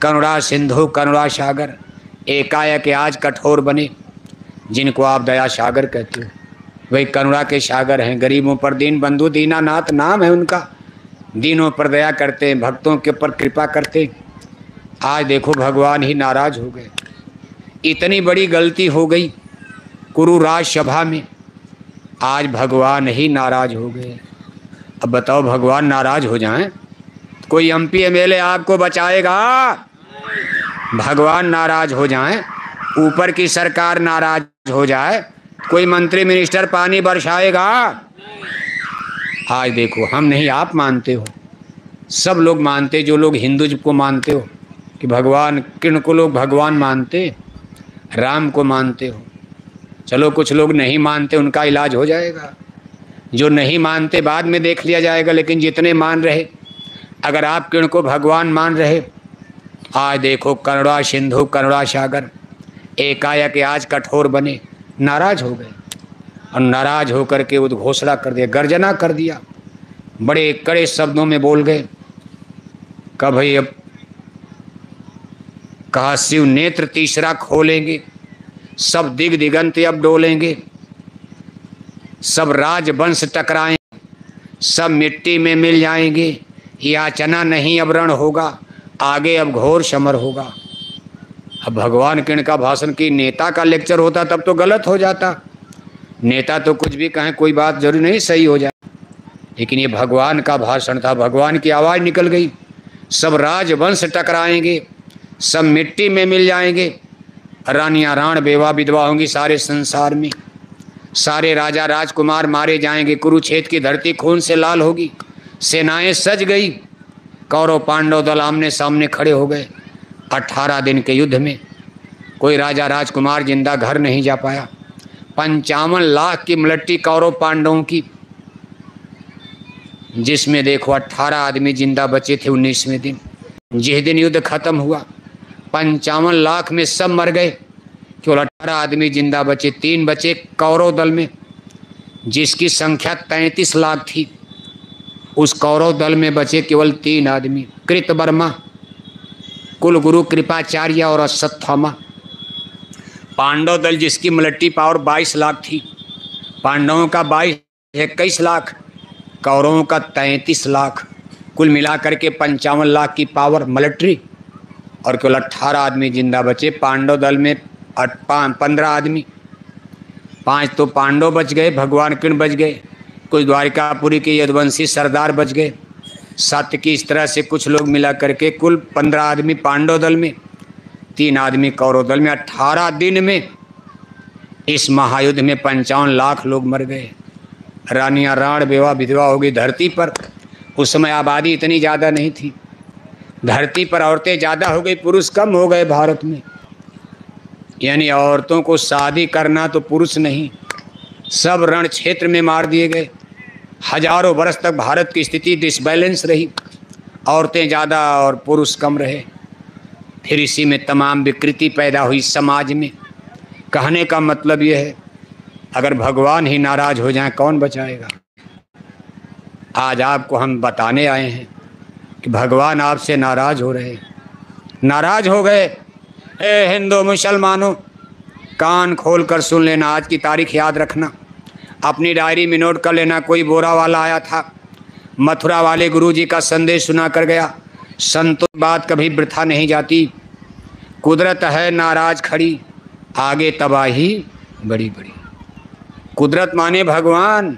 करुणा सिंधु करुणा सागर एकाएक आज कठोर बने। जिनको आप दया सागर कहते हो, वही करुणा के सागर हैं। गरीबों पर दीन बंधु दीनानाथ नाम है उनका। दीनों पर दया करते हैं, भक्तों के ऊपर कृपा करते हैं। आज देखो भगवान ही नाराज हो गए। इतनी बड़ी गलती हो गई कुरुराज सभा में, आज भगवान ही नाराज हो गए। अब बताओ भगवान नाराज हो जाएं, कोई एमपी एमएलए आपको बचाएगा? भगवान नाराज हो जाएं, ऊपर की सरकार नाराज हो जाए, कोई मंत्री मिनिस्टर पानी बरसाएगा? आज देखो, हम नहीं आप मानते हो, सब लोग मानते, जो लोग हिंदुज़म को मानते हो कि भगवान, किन को लोग भगवान मानते, राम को मानते हो। चलो कुछ लोग नहीं मानते, उनका इलाज हो जाएगा। जो नहीं मानते बाद में देख लिया जाएगा, लेकिन जितने मान रहे, अगर आप किन को भगवान मान रहे, आज देखो करुणा सिंधु करुणा सागर एकाएक आज कठोर बने, नाराज हो गए। और नाराज होकर के उद्घोषणा कर दिया, गर्जना कर दिया, बड़े कड़े शब्दों में बोल गए। कहा भाई, अब कहा शिव नेत्र तीसरा खोलेंगे, सब दिग दिगंत अब डोलेंगे, सब राजवंश टकराएंगे, सब मिट्टी में मिल जाएंगे। याचना नहीं अब रण होगा, आगे अब घोर समर होगा। अब भगवान किरण का भाषण की नेता का लेक्चर होता तब तो गलत हो जाता। नेता तो कुछ भी कहें, कोई बात जरूरी नहीं सही हो जाए, लेकिन ये भगवान का भाषण था। भगवान की आवाज़ निकल गई, सब राजवंश टकराएंगे, सब मिट्टी में मिल जाएंगे, रानियां राण बेवा विधवा होंगी सारे संसार में, सारे राजा राजकुमार मारे जाएंगे, कुरुक्षेत्र की धरती खून से लाल होगी, सेनाएं सज गई, कौरव पांडव दल आमने सामने खड़े हो गए। 18 दिन के युद्ध में कोई राजा राजकुमार जिंदा घर नहीं जा पाया। 55 लाख की मलट्टी कौरव पांडवों की, जिसमें देखो 18 आदमी जिंदा बचे थे 19वें दिन। जिस दिन युद्ध खत्म हुआ 55 लाख में सब मर गए, केवल 18 आदमी जिंदा बचे। 3 बचे कौरव दल में, जिसकी संख्या 33 लाख थी। उस कौरव दल में बचे केवल 3 आदमी, कृतवर्मा, कुलगुरु कृपाचार्य और अश्वत्थामा। पांडव दल जिसकी मलट्टी पावर 22 लाख थी, पांडवों का 21 लाख, कौरवों का 33 लाख, कुल मिलाकर के 55 लाख की पावर मिलिट्री, और केवल 18 आदमी जिंदा बचे। पांडव दल में 15 आदमी, 5 तो पांडव बच गए, भगवान कृष्ण बच गए, कुछ द्वारिकापुरी के यदुवंशी सरदार बच गए, सत्य की इस तरह से कुछ लोग मिला करके कुल 15 आदमी पांडव दल में, 3 आदमी कौरव दल में। 18 दिन में इस महायुद्ध में 55 लाख लोग मर गए। रानियां राण बेवा विधवा हो गई धरती पर। उस समय आबादी इतनी ज़्यादा नहीं थी, धरती पर औरतें ज़्यादा हो गई, पुरुष कम हो गए भारत में। यानी औरतों को शादी करना तो पुरुष नहीं, सब रण क्षेत्र में मार दिए गए। हजारों वर्ष तक भारत की स्थिति डिसबैलेंस रही, औरतें ज़्यादा और पुरुष कम रहे। फिर इसी में तमाम विकृति पैदा हुई समाज में। कहने का मतलब यह है, अगर भगवान ही नाराज हो जाए कौन बचाएगा। आज आपको हम बताने आए हैं कि भगवान आपसे नाराज हो रहे, नाराज हो गए। ए हिंदू मुसलमानों, कान खोल कर सुन लेना, आज की तारीख याद रखना, अपनी डायरी में नोट कर लेना। कोई बोरा वाला आया था, मथुरा वाले गुरुजी का संदेश सुना कर गया। संतों की बात कभी वृथा नहीं जाती। कुदरत है नाराज खड़ी, आगे तबाही बड़ी बड़ी। कुदरत माने भगवान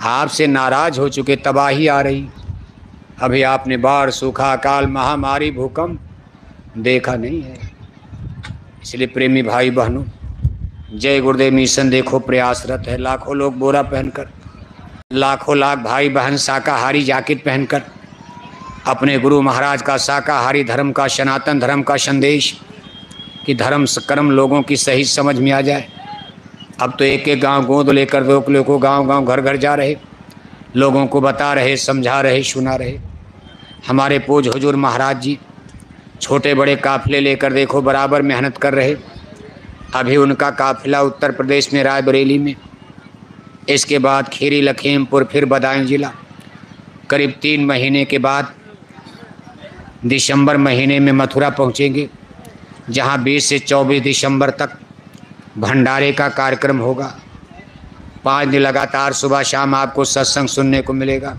आपसे नाराज हो चुके, तबाही आ रही। अभी आपने बाढ़, सूखा, अकाल, महामारी, भूकंप देखा नहीं है। इसलिए प्रेमी भाई बहनों, जय गुरुदेव मिशन देखो प्रयासरत है। लाखों लोग बोरा पहनकर, लाखों लाख भाई बहन शाकाहारी जैकेट पहनकर अपने गुरु महाराज का शाकाहारी धर्म का, सनातन धर्म का संदेश कि धर्म कर्म लोगों की सही समझ में आ जाए। अब तो एक एक गांव गोद लेकर लोग को गांव गांव घर घर जा रहे, लोगों को बता रहे, समझा रहे, सुना रहे। हमारे पूज हुजूर महाराज जी छोटे बड़े काफिले लेकर देखो बराबर मेहनत कर रहे। अभी उनका काफिला उत्तर प्रदेश में रायबरेली में, इसके बाद खीरी लखीमपुर, फिर बदायूं जिला। करीब 3 महीने के बाद दिसंबर महीने में मथुरा पहुंचेंगे, जहां 20 से 24 दिसंबर तक भंडारे का कार्यक्रम होगा। 5 दिन लगातार सुबह शाम आपको सत्संग सुनने को मिलेगा।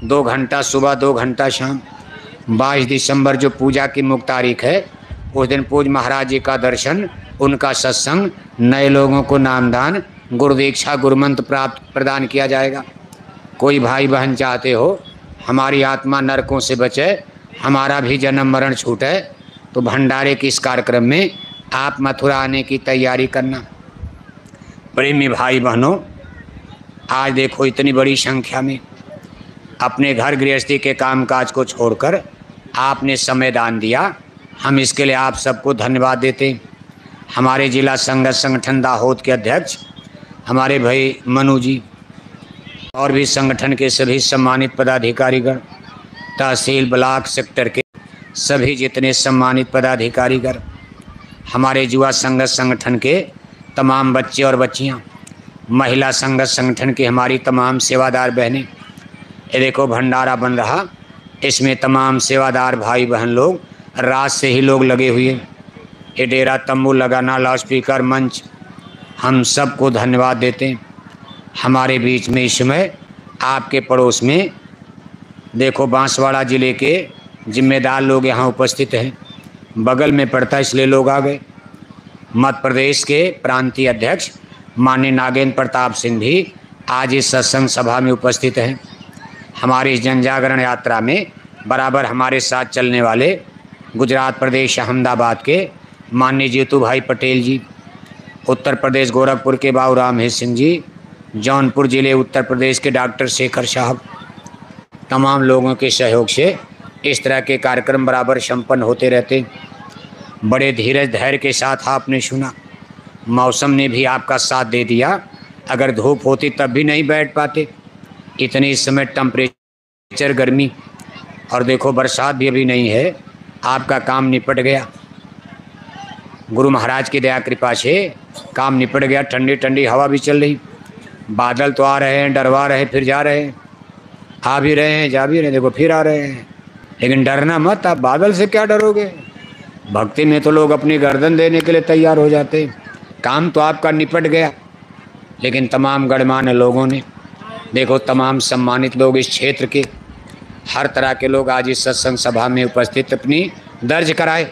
2 घंटा सुबह, 2 घंटा शाम। 22 दिसंबर जो पूजा की मुख्य तारीख है, उस दिन पूज महाराज जी का दर्शन, उनका सत्संग, नए लोगों को नामदान, गुरु दीक्षा, गुरुमंत्र प्राप्त प्रदान किया जाएगा। कोई भाई बहन चाहते हो हमारी आत्मा नरकों से बचे, हमारा भी जन्म मरण छूटे, तो भंडारे के इस कार्यक्रम में आप मथुरा आने की तैयारी करना। प्रेमी भाई बहनों, आज देखो इतनी बड़ी संख्या में अपने घर गृहस्थी के कामकाज को छोड़कर आपने समय दान दिया। हम इसके लिए आप सबको धन्यवाद देते हैं। हमारे जिला संगत संगठन दाहोद के अध्यक्ष हमारे भाई मनु जी, और भी संगठन के सभी सम्मानित पदाधिकारीगण, तहसील ब्लॉक सेक्टर के सभी जितने सम्मानित पदाधिकारीगण, हमारे युवा संगत संगठन के तमाम बच्चे और बच्चियां, महिला संगत संगठन की हमारी तमाम सेवादार बहनें। ये देखो भंडारा बन रहा, इसमें तमाम सेवादार भाई बहन लोग, रात से ही लोग लगे हुए। ये डेरा तंबू लगाना, लाउडस्पीकर, मंच, हम सबको धन्यवाद देते हैं। हमारे बीच में इस समय आपके पड़ोस में देखो बांसवाड़ा ज़िले के जिम्मेदार लोग यहाँ उपस्थित हैं, बगल में पड़ता है इसलिए लोग आ गए। मध्य प्रदेश के प्रांतीय अध्यक्ष माननीय नागेंद्र प्रताप सिंह भी आज इस सत्संग सभा में उपस्थित हैं। हमारी इस जन जागरण यात्रा में बराबर हमारे साथ चलने वाले गुजरात प्रदेश अहमदाबाद के माननीय जीतू भाई पटेल जी, उत्तर प्रदेश गोरखपुर के बाबू रामहेश सिंह जी, जौनपुर ज़िले उत्तर प्रदेश के डॉक्टर शेखर साहब, तमाम लोगों के सहयोग से इस तरह के कार्यक्रम बराबर संपन्न होते रहते। बड़े धीरज धैर्य के साथ आपने सुना, मौसम ने भी आपका साथ दे दिया। अगर धूप होती तब भी नहीं बैठ पाते, इतनी इस समय टेम्परेचर गर्मी, और देखो बरसात भी अभी नहीं है, आपका काम निपट गया। गुरु महाराज की दया कृपा से काम निपट गया। ठंडी ठंडी हवा भी चल रही, बादल तो आ रहे हैं, डरवा रहे, फिर जा रहे हैं, आ भी रहे हैं, जा भी रहे हैं, देखो फिर आ रहे हैं। लेकिन डरना मत, आप बादल से क्या डरोगे। भक्ति में तो लोग अपनी गर्दन देने के लिए तैयार हो जाते। काम तो आपका निपट गया, लेकिन तमाम गणमान्य लोगों ने देखो तमाम सम्मानित लोग इस क्षेत्र के, हर तरह के लोग आज इस सत्संग सभा में उपस्थित अपनी दर्ज कराए।